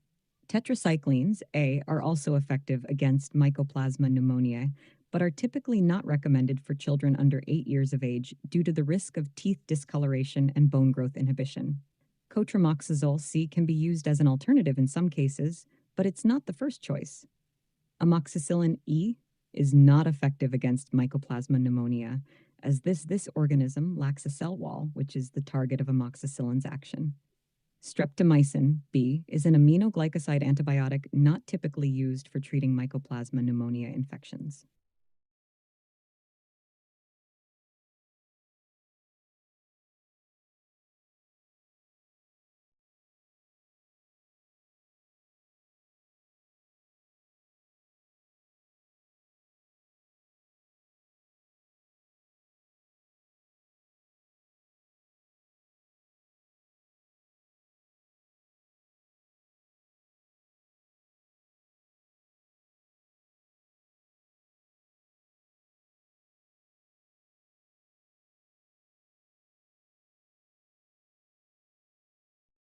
Tetracyclines, A, are also effective against Mycoplasma pneumoniae, but are typically not recommended for children under 8 years of age due to the risk of teeth discoloration and bone growth inhibition. Cotrimoxazole C can be used as an alternative in some cases, but it's not the first choice. Amoxicillin E is not effective against Mycoplasma pneumonia, as this organism lacks a cell wall, which is the target of amoxicillin's action. Streptomycin B is an aminoglycoside antibiotic not typically used for treating Mycoplasma pneumonia infections.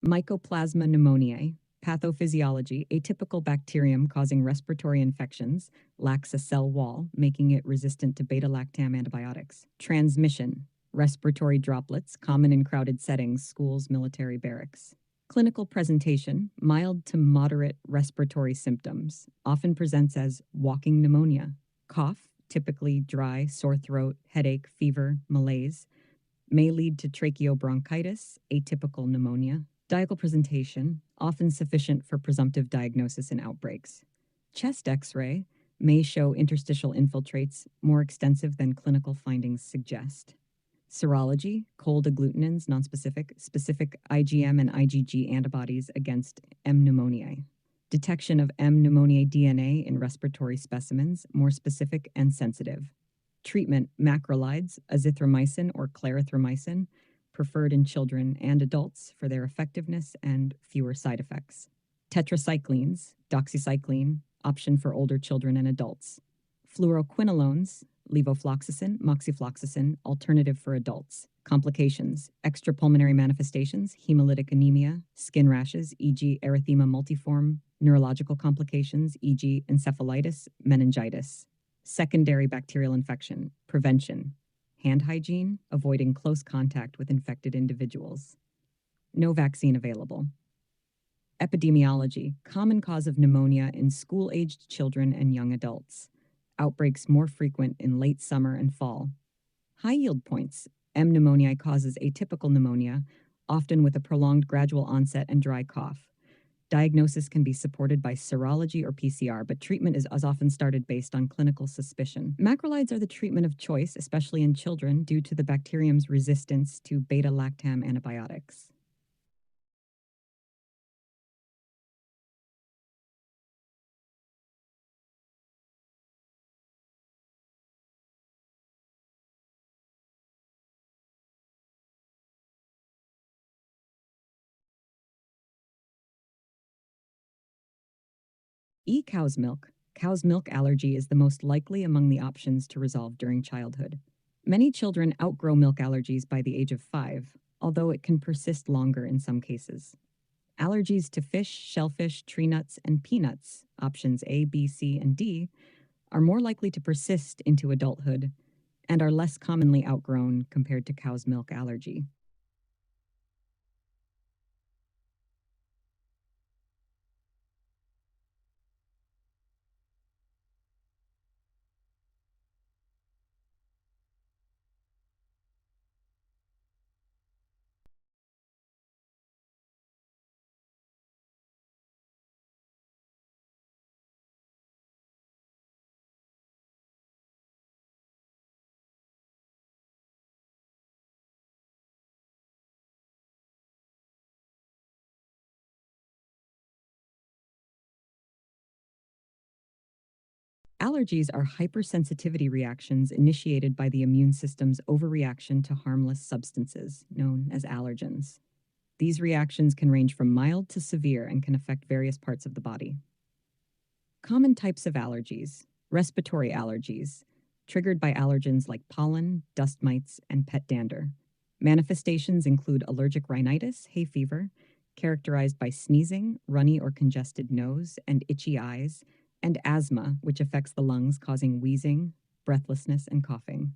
Mycoplasma pneumoniae Pathophysiology, atypical bacterium causing respiratory infections, lacks a cell wall, making it resistant to beta-lactam antibiotics. Transmission, respiratory droplets, common in crowded settings, schools, military barracks. Clinical presentation, mild to moderate respiratory symptoms, often presents as walking pneumonia. Cough, typically dry, sore throat, headache, fever, malaise, may lead to tracheobronchitis, atypical pneumonia. Diagal presentation, often sufficient for presumptive diagnosis in outbreaks. Chest X-ray may show interstitial infiltrates more extensive than clinical findings suggest. Serology, cold agglutinins, nonspecific, specific IgM and IgG antibodies against M. pneumoniae. Detection of M. pneumoniae DNA in respiratory specimens, more specific and sensitive. Treatment, macrolides, azithromycin or clarithromycin, preferred in children and adults for their effectiveness and fewer side effects. Tetracyclines, doxycycline, option for older children and adults. Fluoroquinolones, levofloxacin, moxifloxacin, alternative for adults. Complications, extrapulmonary manifestations, hemolytic anemia, skin rashes, e.g. erythema multiforme, neurological complications, e.g. encephalitis, meningitis. Secondary bacterial infection, prevention, hand hygiene, avoiding close contact with infected individuals. No vaccine available. Epidemiology, common cause of pneumonia in school-aged children and young adults. Outbreaks more frequent in late summer and fall. High yield points, M. pneumoniae causes atypical pneumonia, often with a prolonged gradual onset and dry cough. Diagnosis can be supported by serology or PCR, but treatment is often started based on clinical suspicion. Macrolides are the treatment of choice, especially in children, due to the bacterium's resistance to beta-lactam antibiotics. Cow's milk. Cow's milk allergy is the most likely among the options to resolve during childhood. Many children outgrow milk allergies by the age of 5, although it can persist longer in some cases. Allergies to fish, shellfish, tree nuts, and peanuts, options A, B, C, and D, are more likely to persist into adulthood and are less commonly outgrown compared to cow's milk allergy. Allergies are hypersensitivity reactions initiated by the immune system's overreaction to harmless substances, known as allergens. These reactions can range from mild to severe and can affect various parts of the body. Common types of allergies. Respiratory allergies, triggered by allergens like pollen, dust mites, and pet dander. Manifestations include allergic rhinitis, hay fever, characterized by sneezing, runny or congested nose, and itchy eyes, and asthma, which affects the lungs, causing wheezing, breathlessness, and coughing.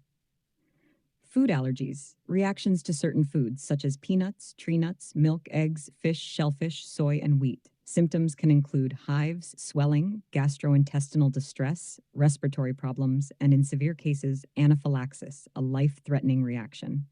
Food allergies, reactions to certain foods such as peanuts, tree nuts, milk, eggs, fish, shellfish, soy, and wheat. Symptoms can include hives, swelling, gastrointestinal distress, respiratory problems, and in severe cases, anaphylaxis, a life-threatening reaction.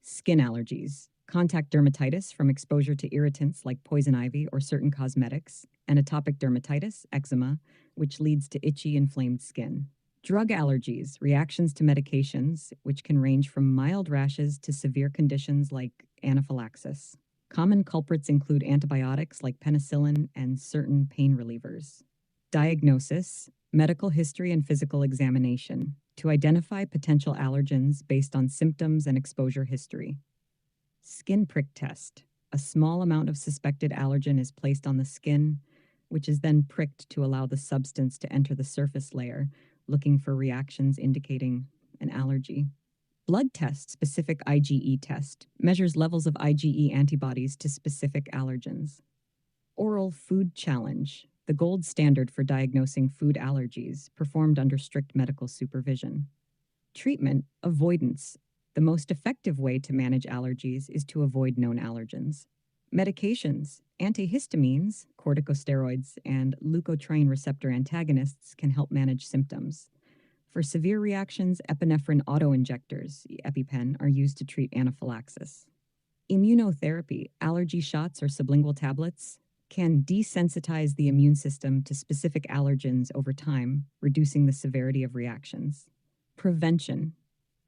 Skin allergies, contact dermatitis from exposure to irritants like poison ivy or certain cosmetics, and atopic dermatitis, eczema, which leads to itchy, inflamed skin. Drug allergies, reactions to medications, which can range from mild rashes to severe conditions like anaphylaxis. Common culprits include antibiotics like penicillin and certain pain relievers. Diagnosis, medical history and physical examination to identify potential allergens based on symptoms and exposure history. Skin prick test. A small amount of suspected allergen is placed on the skin, which is then pricked to allow the substance to enter the surface layer, looking for reactions indicating an allergy. Blood test, specific IgE test, measures levels of IgE antibodies to specific allergens. Oral food challenge, the gold standard for diagnosing food allergies, performed under strict medical supervision. Treatment, avoidance. The most effective way to manage allergies is to avoid known allergens. Medications, antihistamines, corticosteroids, and leukotriene receptor antagonists can help manage symptoms. For severe reactions, epinephrine autoinjectors, EpiPen, are used to treat anaphylaxis. Immunotherapy, allergy shots or sublingual tablets, can desensitize the immune system to specific allergens over time, reducing the severity of reactions. Prevention,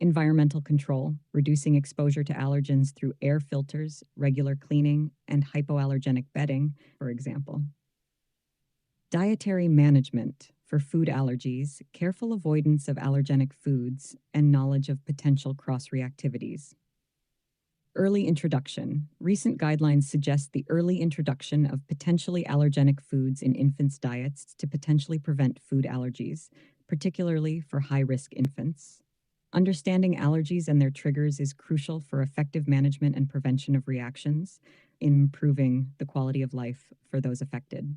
environmental control, reducing exposure to allergens through air filters, regular cleaning, and hypoallergenic bedding, for example. Dietary management for food allergies, careful avoidance of allergenic foods, and knowledge of potential cross-reactivities. Early introduction. Recent guidelines suggest the early introduction of potentially allergenic foods in infants' diets to potentially prevent food allergies, particularly for high-risk infants. Understanding allergies and their triggers is crucial for effective management and prevention of reactions, improving the quality of life for those affected.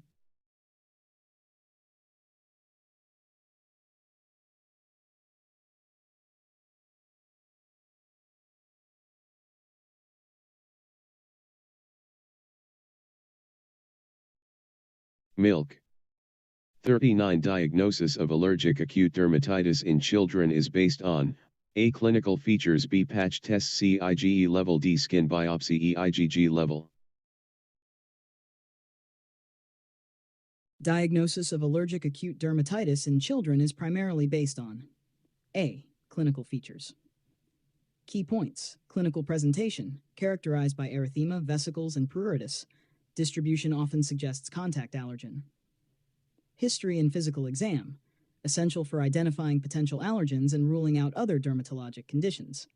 Milk. 39 Diagnosis of allergic acute dermatitis in children is based on A. Clinical features, B. Patch test, C. IgE level, D. Skin biopsy, E. IgG level.
Diagnosis of allergic acute dermatitis in children is primarily based on A. Clinical features. Key points: clinical presentation, characterized by erythema, vesicles, and pruritus. Distribution often suggests contact allergen. History and physical exam, essential for identifying potential allergens and ruling out other dermatologic conditions.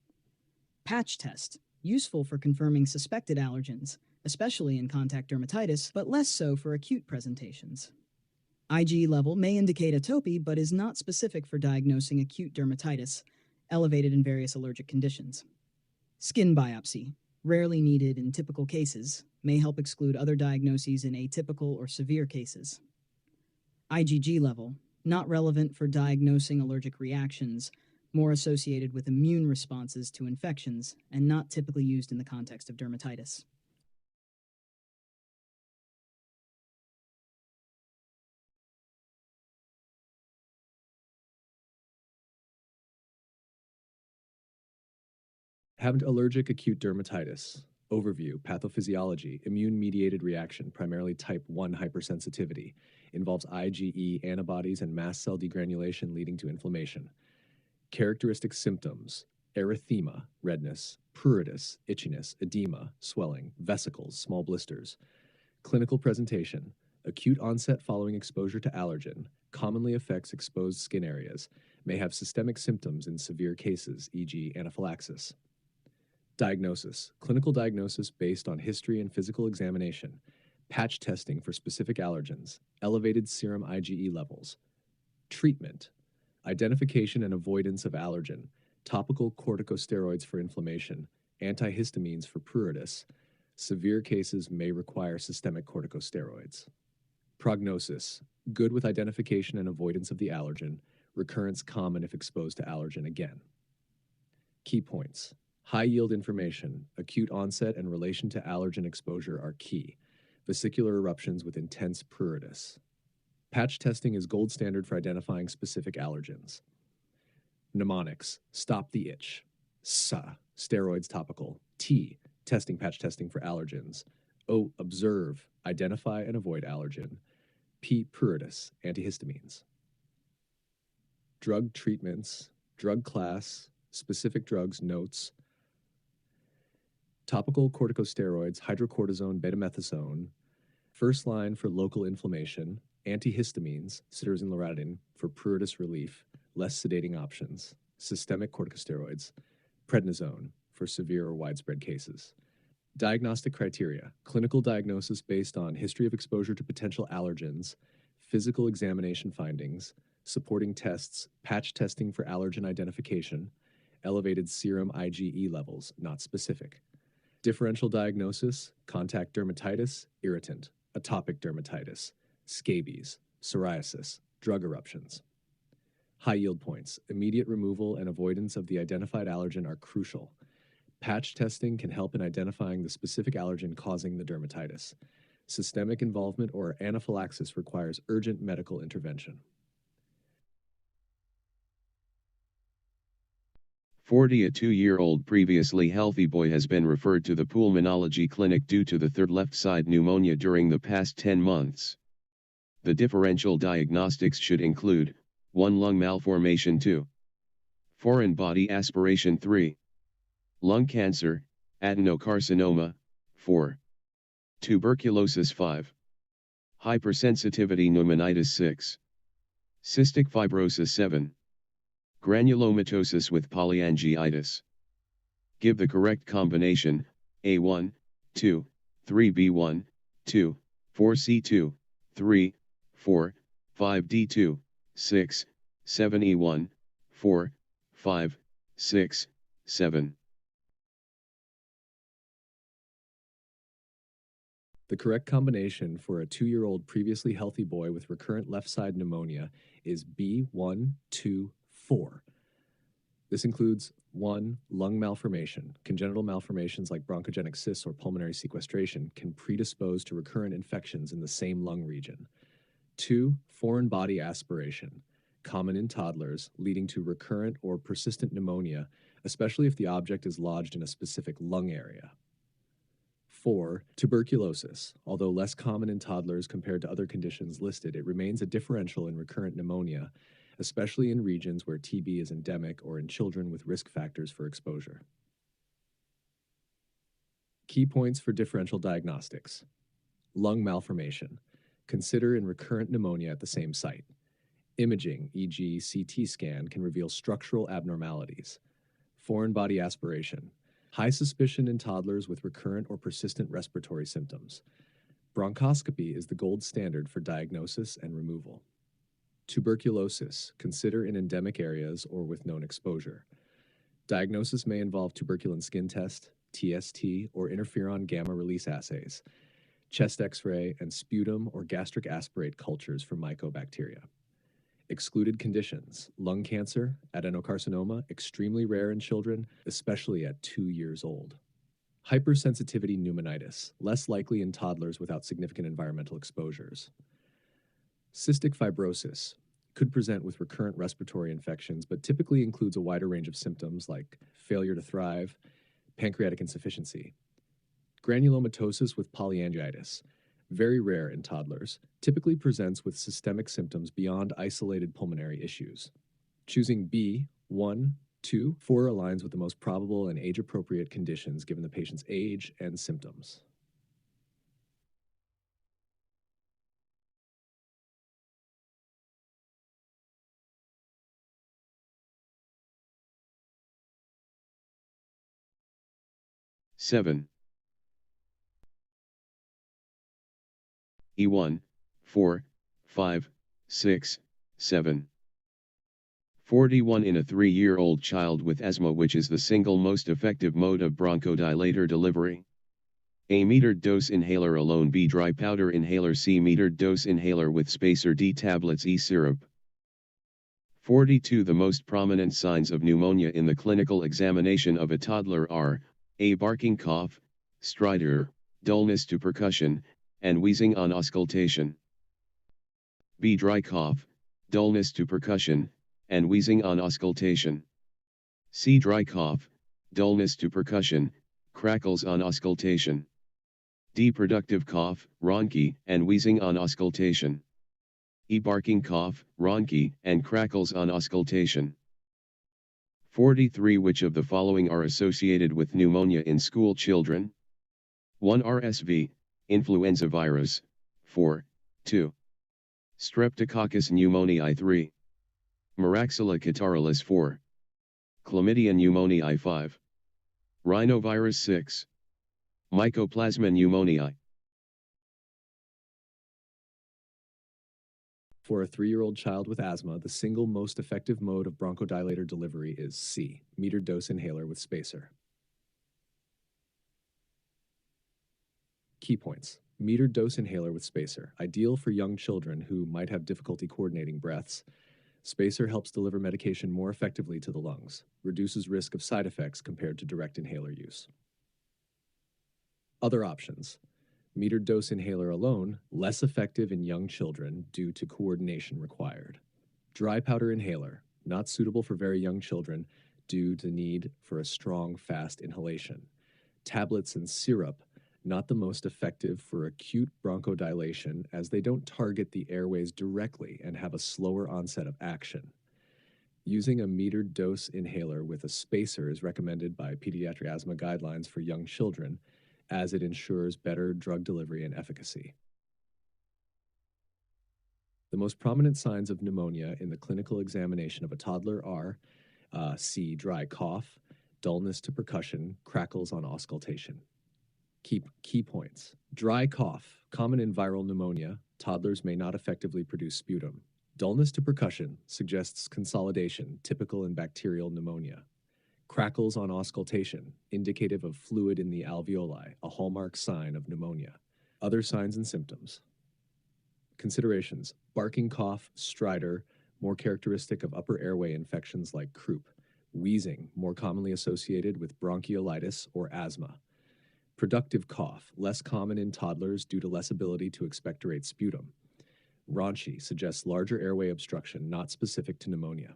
Patch test, useful for confirming suspected allergens, especially in contact dermatitis, but less so for acute presentations. IgE level may indicate atopy, but is not specific for diagnosing acute dermatitis, elevated in various allergic conditions. Skin biopsy, rarely needed in typical cases, may help exclude other diagnoses in atypical or severe cases. IgG level, not relevant for diagnosing allergic reactions, more associated with immune responses to infections, and not typically used in the context of dermatitis.
Have allergic acute dermatitis. Overview, pathophysiology, immune-mediated reaction, primarily type 1 hypersensitivity, involves IgE antibodies and mast cell degranulation leading to inflammation. Characteristic symptoms, erythema, redness, pruritus, itchiness, edema, swelling, vesicles, small blisters. Clinical presentation, acute onset following exposure to allergen, commonly affects exposed skin areas, may have systemic symptoms in severe cases, e.g. anaphylaxis. Diagnosis, clinical diagnosis based on history and physical examination, patch testing for specific allergens, elevated serum IgE levels. Treatment, identification and avoidance of allergen, topical corticosteroids for inflammation, antihistamines for pruritus. Severe cases may require systemic corticosteroids. Prognosis, good with identification and avoidance of the allergen, recurrence common if exposed to allergen again. Key points. High-yield information, acute onset and relation to allergen exposure are key. Vesicular eruptions with intense pruritus. Patch testing is gold standard for identifying specific allergens. Mnemonics, stop the itch. SA, steroids topical. T, testing patch testing for allergens. O, observe, identify and avoid allergen. P, pruritus, antihistamines. Drug treatments, drug class, specific drugs, notes. Topical corticosteroids, hydrocortisone, betamethasone. First line for local inflammation, antihistamines, cetirizine loratadine for pruritus relief, less sedating options. Systemic corticosteroids, prednisone for severe or widespread cases. Diagnostic criteria, clinical diagnosis based on history of exposure to potential allergens, physical examination findings, supporting tests, patch testing for allergen identification, elevated serum IgE levels, not specific. Differential diagnosis, contact dermatitis, irritant. atopic dermatitis, scabies, psoriasis, drug eruptions. High yield points. Immediate removal and avoidance of the identified allergen are crucial. Patch testing can help in identifying the specific allergen causing the dermatitis. Systemic involvement or anaphylaxis requires urgent medical intervention.
40. A 2-year-old previously healthy boy has been referred to the pulmonology clinic due to the third left side pneumonia during the past 10 months. The differential diagnostics should include 1. Lung malformation 2. Foreign body aspiration 3. Lung cancer, adenocarcinoma 4. Tuberculosis 5. Hypersensitivity pneumonitis 6. Cystic fibrosis 7. Granulomatosis with polyangiitis. Give the correct combination, A1, 2, 3B1, 2, 4C2, 3, 4, 5D2, 6, 7E1, 4, 5, 6, 7.
The correct combination for a 2-year-old previously healthy boy with recurrent left side pneumonia is B1, 2, 4. This includes 1. Lung malformation. Congenital malformations like bronchogenic cysts or pulmonary sequestration can predispose to recurrent infections in the same lung region. 2. Foreign body aspiration. Common in toddlers, leading to recurrent or persistent pneumonia, especially if the object is lodged in a specific lung area. 4. Tuberculosis. Although less common in toddlers compared to other conditions listed, it remains a differential in recurrent pneumonia, especially in regions where TB is endemic or in children with risk factors for exposure. Key points for differential diagnostics. Lung malformation. Consider in recurrent pneumonia at the same site. Imaging, e.g. CT scan, can reveal structural abnormalities. Foreign body aspiration. High suspicion in toddlers with recurrent or persistent respiratory symptoms. Bronchoscopy is the gold standard for diagnosis and removal. Tuberculosis. Consider in endemic areas or with known exposure. Diagnosis may involve tuberculin skin test, TST, or interferon gamma release assays, chest X-ray, and sputum or gastric aspirate cultures for mycobacteria. Excluded conditions: lung cancer, adenocarcinoma, extremely rare in children, especially at 2 years old. Hypersensitivity pneumonitis, less likely in toddlers without significant environmental exposures. Cystic fibrosis could present with recurrent respiratory infections, but typically includes a wider range of symptoms like failure to thrive, pancreatic insufficiency. Granulomatosis with polyangiitis, very rare in toddlers, typically presents with systemic symptoms beyond isolated pulmonary issues. Choosing B, 1, 2, 4 aligns with the most probable and age-appropriate conditions given the patient's age and symptoms.
Seven. E1, 4, 5, 6, 7. 41 in a 3-year-old child with asthma, which is the single most effective mode of bronchodilator delivery. A metered dose inhaler alone, B dry powder inhaler, C metered dose inhaler with spacer, D tablets, E syrup. 42 The most prominent signs of pneumonia in the clinical examination of a toddler are A barking cough, stridor, dullness to percussion, and wheezing on auscultation. B dry cough, dullness to percussion, and wheezing on auscultation. C dry cough, dullness to percussion, crackles on auscultation. D productive cough, rhonchi, and wheezing on auscultation. E barking cough, rhonchi, and crackles on auscultation. 43 Which of the following are associated with pneumonia in school children? 1 RSV, influenza virus, 4, 2. Streptococcus pneumoniae 3. Moraxilla catarrhalis 4. Chlamydia pneumoniae 5. Rhinovirus 6. Mycoplasma pneumoniae.
For a 3-year-old child with asthma, the single most effective mode of bronchodilator delivery is C, metered dose inhaler with spacer. Key Key points. Metered dose inhaler with spacer, ideal for young children who might have difficulty coordinating breaths. Spacer helps deliver medication more effectively to the lungs, reduces risk of side effects compared to direct inhaler use. Other options. Metered dose inhaler alone, less effective in young children due to coordination required. Dry powder inhaler, not suitable for very young children due to need for a strong, fast inhalation. Tablets and syrup, not the most effective for acute bronchodilation as they don't target the airways directly and have a slower onset of action. Using a metered dose inhaler with a spacer is recommended by pediatric asthma guidelines for young children, as it ensures better drug delivery and efficacy. The most prominent signs of pneumonia in the clinical examination of a toddler are C. Dry cough, dullness to percussion, crackles on auscultation. Key points. Dry cough, common in viral pneumonia. Toddlers may not effectively produce sputum. Dullness to percussion suggests consolidation, typical in bacterial pneumonia. Crackles on auscultation, indicative of fluid in the alveoli, a hallmark sign of pneumonia. Other signs and symptoms. Considerations. Barking cough, stridor, more characteristic of upper airway infections like croup. Wheezing, more commonly associated with bronchiolitis or asthma. Productive cough, less common in toddlers due to less ability to expectorate sputum. Raunchy suggests larger airway obstruction, not specific to pneumonia.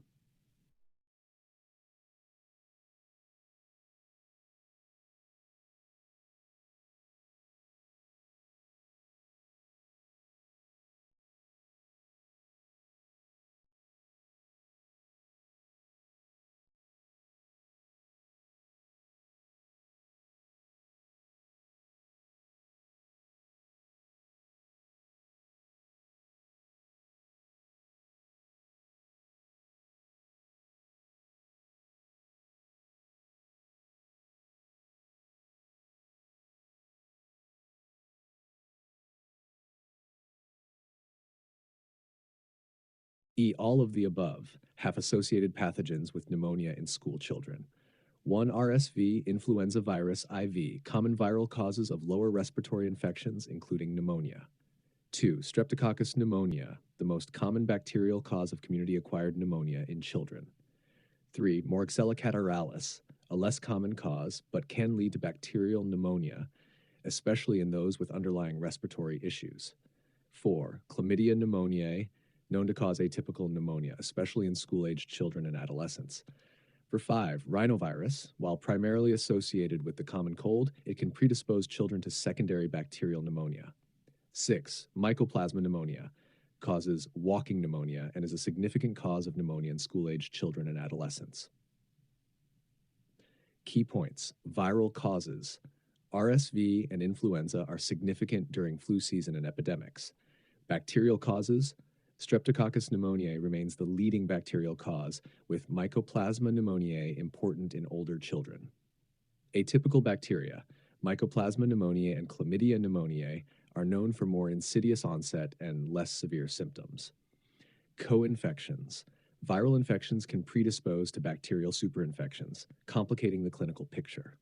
All of the above have associated pathogens with pneumonia in school children. 1. RSV, influenza virus IV, common viral causes of lower respiratory infections, including pneumonia. 2. Streptococcus pneumonia, the most common bacterial cause of community-acquired pneumonia in children. 3. Moraxella catarrhalis, a less common cause, but can lead to bacterial pneumonia, especially in those with underlying respiratory issues. 4. Chlamydia pneumoniae, known to cause atypical pneumonia, especially in school-aged children and adolescents. For 5, rhinovirus, while primarily associated with the common cold, it can predispose children to secondary bacterial pneumonia. 6, mycoplasma pneumonia, causes walking pneumonia and is a significant cause of pneumonia in school-aged children and adolescents. Key points. Viral causes. RSV and influenza are significant during flu season and epidemics. Bacterial causes. Streptococcus pneumoniae remains the leading bacterial cause, with Mycoplasma pneumoniae important in older children. Atypical bacteria, Mycoplasma pneumoniae and Chlamydia pneumoniae, are known for more insidious onset and less severe symptoms. Co-infections. Viral infections can predispose to bacterial superinfections, complicating the clinical picture.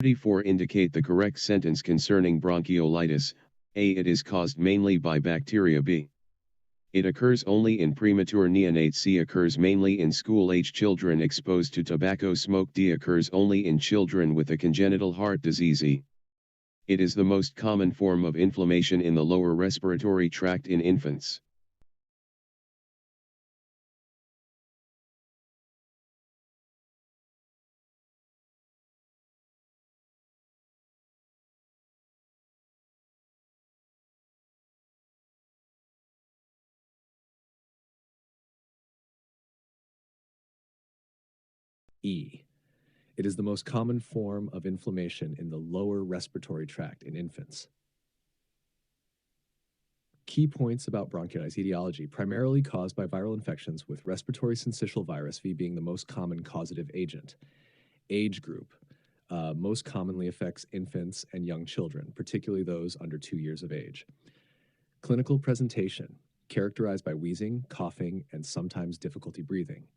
34 indicate the correct sentence concerning bronchiolitis. A. It is caused mainly by bacteria. B. It occurs only in premature neonates. C. Occurs mainly in school-age children exposed to tobacco smoke. D. Occurs only in children with a congenital heart disease. E. It is the most common form of inflammation in the lower respiratory tract in infants.
E. It is the most common form of inflammation in the lower respiratory tract in infants. Key points about bronchiolitis etiology, primarily caused by viral infections, with respiratory syncytial virus V being the most common causative agent. Age group most commonly affects infants and young children, particularly those under 2 years of age. Clinical presentation, characterized by wheezing, coughing, and sometimes difficulty breathing.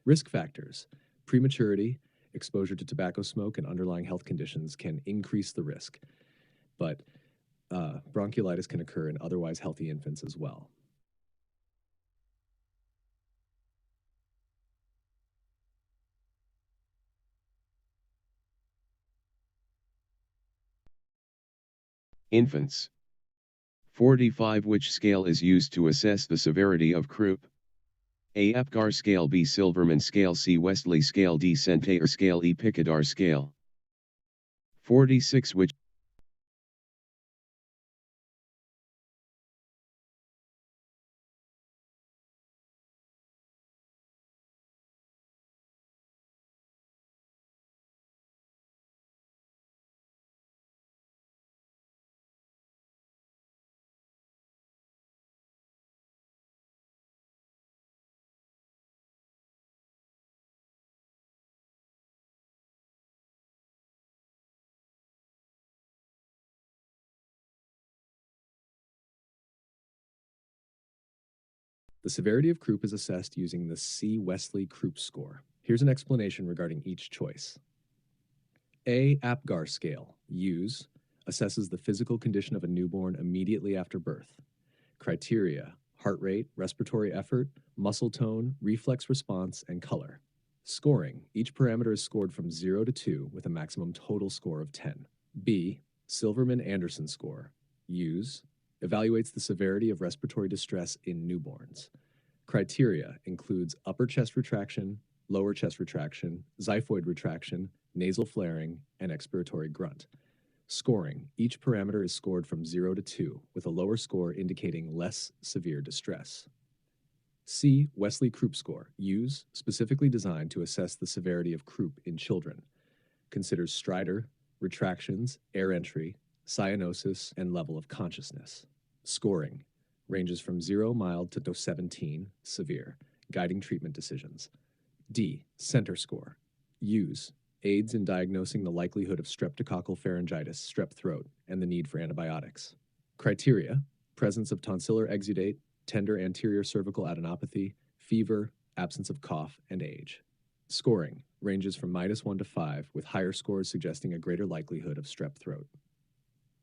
Risk factors: prematurity, exposure to tobacco smoke, and underlying health conditions can increase the risk, but bronchiolitis can occur in otherwise healthy infants as well.
Infants. 45. Which scale is used to assess the severity of croup? A. Apgar scale, B. Silverman scale, C. Westley scale, D. Centaur scale, E. Picador scale. 46. Which
The severity of croup is assessed using the C. Westley croup score. Here's an explanation regarding each choice. A. Apgar scale, use, assesses the physical condition of a newborn immediately after birth. Criteria: heart rate, respiratory effort, muscle tone, reflex response, and color. Scoring: each parameter is scored from 0 to 2 with a maximum total score of 10. B. Silverman-Anderson score, use, evaluates the severity of respiratory distress in newborns. Criteria includes upper chest retraction, lower chest retraction, xiphoid retraction, nasal flaring, and expiratory grunt. Scoring: each parameter is scored from 0 to 2, with a lower score indicating less severe distress. C. Westley croup score, use, specifically designed to assess the severity of croup in children. Considers stridor, retractions, air entry, cyanosis, and level of consciousness. Scoring ranges from 0 mild to 17 severe, guiding treatment decisions. D. Center score, use, aids in diagnosing the likelihood of streptococcal pharyngitis, strep throat, and the need for antibiotics. Criteria: presence of tonsillar exudate, tender anterior cervical adenopathy, fever, absence of cough, and age. Scoring ranges from -1 to 5, with higher scores suggesting a greater likelihood of strep throat.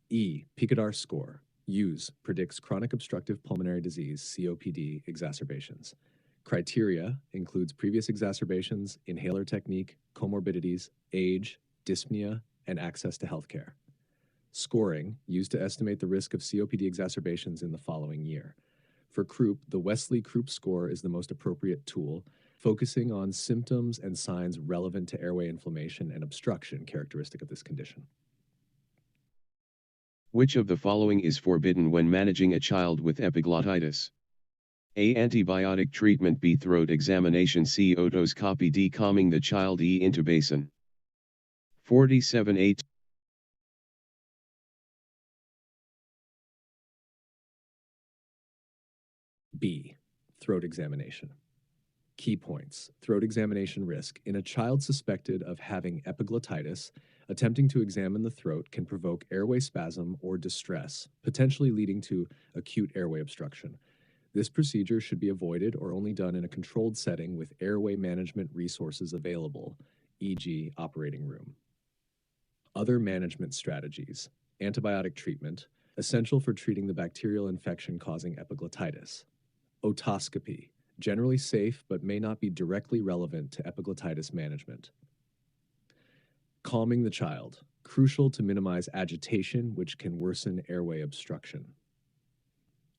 E. Picador score, use, predicts chronic obstructive pulmonary disease, COPD, exacerbations. Criteria includes previous exacerbations, inhaler technique, comorbidities, age, dyspnea, and access to healthcare. Scoring used to estimate the risk of COPD exacerbations in the following year. For croup, the Westley croup score is the most appropriate tool, focusing on symptoms and signs relevant to airway inflammation and obstruction characteristic of this condition.
Which of the following is forbidden when managing a child with epiglottitis? A. Antibiotic treatment, B. Throat examination, C. Otoscopy, D. Calming the child, E. Intubation. 47. A.
B. Throat examination. Key points: throat examination risk. In a child suspected of having epiglottitis, attempting to examine the throat can provoke airway spasm or distress, potentially leading to acute airway obstruction. This procedure should be avoided or only done in a controlled setting with airway management resources available, e.g., operating room. Other management strategies: antibiotic treatment, essential for treating the bacterial infection causing epiglottitis. Otoscopy, generally safe but may not be directly relevant to epiglottitis management. Calming the child, crucial to minimize agitation, which can worsen airway obstruction.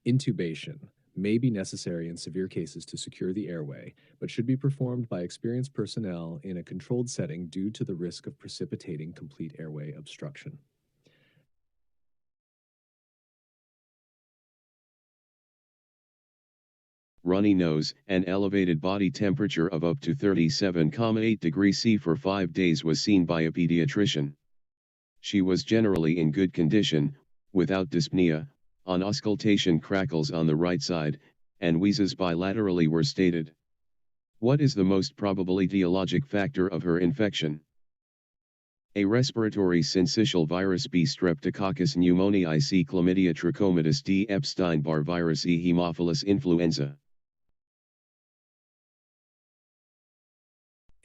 Intubation may be necessary in severe cases to secure the airway, but should be performed by experienced personnel in a controlled setting due to the risk of precipitating complete airway obstruction.
Runny nose, an elevated body temperature of up to 37,8 degrees C for 5 days was seen by a pediatrician. She was generally in good condition, without dyspnea, on auscultation crackles on the right side, and wheezes bilaterally were stated. What is the most probable etiologic factor of her infection? A. Respiratory syncytial virus, B. Streptococcus pneumoniae, C. Chlamydia trachomatis, D. Epstein-Barr virus, E. Haemophilus influenza.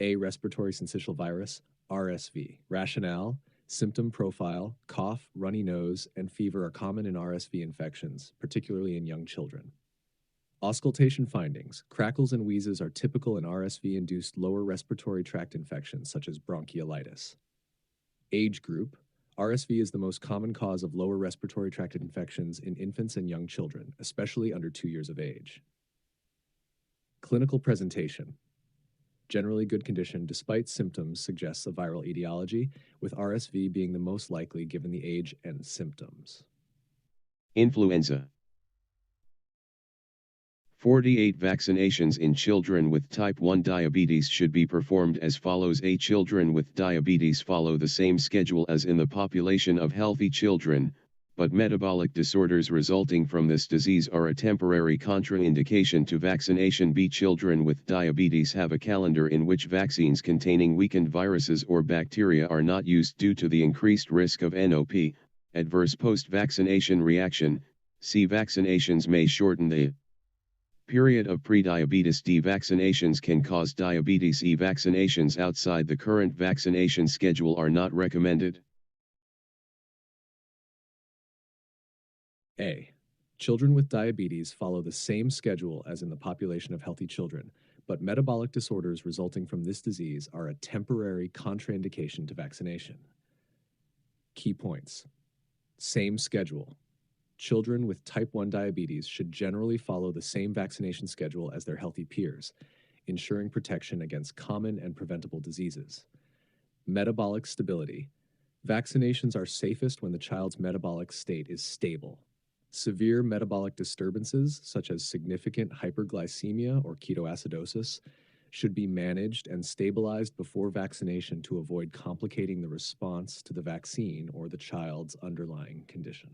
A. Respiratory syncytial virus, RSV. Rationale: symptom profile, cough, runny nose, and fever are common in RSV infections, particularly in young children. Auscultation findings: crackles and wheezes are typical in RSV-induced lower respiratory tract infections such as bronchiolitis. Age group: RSV is the most common cause of lower respiratory tract infections in infants and young children, especially under 2 years of age. Clinical presentation: generally good condition despite symptoms suggests a viral etiology, with RSV being the most likely given the age and symptoms.
Influenza. 48 vaccinations in children with type 1 diabetes should be performed as follows. A. Children with diabetes follow the same schedule as in the population of healthy children, but metabolic disorders resulting from this disease are a temporary contraindication to vaccination. B. Children with diabetes have a calendar in which vaccines containing weakened viruses or bacteria are not used due to the increased risk of NOP, adverse post-vaccination reaction. C. Vaccinations may shorten the period of prediabetes. D. Vaccinations can cause diabetes. E. Vaccinations outside the current vaccination schedule are not recommended.
A. Children with diabetes follow the same schedule as in the population of healthy children, but metabolic disorders resulting from this disease are a temporary contraindication to vaccination. Key points: same schedule. Children with type 1 diabetes should generally follow the same vaccination schedule as their healthy peers, ensuring protection against common and preventable diseases. Metabolic stability. Vaccinations are safest when the child's metabolic state is stable. Severe metabolic disturbances, such as significant hyperglycemia or ketoacidosis, should be managed and stabilized before vaccination to avoid complicating the response to the vaccine or the child's underlying condition.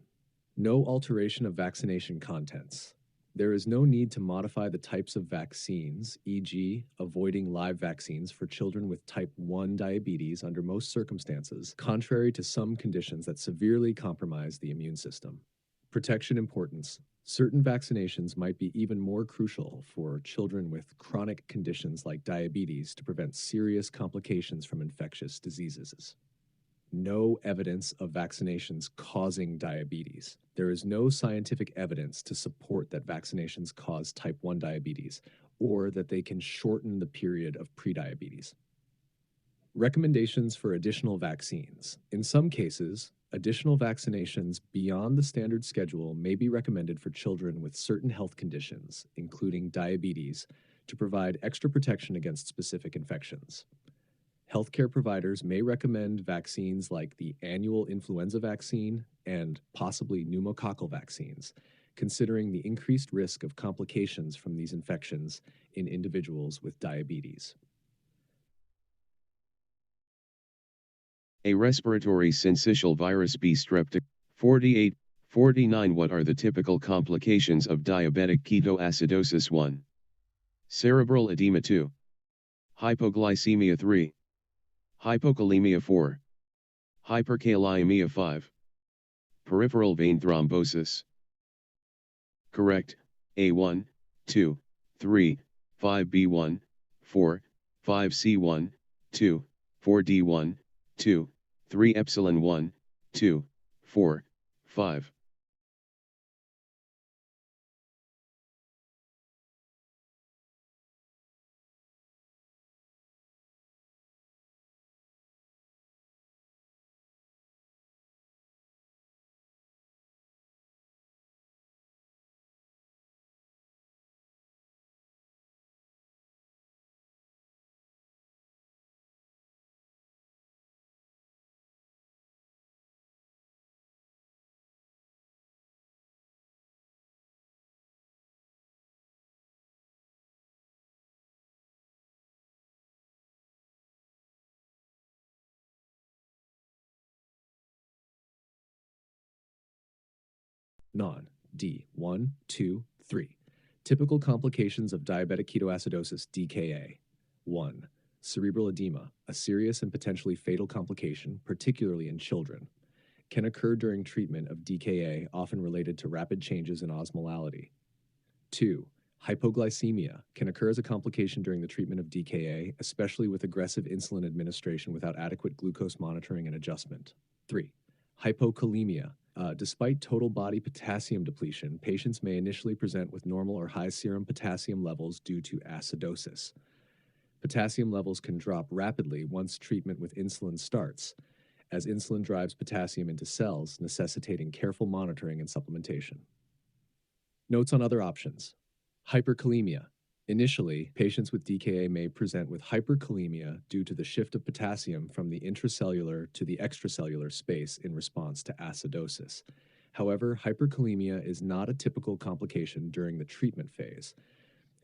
No alteration of vaccination contents. There is no need to modify the types of vaccines, e.g., avoiding live vaccines for children with type 1 diabetes under most circumstances, contrary to some conditions that severely compromise the immune system. Protection importance. Certain vaccinations might be even more crucial for children with chronic conditions like diabetes to prevent serious complications from infectious diseases. No evidence of vaccinations causing diabetes. There is no scientific evidence to support that vaccinations cause type 1 diabetes or that they can shorten the period of prediabetes. Recommendations for additional vaccines. In some cases, additional vaccinations beyond the standard schedule may be recommended for children with certain health conditions, including diabetes, to provide extra protection against specific infections. Healthcare providers may recommend vaccines like the annual influenza vaccine and possibly pneumococcal vaccines, considering the increased risk of complications from these infections in individuals with diabetes.
A. Respiratory syncytial virus. B. Strep. 48. 49. What are the typical complications of diabetic ketoacidosis? 1. Cerebral edema. 2. Hypoglycemia. 3. Hypokalemia. 4. Hyperkalemia. 5. Peripheral vein thrombosis. Correct. A1, 2, 3, 5B1, 4, 5C1, 2, 4D1, 2, 3 epsilon 1, 2, 4, 5.
Non. D. 1, 2, 3. Typical complications of diabetic ketoacidosis DKA. 1. Cerebral edema, a serious and potentially fatal complication, particularly in children. Can occur during treatment of DKA, often related to rapid changes in osmolality. 2. Hypoglycemia can occur as a complication during the treatment of DKA, especially with aggressive insulin administration without adequate glucose monitoring and adjustment. 3. Hypokalemia. Despite total body potassium depletion, patients may initially present with normal or high serum potassium levels due to acidosis. Potassium levels can drop rapidly once treatment with insulin starts, as insulin drives potassium into cells, necessitating careful monitoring and supplementation. Notes on other options. Hyperkalemia. Initially, patients with DKA may present with hyperkalemia due to the shift of potassium from the intracellular to the extracellular space in response to acidosis. However, hyperkalemia is not a typical complication during the treatment phase,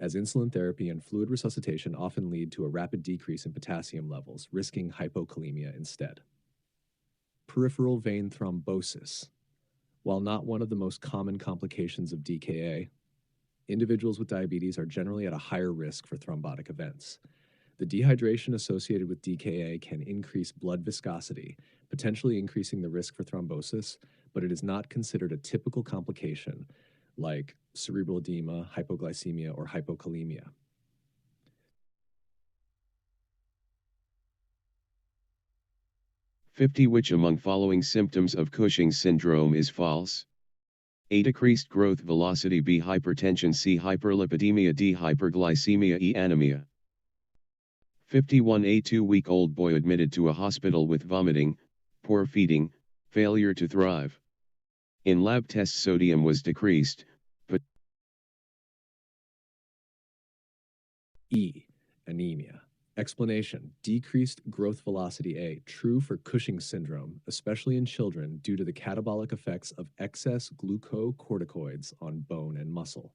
as insulin therapy and fluid resuscitation often lead to a rapid decrease in potassium levels, risking hypokalemia instead. Peripheral vein thrombosis. While not one of the most common complications of DKA, individuals with diabetes are generally at a higher risk for thrombotic events. The dehydration associated with DKA can increase blood viscosity, potentially increasing the risk for thrombosis, but it is not considered a typical complication like cerebral edema, hypoglycemia, or hypokalemia.
Which among following symptoms of Cushing's syndrome is false? A. Decreased growth velocity. B. Hypertension. C. Hyperlipidemia. D. Hyperglycemia. E. Anemia. 51. A 2-week-old boy admitted to a hospital with vomiting, poor feeding, failure to thrive. In lab tests sodium was decreased, but
E. Anemia. Explanation: decreased growth velocity. A. True for Cushing's syndrome, especially in children due to the catabolic effects of excess glucocorticoids on bone and muscle.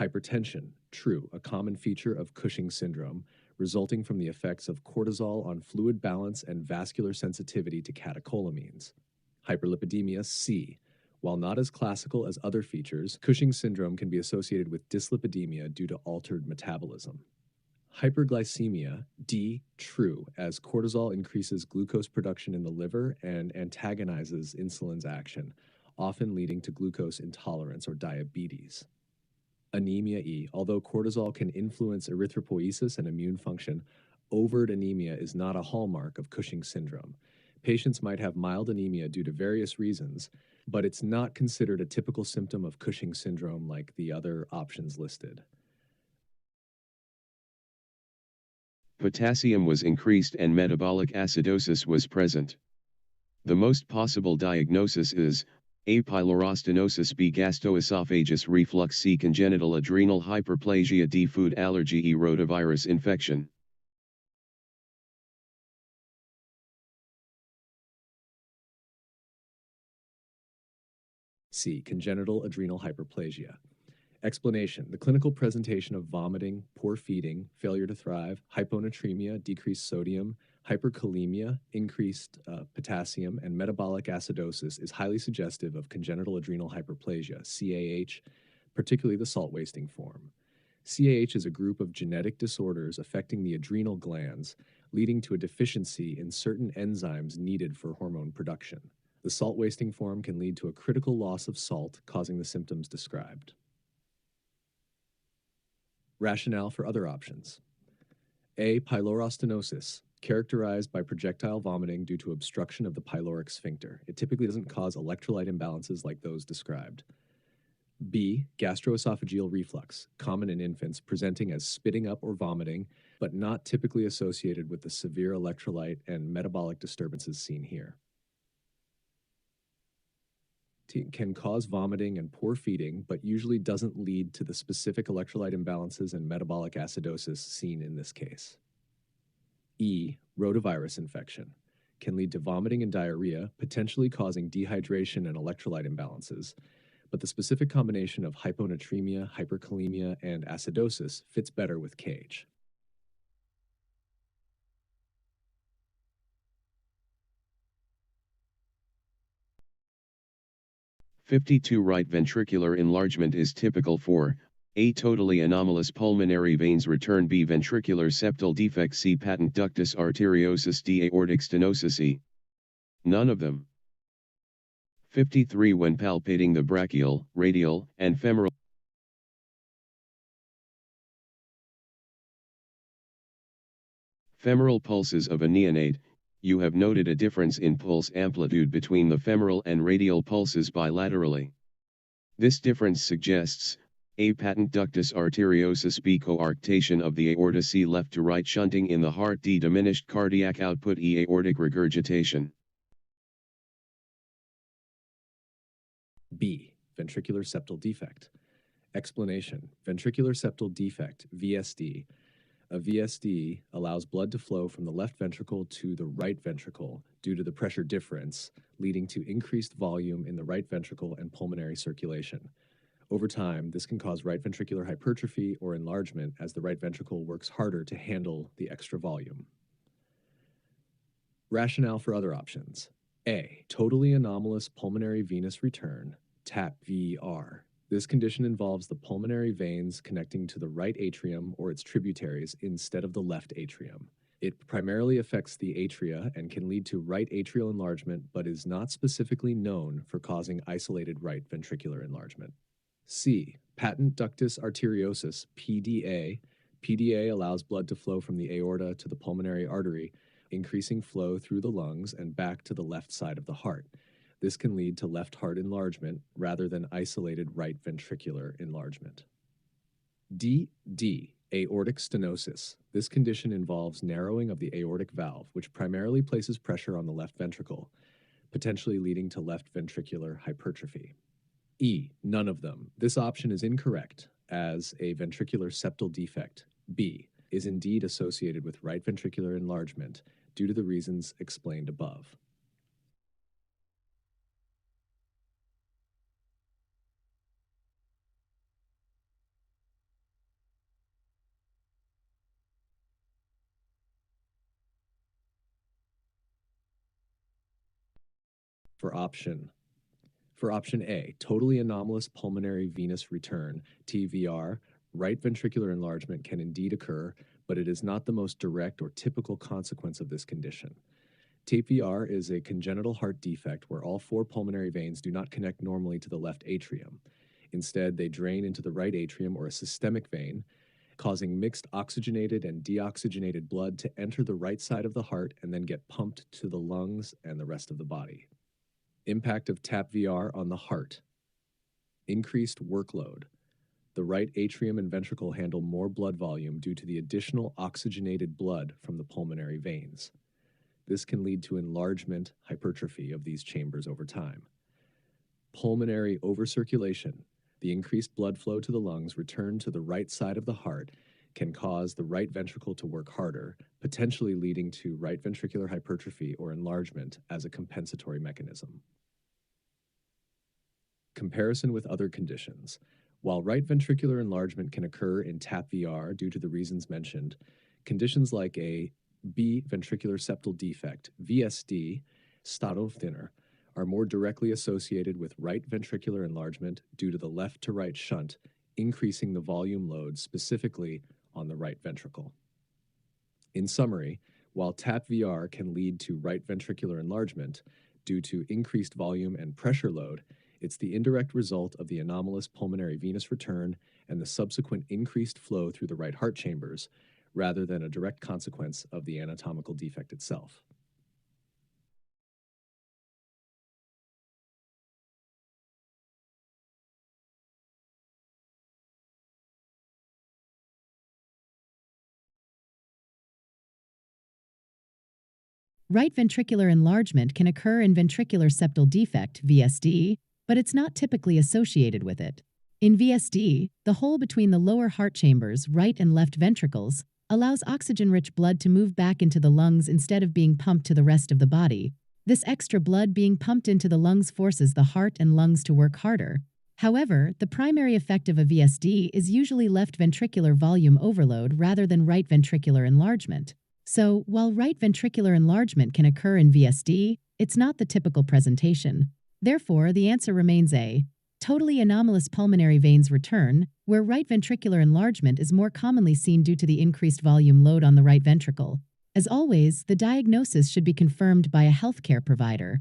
Hypertension. True, a common feature of Cushing's syndrome, resulting from the effects of cortisol on fluid balance and vascular sensitivity to catecholamines. Hyperlipidemia. C. While not as classical as other features, Cushing's syndrome can be associated with dyslipidemia due to altered metabolism. Hyperglycemia. D. True, as cortisol increases glucose production in the liver and antagonizes insulin's action, often leading to glucose intolerance or diabetes. Anemia. E. Although cortisol can influence erythropoiesis and immune function, overt anemia is not a hallmark of Cushing's syndrome. Patients might have mild anemia due to various reasons, but it's not considered a typical symptom of Cushing's syndrome like the other options listed.
potassium was increased and metabolic acidosis was present. The most possible diagnosis is A. Pylorostenosis. B. Gastroesophageal reflux. C. Congenital adrenal hyperplasia. D. Food allergy. E. Rotavirus infection.
C. Congenital adrenal hyperplasia. Explanation: the clinical presentation of vomiting, poor feeding, failure to thrive, hyponatremia, decreased sodium, hyperkalemia, increased potassium, and metabolic acidosis is highly suggestive of congenital adrenal hyperplasia, CAH, particularly the salt wasting form. CAH is a group of genetic disorders affecting the adrenal glands, leading to a deficiency in certain enzymes needed for hormone production. The salt wasting form can lead to a critical loss of salt, causing the symptoms described. Rationale for other options. A. Pylorostenosis, characterized by projectile vomiting due to obstruction of the pyloric sphincter. It typically doesn't cause electrolyte imbalances like those described. B. Gastroesophageal reflux, common in infants, presenting as spitting up or vomiting, but not typically associated with the severe electrolyte and metabolic disturbances seen here. Can cause vomiting and poor feeding, but usually doesn't lead to the specific electrolyte imbalances and metabolic acidosis seen in this case. E. Rotavirus infection. Can lead to vomiting and diarrhea, potentially causing dehydration and electrolyte imbalances, but the specific combination of hyponatremia, hyperkalemia, and acidosis fits better with CAH.
Right ventricular enlargement is typical for A. Totally anomalous pulmonary veins return. B. Ventricular septal defect. C. Patent ductus arteriosus. D. Aortic stenosis. E. None of them. 53 When palpating the brachial, radial, and femoral Femoral pulses of a neonate. You have noted a difference in pulse amplitude between the femoral and radial pulses bilaterally. This difference suggests A. Patent ductus arteriosus, B. coarctation of the aorta, C. left to right shunting in the heart, D. diminished cardiac output, E. aortic regurgitation.
B. Ventricular septal defect. Explanation: ventricular septal defect, VSD. A VSD allows blood to flow from the left ventricle to the right ventricle due to the pressure difference, leading to increased volume in the right ventricle and pulmonary circulation. Over time, this can cause right ventricular hypertrophy or enlargement as the right ventricle works harder to handle the extra volume. Rationale for other options. A. Totally anomalous pulmonary venous return, TAP-VR. This condition involves the pulmonary veins connecting to the right atrium or its tributaries instead of the left atrium. It primarily affects the atria and can lead to right atrial enlargement, but is not specifically known for causing isolated right ventricular enlargement. C. Patent ductus arteriosus, PDA. PDA allows blood to flow from the aorta to the pulmonary artery, increasing flow through the lungs and back to the left side of the heart. This can lead to left heart enlargement rather than isolated right ventricular enlargement. D. Aortic stenosis. This condition involves narrowing of the aortic valve, which primarily places pressure on the left ventricle, potentially leading to left ventricular hypertrophy. E. None of them. This option is incorrect, as a ventricular septal defect, B, is indeed associated with right ventricular enlargement due to the reasons explained above. For option A, totally anomalous pulmonary venous return, TVR, right ventricular enlargement can indeed occur, but it is not the most direct or typical consequence of this condition. TVR is a congenital heart defect where all four pulmonary veins do not connect normally to the left atrium. Instead, they drain into the right atrium or a systemic vein, causing mixed oxygenated and deoxygenated blood to enter the right side of the heart and then get pumped to the lungs and the rest of the body. Impact of TAP-VR on the heart. Increased workload. The right atrium and ventricle handle more blood volume due to the additional oxygenated blood from the pulmonary veins. This can lead to enlargement, hypertrophy of these chambers over time. Pulmonary overcirculation. The increased blood flow to the lungs returned to the right side of the heart can cause the right ventricle to work harder, potentially leading to right ventricular hypertrophy or enlargement as a compensatory mechanism. Comparison with other conditions. While right ventricular enlargement can occur in TAP-VR due to the reasons mentioned, conditions like a B ventricular septal defect, VSD, Staudtner, are more directly associated with right ventricular enlargement due to the left to right shunt, increasing the volume load specifically on the right ventricle. In summary, while TAP-VR can lead to right ventricular enlargement due to increased volume and pressure load, it's the indirect result of the anomalous pulmonary venous return and the subsequent increased flow through the right heart chambers, rather than a direct consequence of the anatomical defect itself.
Right ventricular enlargement can occur in ventricular septal defect, VSD, but it's not typically associated with it. In VSD, the hole between the lower heart chambers, right and left ventricles, allows oxygen-rich blood to move back into the lungs instead of being pumped to the rest of the body. This extra blood being pumped into the lungs forces the heart and lungs to work harder. However, the primary effect of a VSD is usually left ventricular volume overload rather than right ventricular enlargement. So, while right ventricular enlargement can occur in VSD, it's not the typical presentation. Therefore, the answer remains A. Totally anomalous pulmonary veins return, where right ventricular enlargement is more commonly seen due to the increased volume load on the right ventricle. As always, the diagnosis should be confirmed by a healthcare provider.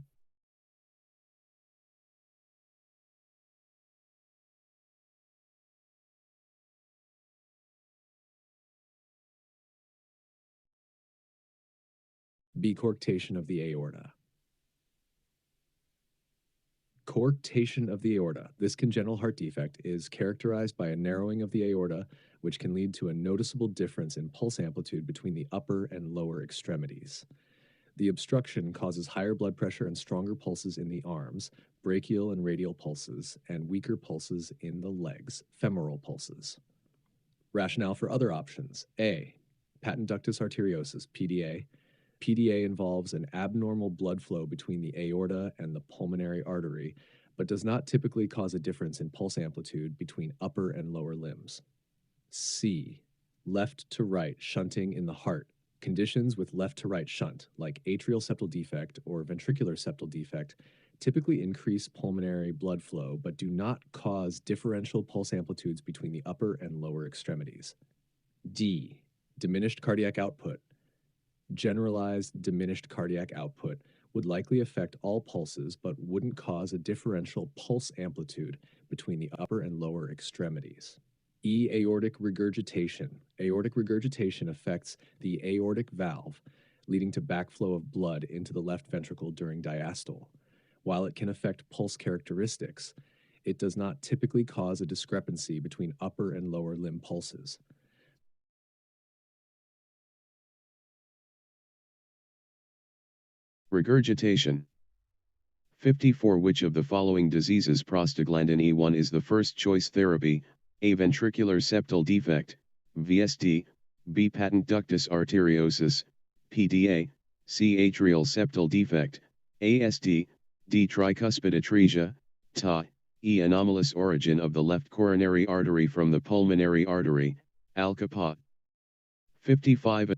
B. Coarctation of the aorta. Coarctation of the aorta. This congenital heart defect is characterized by a narrowing of the aorta, which can lead to a noticeable difference in pulse amplitude between the upper and lower extremities. The obstruction causes higher blood pressure and stronger pulses in the arms, brachial and radial pulses, and weaker pulses in the legs, femoral pulses. Rationale for other options. A. Patent ductus arteriosus, PDA. PDA involves an abnormal blood flow between the aorta and the pulmonary artery, but does not typically cause a difference in pulse amplitude between upper and lower limbs. C. Left to right shunting in the heart. Conditions with left to right shunt, like atrial septal defect or ventricular septal defect, typically increase pulmonary blood flow but do not cause differential pulse amplitudes between the upper and lower extremities. D. Diminished cardiac output. Generalized diminished cardiac output would likely affect all pulses but wouldn't cause a differential pulse amplitude between the upper and lower extremities. E. Aortic regurgitation. Aortic regurgitation affects the aortic valve, leading to backflow of blood into the left ventricle during diastole. While it can affect pulse characteristics, it does not typically cause a discrepancy between upper and lower limb pulses.
Regurgitation. 54. Which of the following diseases prostaglandin E1 is the first choice therapy? A. Ventricular septal defect, VSD, B. Patent ductus arteriosus, PDA, C. Atrial septal defect, ASD, D. Tricuspid atresia, TA, E. Anomalous origin of the left coronary artery from the pulmonary artery, ALCAPA. 55.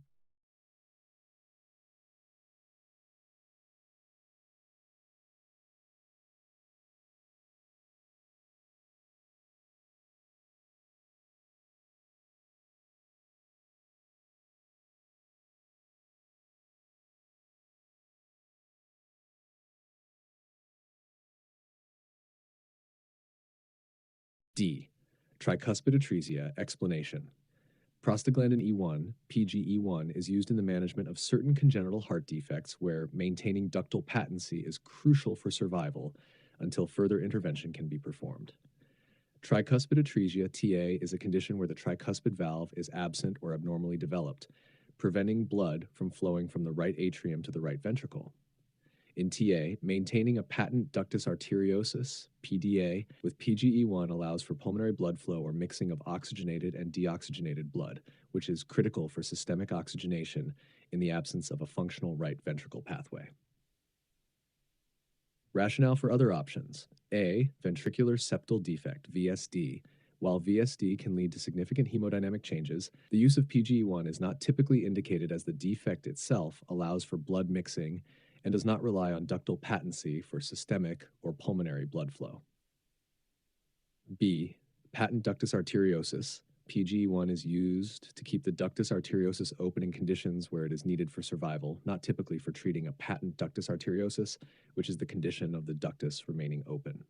D. Tricuspid atresia. Explanation. Prostaglandin E1, PGE1, is used in the management of certain congenital heart defects where maintaining ductal patency is crucial for survival until further intervention can be performed. Tricuspid atresia, TA, is a condition where the tricuspid valve is absent or abnormally developed, preventing blood from flowing from the right atrium to the right ventricle. In TA, maintaining a patent ductus arteriosus, PDA, with PGE1 allows for pulmonary blood flow or mixing of oxygenated and deoxygenated blood, which is critical for systemic oxygenation in the absence of a functional right ventricle pathway. Rationale for other options. A. Ventricular septal defect, VSD. While VSD can lead to significant hemodynamic changes, the use of PGE1 is not typically indicated as the defect itself allows for blood mixing and does not rely on ductal patency for systemic or pulmonary blood flow. B. Patent ductus arteriosus. PGE1 is used to keep the ductus arteriosus open in conditions where it is needed for survival, not typically for treating a patent ductus arteriosus, which is the condition of the ductus remaining open.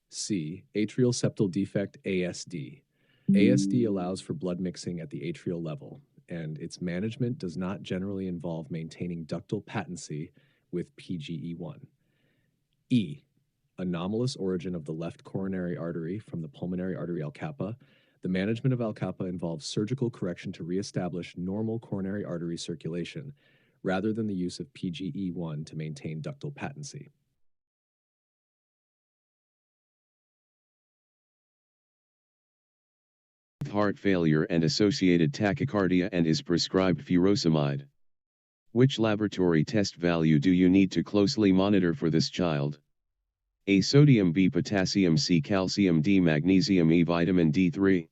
C. Atrial septal defect, ASD. ASD allows for blood mixing at the atrial level, and its management does not generally involve maintaining ductal patency with PGE1. E. Anomalous origin of the left coronary artery from the pulmonary artery ALCAPA. The management of ALCAPA involves surgical correction to reestablish normal coronary artery circulation, rather than the use of PGE1 to maintain ductal patency.
Heart failure and associated tachycardia and is prescribed furosemide. Which laboratory test value do you need to closely monitor for this child? A. Sodium, B. Potassium, C. Calcium, D. Magnesium, E. Vitamin D3.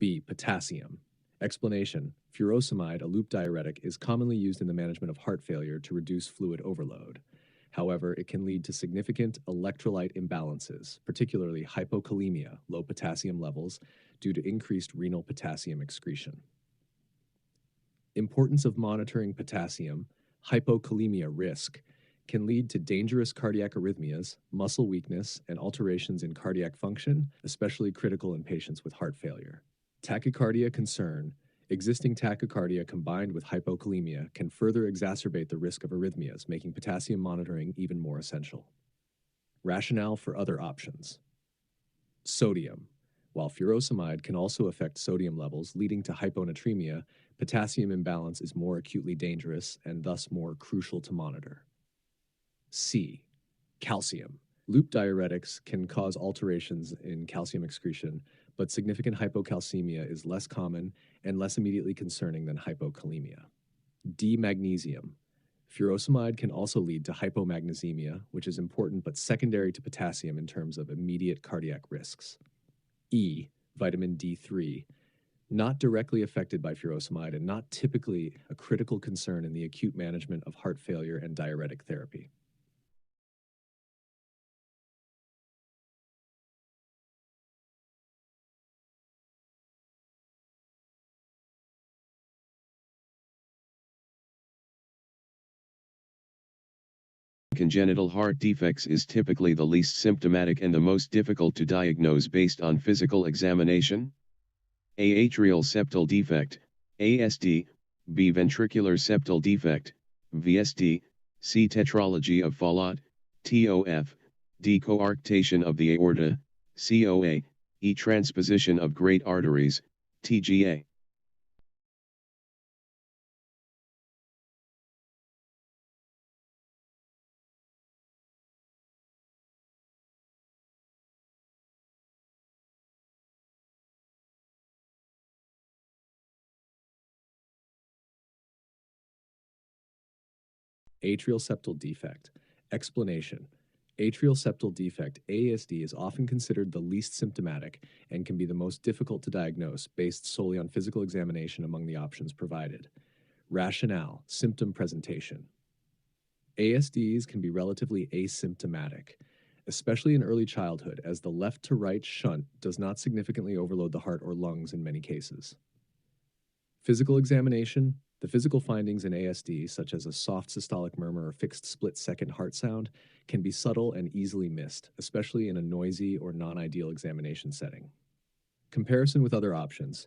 B. Potassium. Explanation. Furosemide, a loop diuretic, is commonly used in the management of heart failure to reduce fluid overload. However, it can lead to significant electrolyte imbalances, particularly hypokalemia, low potassium levels, due to increased renal potassium excretion. Importance of monitoring potassium. Hypokalemia risk can lead to dangerous cardiac arrhythmias, muscle weakness, and alterations in cardiac function, especially critical in patients with heart failure. Tachycardia concern. Existing tachycardia combined with hypokalemia can further exacerbate the risk of arrhythmias, making potassium monitoring even more essential. Rationale for other options. Sodium. While furosemide can also affect sodium levels, leading to hyponatremia, potassium imbalance is more acutely dangerous and thus more crucial to monitor. C. Calcium. Loop diuretics can cause alterations in calcium excretion, but significant hypocalcemia is less common and less immediately concerning than hypokalemia. D. Magnesium. Furosemide can also lead to hypomagnesemia, which is important but secondary to potassium in terms of immediate cardiac risks. E. Vitamin D3. Not directly affected by furosemide and not typically a critical concern in the acute management of heart failure and diuretic therapy.
Congenital heart defects is typically the least symptomatic and the most difficult to diagnose based on physical examination. A. Atrial septal defect, ASD, B. Ventricular septal defect, VSD, C. Tetralogy of Fallot, TOF, D. Coarctation of the aorta, COA, E. Transposition of great arteries, TGA.
Atrial septal defect. Explanation. Atrial septal defect, ASD, is often considered the least symptomatic and can be the most difficult to diagnose based solely on physical examination among the options provided. Rationale, symptom presentation. ASDs can be relatively asymptomatic, especially in early childhood, as the left to right shunt does not significantly overload the heart or lungs in many cases. Physical examination. The physical findings in ASD, such as a soft systolic murmur or fixed split-second heart sound, can be subtle and easily missed, especially in a noisy or non-ideal examination setting. Comparison with other options.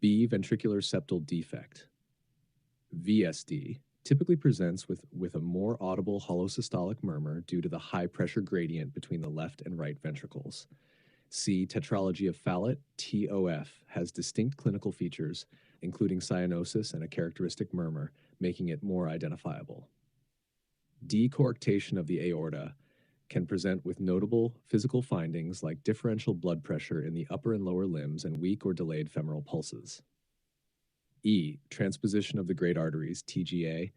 B. Ventricular septal defect. VSD typically presents with a more audible hollow systolic murmur due to the high pressure gradient between the left and right ventricles. C. Tetralogy of Fallot, TOF, has distinct clinical features, including cyanosis and a characteristic murmur, making it more identifiable. D. Coarctation of the aorta can present with notable physical findings like differential blood pressure in the upper and lower limbs and weak or delayed femoral pulses. E. Transposition of the great arteries, TGA,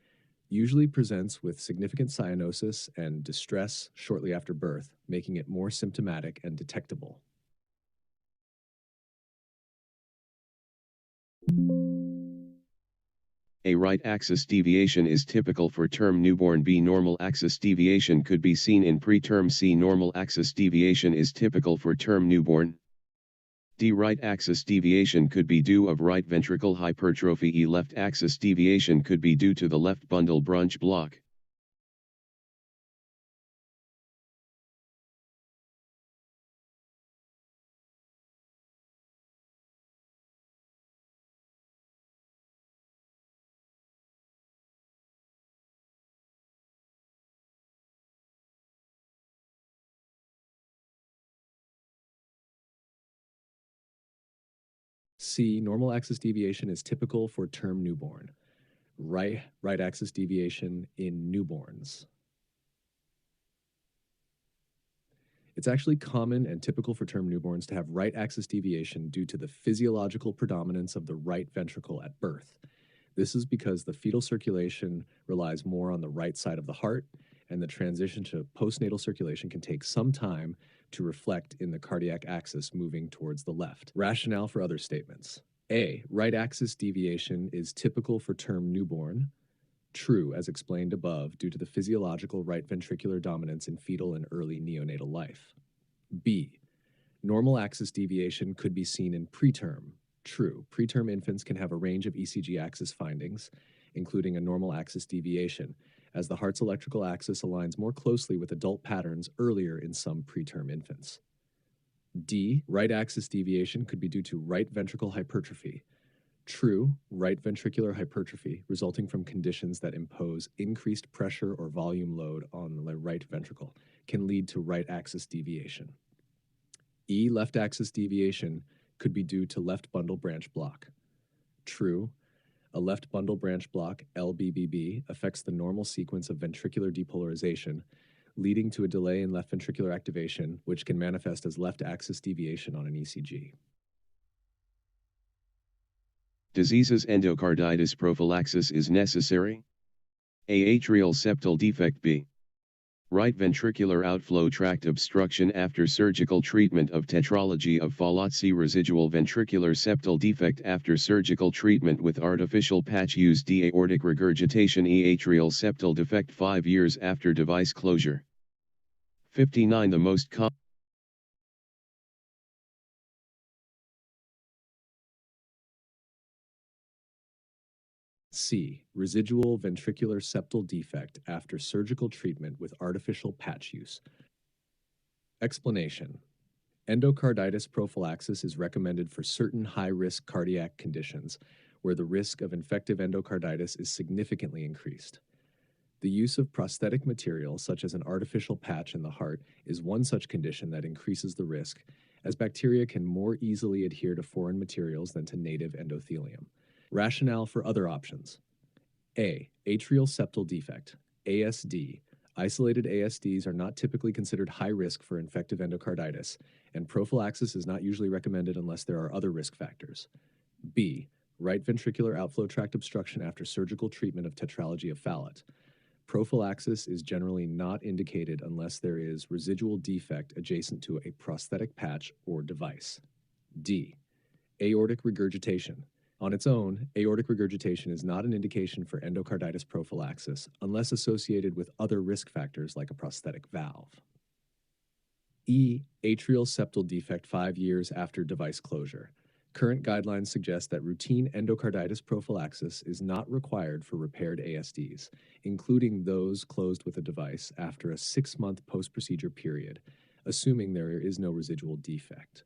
usually presents with significant cyanosis and distress shortly after birth, making it more symptomatic and detectable.
A right axis deviation is typical for term newborn. B. Normal axis deviation could be seen in preterm. C. Normal axis deviation is typical for term newborn. D. Right axis deviation could be due of right ventricle hypertrophy. E. Left axis deviation could be due to the left bundle branch block.
C. Normal axis deviation is typical for term newborn. Right axis deviation in newborns. It's actually common and typical for term newborns to have right axis deviation due to the physiological predominance of the right ventricle at birth. This is because the fetal circulation relies more on the right side of the heart, and the transition to postnatal circulation can take some time to reflect in the cardiac axis moving towards the left. Rationale for other statements. A. Right axis deviation is typical for term newborn. True, as explained above, due to the physiological right ventricular dominance in fetal and early neonatal life. B. Normal axis deviation could be seen in preterm. True, preterm infants can have a range of ECG axis findings, including a normal axis deviation, as the heart's electrical axis aligns more closely with adult patterns earlier in some preterm infants. D. Right axis deviation could be due to right ventricle hypertrophy. True, right ventricular hypertrophy resulting from conditions that impose increased pressure or volume load on the right ventricle can lead to right axis deviation. E. Left axis deviation could be due to left bundle branch block. True, a left bundle branch block, LBBB, affects the normal sequence of ventricular depolarization, leading to a delay in left ventricular activation, which can manifest as left axis deviation on an ECG.
Diseases endocarditis prophylaxis is necessary? A. Atrial septal defect. B. Right ventricular outflow tract obstruction after surgical treatment of tetralogy of Fallot. C. Residual ventricular septal defect after surgical treatment with artificial patch use. D. Aortic regurgitation. E. Atrial septal defect 5 years after device closure. 59. The most common
C. Residual ventricular septal defect after surgical treatment with artificial patch use. Explanation. Endocarditis prophylaxis is recommended for certain high-risk cardiac conditions where the risk of infective endocarditis is significantly increased. The use of prosthetic material, such as an artificial patch in the heart, is one such condition that increases the risk, as bacteria can more easily adhere to foreign materials than to native endothelium. Rationale for other options. A. Atrial septal defect, ASD. Isolated ASDs are not typically considered high risk for infective endocarditis, and prophylaxis is not usually recommended unless there are other risk factors. B. Right ventricular outflow tract obstruction after surgical treatment of tetralogy of Fallot. Prophylaxis is generally not indicated unless there is residual defect adjacent to a prosthetic patch or device. D. Aortic regurgitation. On its own, aortic regurgitation is not an indication for endocarditis prophylaxis unless associated with other risk factors like a prosthetic valve. E. Atrial septal defect 5 years after device closure. Current guidelines suggest that routine endocarditis prophylaxis is not required for repaired ASDs, including those closed with a device after a 6-month post-procedure period, assuming there is no residual defect.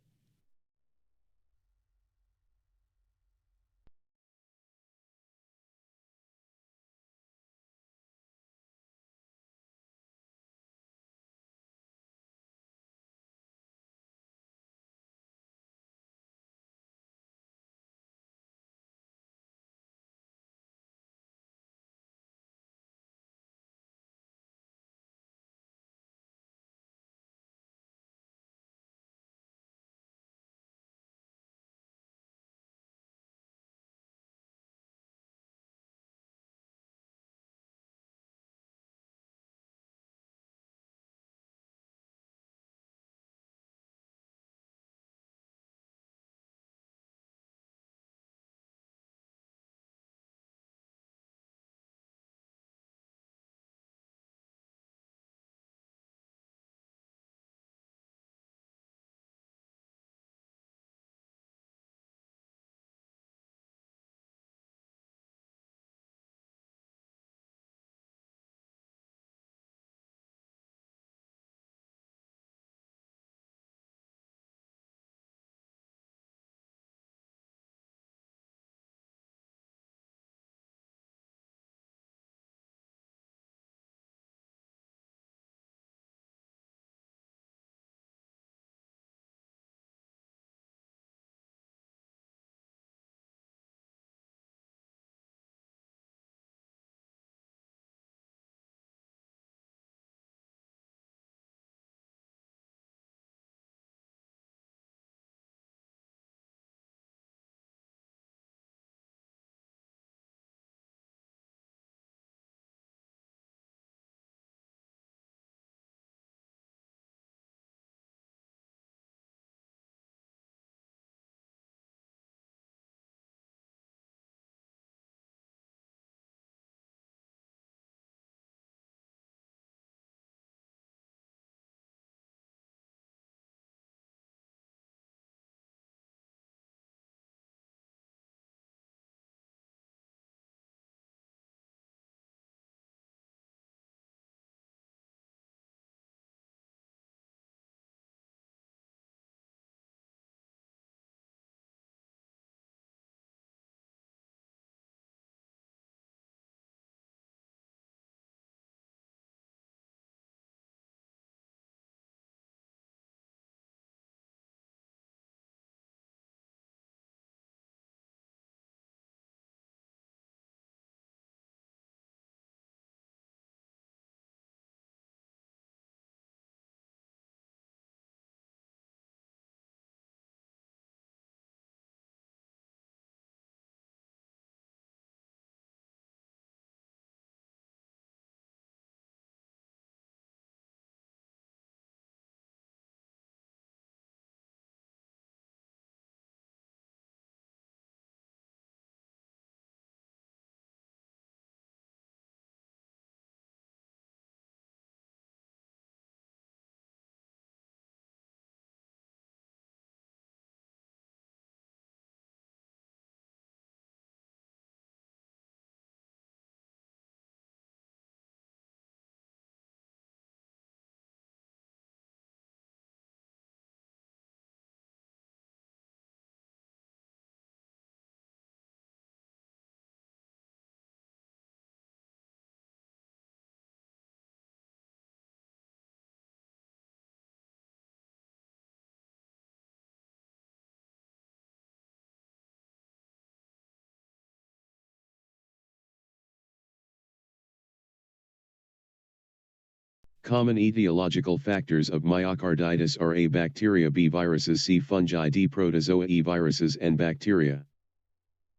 Common etiological factors of myocarditis are A. Bacteria, B. Viruses, C. Fungi, D. Protozoa, E. Viruses and bacteria.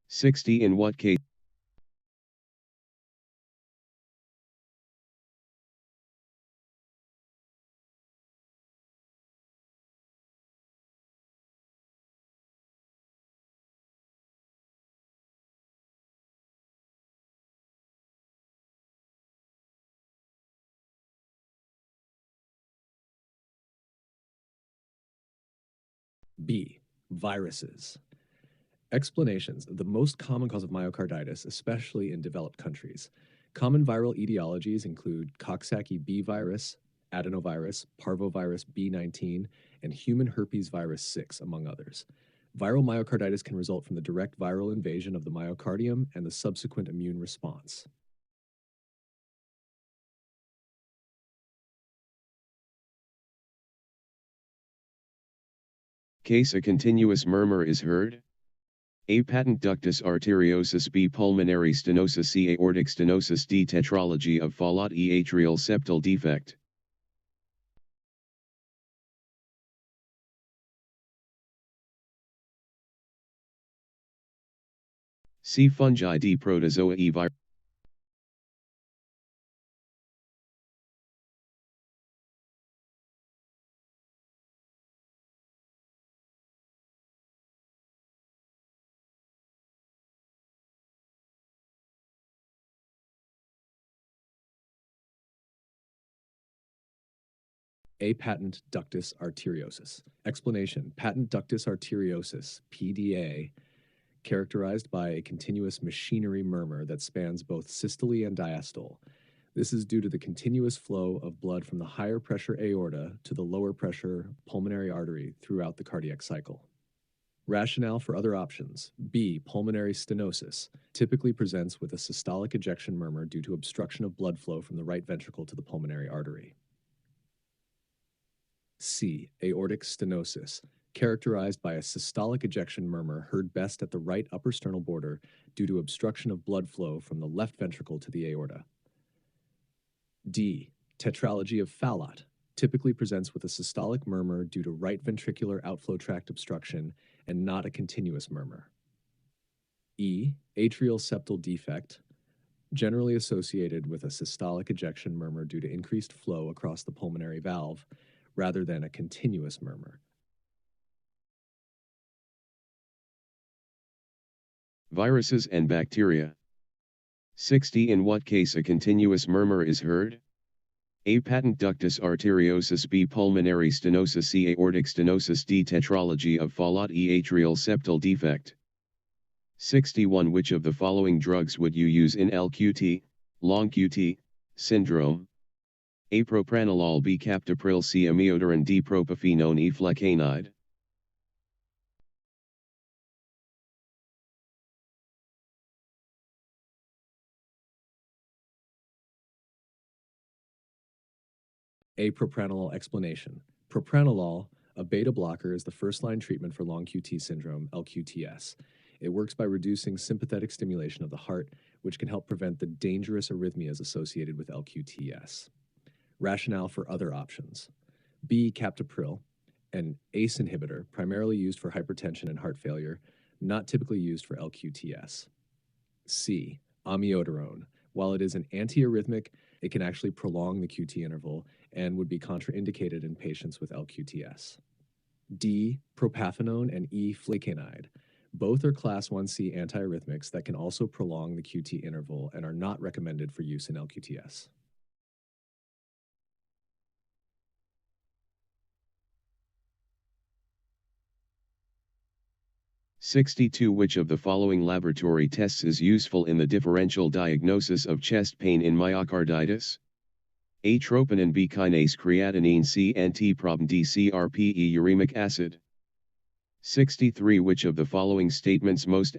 60. In what case?
B. Viruses. Explanations. The most common cause of myocarditis, especially in developed countries. Common viral etiologies include Coxsackie B virus, adenovirus, parvovirus B19, and human herpes virus 6, among others. Viral myocarditis can result from the direct viral invasion of the myocardium and the subsequent immune response.
Case a continuous murmur is heard. A. Patent ductus arteriosus, B. Pulmonary stenosis, C. Aortic stenosis, D. Tetralogy of Fallot, E. Atrial septal defect. C. Fungi, D. Protozoa, E. Virus.
A. Patent ductus arteriosus. Explanation. Patent ductus arteriosus, PDA, characterized by a continuous machinery murmur that spans both systole and diastole. This is due to the continuous flow of blood from the higher pressure aorta to the lower pressure pulmonary artery throughout the cardiac cycle. Rationale for other options. B. Pulmonary stenosis typically presents with a systolic ejection murmur due to obstruction of blood flow from the right ventricle to the pulmonary artery. C. Aortic stenosis, characterized by a systolic ejection murmur heard best at the right upper sternal border due to obstruction of blood flow from the left ventricle to the aorta. D. Tetralogy of Fallot, typically presents with a systolic murmur due to right ventricular outflow tract obstruction and not a continuous murmur. E. Atrial septal defect, generally associated with a systolic ejection murmur due to increased flow across the pulmonary valve, rather than a continuous murmur.
Viruses and bacteria. 60. In what case a continuous murmur is heard? A. Patent ductus arteriosus, B. Pulmonary stenosis, C. Aortic stenosis, D. Tetralogy of Fallot, E. Atrial septal defect. 61. Which of the following drugs would you use in LQT, long QT, syndrome? A. Propranolol, B. Captopril, C. Amiodarone, D. Propafenone, E. Flecainide.
A. Propranolol. Explanation. Propranolol, a beta blocker, is the first-line treatment for long QT syndrome, LQTS. It works by reducing sympathetic stimulation of the heart, which can help prevent the dangerous arrhythmias associated with LQTS. Rationale for other options. B. Captopril, an ACE inhibitor, primarily used for hypertension and heart failure, not typically used for LQTS. C. Amiodarone. While it is an antiarrhythmic, it can actually prolong the QT interval and would be contraindicated in patients with LQTS. D. Propafenone and E. Flecainide. Both are class 1C antiarrhythmics that can also prolong the QT interval and are not recommended for use in LQTS.
62. Which of the following laboratory tests is useful in the differential diagnosis of chest pain in myocarditis? A. Troponin, B. kinase, creatinine, C. antiproton, D. CRP, uremic acid. 63. Which of the following statements most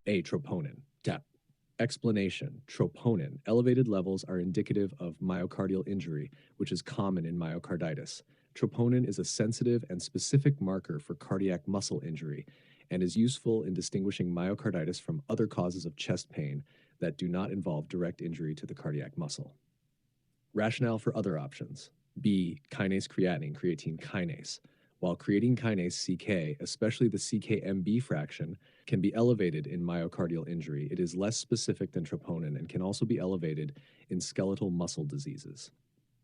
A. Troponin. DEP. Explanation. Troponin. Elevated levels are indicative of myocardial injury, which is common in myocarditis. Troponin is a sensitive and specific marker for cardiac muscle injury and is useful in distinguishing myocarditis from other causes of chest pain that do not involve direct injury to the cardiac muscle. Rationale for other options. B. Kinase creatinine, creatine kinase. While creatine kinase CK, especially the CKMB fraction, can be elevated in myocardial injury, it is less specific than troponin and can also be elevated in skeletal muscle diseases.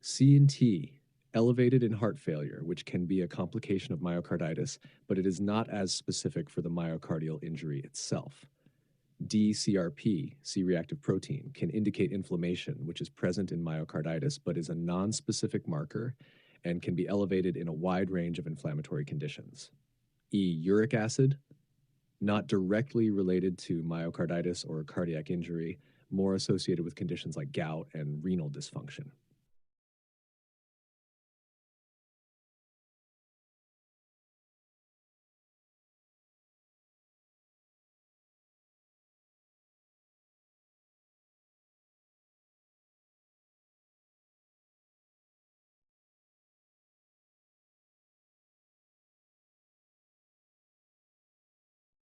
C and T, elevated in heart failure, which can be a complication of myocarditis, but it is not as specific for the myocardial injury itself. D, CRP, C-reactive protein, can indicate inflammation, which is present in myocarditis, but is a non-specific marker and can be elevated in a wide range of inflammatory conditions. E, uric acid, not directly related to myocarditis or cardiac injury, more associated with conditions like gout and renal dysfunction.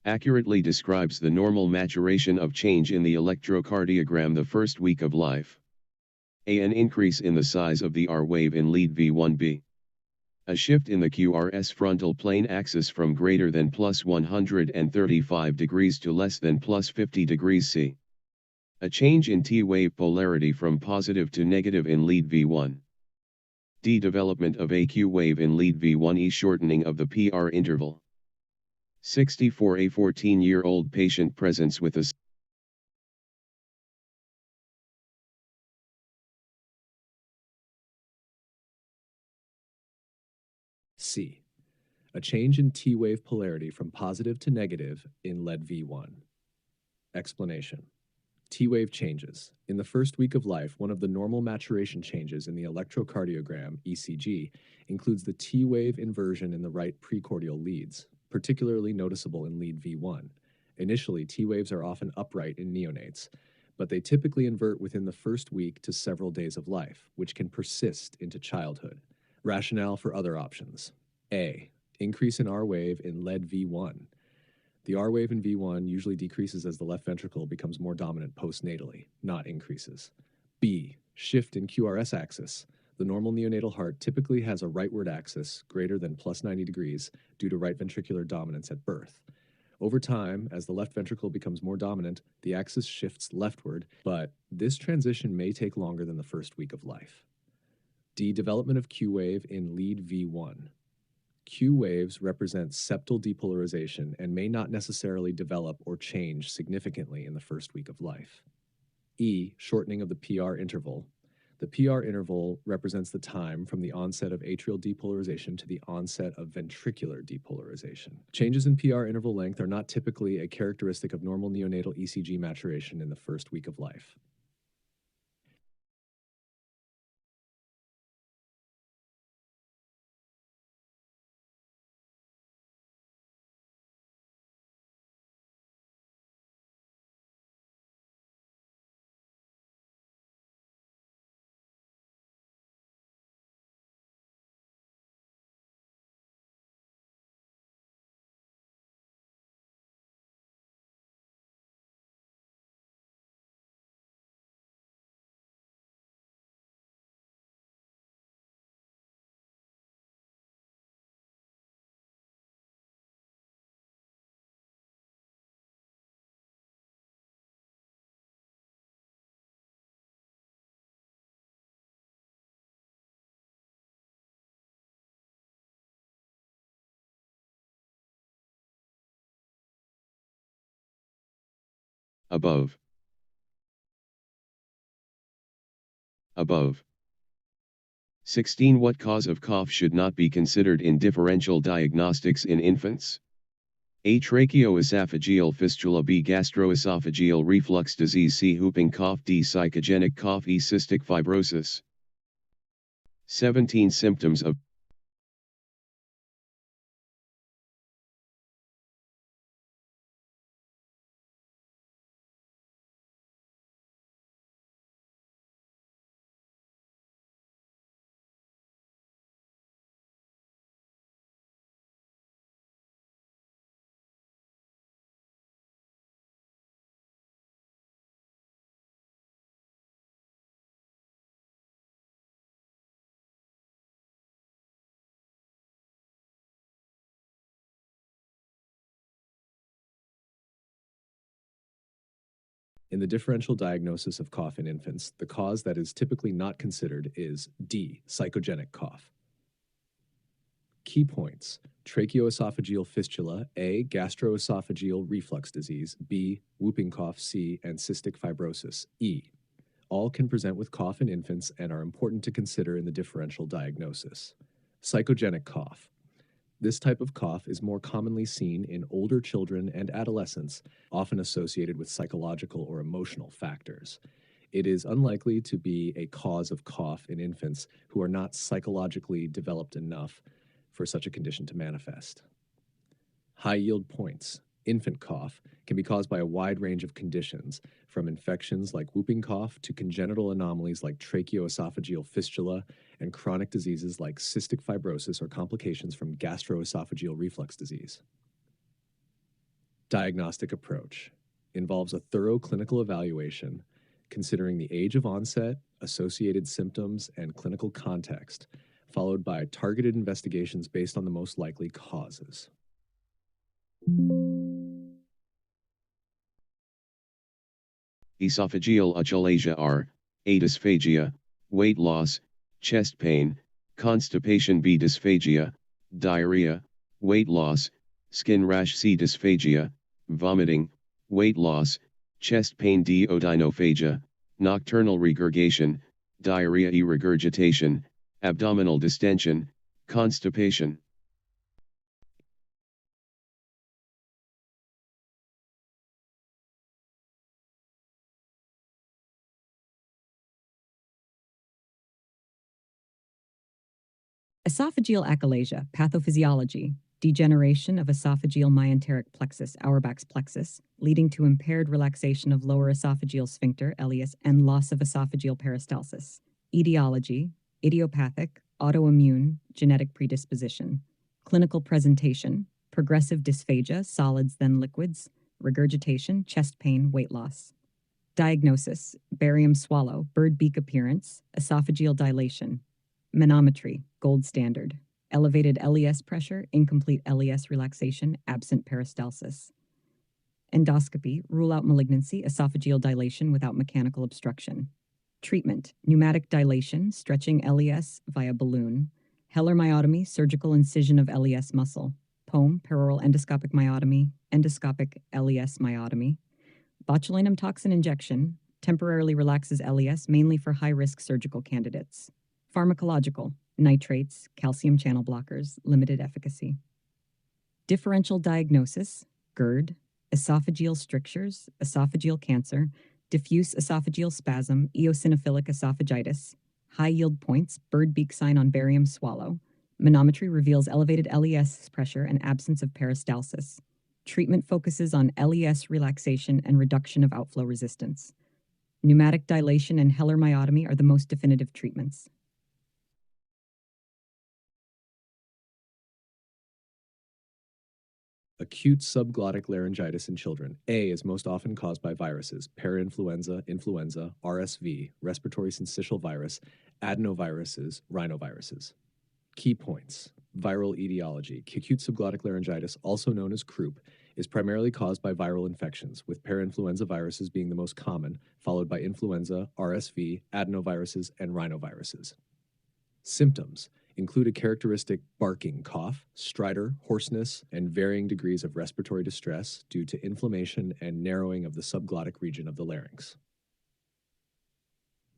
Accurately describes the normal maturation of change in the electrocardiogram the first week of life. A. An increase in the size of the R wave in lead V1b. A shift in the QRS frontal plane axis from greater than plus 135 degrees to less than plus 50 degrees C. A change in T wave polarity from positive to negative in lead V1. D. Development of a Q wave in lead V1e, shortening of the PR interval. 64. A 14-year-old patient presents with a
C. A change in T wave polarity from positive to negative in lead V1. Explanation. T wave changes. In the first week of life, one of the normal maturation changes in the electrocardiogram, ECG, includes the T wave inversion in the right precordial leads, particularly noticeable in lead V1. Initially, T waves are often upright in neonates, but they typically invert within the first week to several days of life, which can persist into childhood. Rationale for other options. A. Increase in R wave in lead V1. The R wave in V1 usually decreases as the left ventricle becomes more dominant postnatally, not increases. B. Shift in QRS axis. The normal neonatal heart typically has a rightward axis greater than plus 90 degrees due to right ventricular dominance at birth. Over time, as the left ventricle becomes more dominant, the axis shifts leftward, but this transition may take longer than the first week of life. D. Development of Q wave in lead V1. Q waves represent septal depolarization and may not necessarily develop or change significantly in the first week of life. E. Shortening of the PR interval. The PR interval represents the time from the onset of atrial depolarization to the onset of ventricular depolarization. Changes in PR interval length are not typically a characteristic of normal neonatal ECG maturation in the first week of life.
Above. Above. 16. What cause of cough should not be considered in differential diagnostics in infants? A. Tracheoesophageal fistula. B. Gastroesophageal reflux disease. C. Whooping cough. D. Psychogenic cough. E. Cystic fibrosis. 17. Symptoms of
In the differential diagnosis of cough in infants, the cause that is typically not considered is D, psychogenic cough. Key points: tracheoesophageal fistula, A, gastroesophageal reflux disease, B, whooping cough, C, and cystic fibrosis, E. All can present with cough in infants and are important to consider in the differential diagnosis. Psychogenic cough. This type of cough is more commonly seen in older children and adolescents, often associated with psychological or emotional factors. It is unlikely to be a cause of cough in infants who are not psychologically developed enough for such a condition to manifest. High yield points. Infant cough can be caused by a wide range of conditions, from infections like whooping cough to congenital anomalies like tracheoesophageal fistula and chronic diseases like cystic fibrosis or complications from gastroesophageal reflux disease. Diagnostic approach involves a thorough clinical evaluation considering the age of onset, associated symptoms, and clinical context, followed by targeted investigations based on the most likely causes.
Esophageal achalasia are A. Dysphagia, weight loss, chest pain, constipation. B. Dysphagia, diarrhea, weight loss, skin rash. C. Dysphagia, vomiting, weight loss, chest pain. D. Odynophagia, nocturnal regurgitation, diarrhea. E. Regurgitation, abdominal distension, constipation.
Esophageal achalasia, pathophysiology, degeneration of esophageal myenteric plexus, Auerbach's plexus, leading to impaired relaxation of lower esophageal sphincter, Elias, and loss of esophageal peristalsis. Etiology, idiopathic, autoimmune, genetic predisposition. Clinical presentation, progressive dysphagia, solids then liquids, regurgitation, chest pain, weight loss. Diagnosis, barium swallow, bird beak appearance, esophageal dilation. Manometry, gold standard. Elevated LES pressure, incomplete LES relaxation, absent peristalsis. Endoscopy, rule out malignancy, esophageal dilation without mechanical obstruction. Treatment, pneumatic dilation, stretching LES via balloon. Heller myotomy, surgical incision of LES muscle. POEM, peroral endoscopic myotomy, endoscopic LES myotomy. Botulinum toxin injection, temporarily relaxes LES mainly for high-risk surgical candidates. Pharmacological, nitrates, calcium channel blockers, limited efficacy. Differential diagnosis, GERD, esophageal strictures, esophageal cancer, diffuse esophageal spasm, eosinophilic esophagitis, high yield points, bird beak sign on barium swallow. Manometry reveals elevated LES pressure and absence of peristalsis. Treatment focuses on LES relaxation and reduction of outflow resistance. Pneumatic dilation and Heller myotomy are the most definitive treatments.
Acute subglottic laryngitis in children. A is most often caused by viruses: parainfluenza, influenza, RSV, respiratory syncytial virus, adenoviruses, rhinoviruses. Key points. Viral etiology. Acute subglottic laryngitis, also known as croup, is primarily caused by viral infections, with parainfluenza viruses being the most common, followed by influenza, RSV, adenoviruses, and rhinoviruses. Symptoms include a characteristic barking cough, stridor, hoarseness, and varying degrees of respiratory distress due to inflammation and narrowing of the subglottic region of the larynx.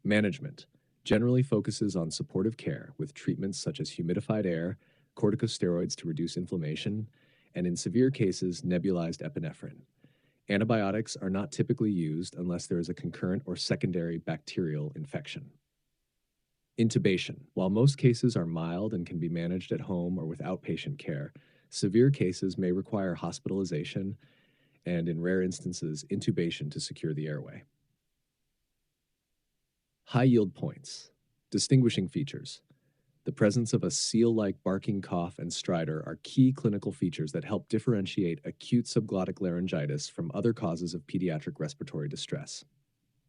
Management generally focuses on supportive care with treatments such as humidified air, corticosteroids to reduce inflammation, and in severe cases, nebulized epinephrine. Antibiotics are not typically used unless there is a concurrent or secondary bacterial infection. Intubation. While most cases are mild and can be managed at home or with outpatient care, severe cases may require hospitalization and, in rare instances, intubation to secure the airway. High yield points. Distinguishing features. The presence of a seal-like barking cough and stridor are key clinical features that help differentiate acute subglottic laryngitis from other causes of pediatric respiratory distress.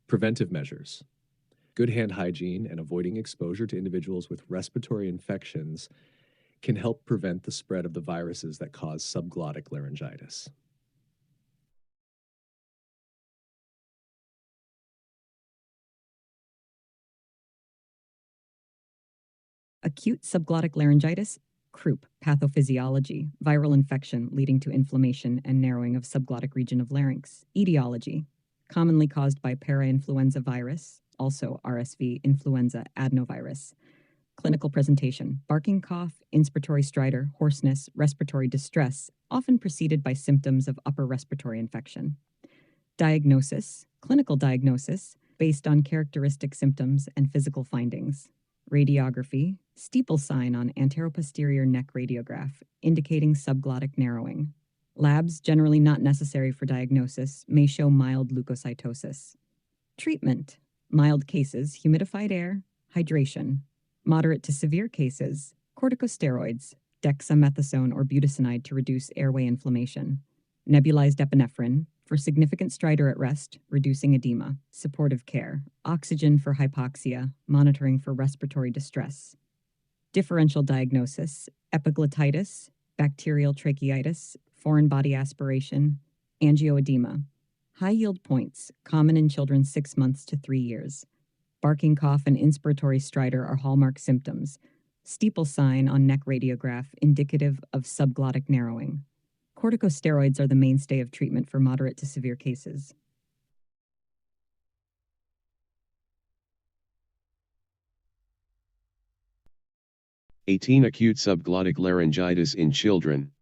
Preventive measures. Good hand hygiene and avoiding exposure to individuals with respiratory infections can help prevent the spread of the viruses that cause subglottic laryngitis.
Acute subglottic laryngitis, croup, pathophysiology, viral infection leading to inflammation and narrowing of subglottic region of larynx. Etiology, commonly caused by parainfluenza virus, also RSV influenza adenovirus. Clinical presentation, barking cough, inspiratory stridor, hoarseness, respiratory distress, often preceded by symptoms of upper respiratory infection. Diagnosis, clinical diagnosis, based on characteristic symptoms and physical findings. Radiography, steeple sign on anteroposterior neck radiograph, indicating subglottic narrowing. Labs, generally not necessary for diagnosis, may show mild leukocytosis. Treatment, mild cases, humidified air, hydration. Moderate to severe cases, corticosteroids, dexamethasone or budesonide to reduce airway inflammation. Nebulized epinephrine, for significant stridor at rest, reducing edema. Supportive care, oxygen for hypoxia, monitoring for respiratory distress. Differential diagnosis, epiglottitis, bacterial tracheitis, foreign body aspiration, angioedema. High yield points, common in children 6 months to 3 years. Barking cough and inspiratory stridor are hallmark symptoms. Steeple sign on neck radiograph indicative of subglottic narrowing. Corticosteroids are the mainstay of treatment for moderate to severe cases.
Acute subglottic laryngitis in children.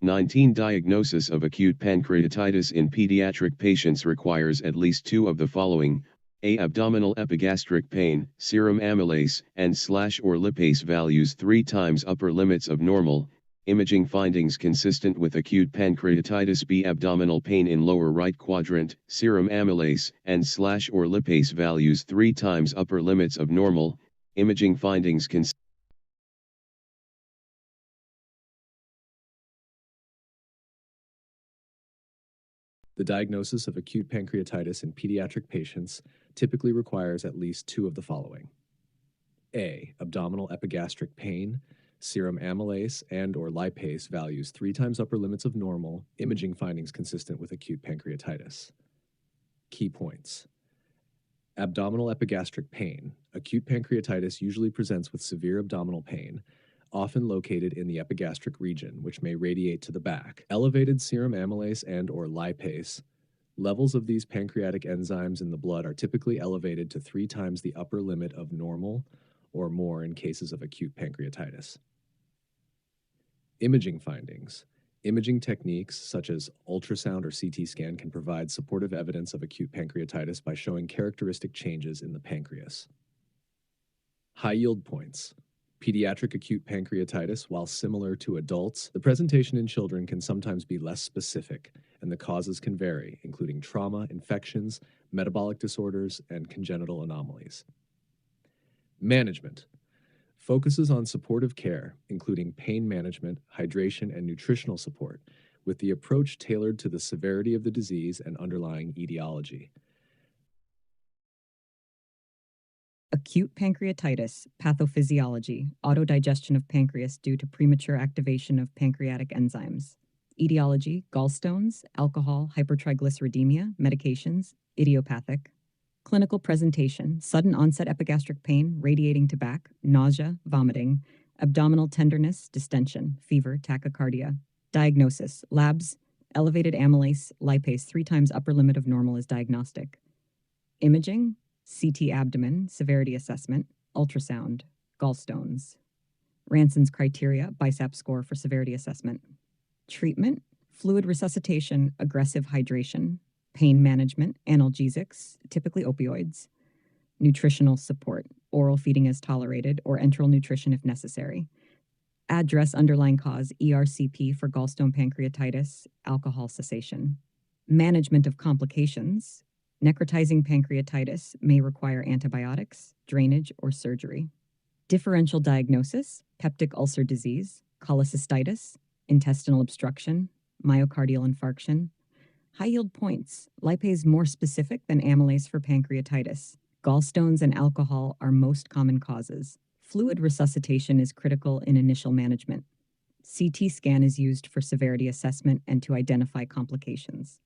19. Diagnosis of acute pancreatitis in pediatric patients requires at least 2 of the following: A. Abdominal epigastric pain, serum amylase and/or lipase values 3 times upper limits of normal, imaging findings consistent with acute pancreatitis. B. Abdominal pain in lower right quadrant, serum amylase and/or lipase values 3 times upper limits of normal, imaging findings consistent.
The diagnosis of acute pancreatitis in pediatric patients typically requires at least 2 of the following: A. Abdominal epigastric pain, serum amylase and/or lipase values 3 times upper limits of normal, imaging findings consistent with acute pancreatitis. Key points: abdominal epigastric pain. Acute pancreatitis usually presents with severe abdominal pain, often located in the epigastric region, which may radiate to the back. Elevated serum amylase and/or lipase. Levels of these pancreatic enzymes in the blood are typically elevated to 3 times the upper limit of normal or more in cases of acute pancreatitis. Imaging findings. Imaging techniques such as ultrasound or CT scan can provide supportive evidence of acute pancreatitis by showing characteristic changes in the pancreas. High yield points. Pediatric acute pancreatitis, while similar to adults, the presentation in children can sometimes be less specific, and the causes can vary, including trauma, infections, metabolic disorders, and congenital anomalies. Management focuses on supportive care, including pain management, hydration, and nutritional support, with the approach tailored to the severity of the disease and underlying etiology.
Acute pancreatitis, pathophysiology, autodigestion of pancreas due to premature activation of pancreatic enzymes. Etiology, gallstones, alcohol, hypertriglyceridemia, medications, idiopathic. Clinical presentation, sudden onset epigastric pain, radiating to back, nausea, vomiting, abdominal tenderness, distension, fever, tachycardia. Diagnosis, labs, elevated amylase, lipase 3 times upper limit of normal is diagnostic. Imaging, CT abdomen, severity assessment, ultrasound, gallstones. Ranson's criteria, BISAP score for severity assessment. Treatment, fluid resuscitation, aggressive hydration, pain management, analgesics, typically opioids. Nutritional support, oral feeding as tolerated or enteral nutrition if necessary. Address underlying cause, ERCP for gallstone pancreatitis, alcohol cessation. Management of complications, necrotizing pancreatitis may require antibiotics, drainage, or surgery. Differential diagnosis, peptic ulcer disease, cholecystitis, intestinal obstruction, myocardial infarction. High yield points, lipase more specific than amylase for pancreatitis. Gallstones and alcohol are most common causes. Fluid resuscitation is critical in initial management. CT scan is used for severity assessment and to identify complications.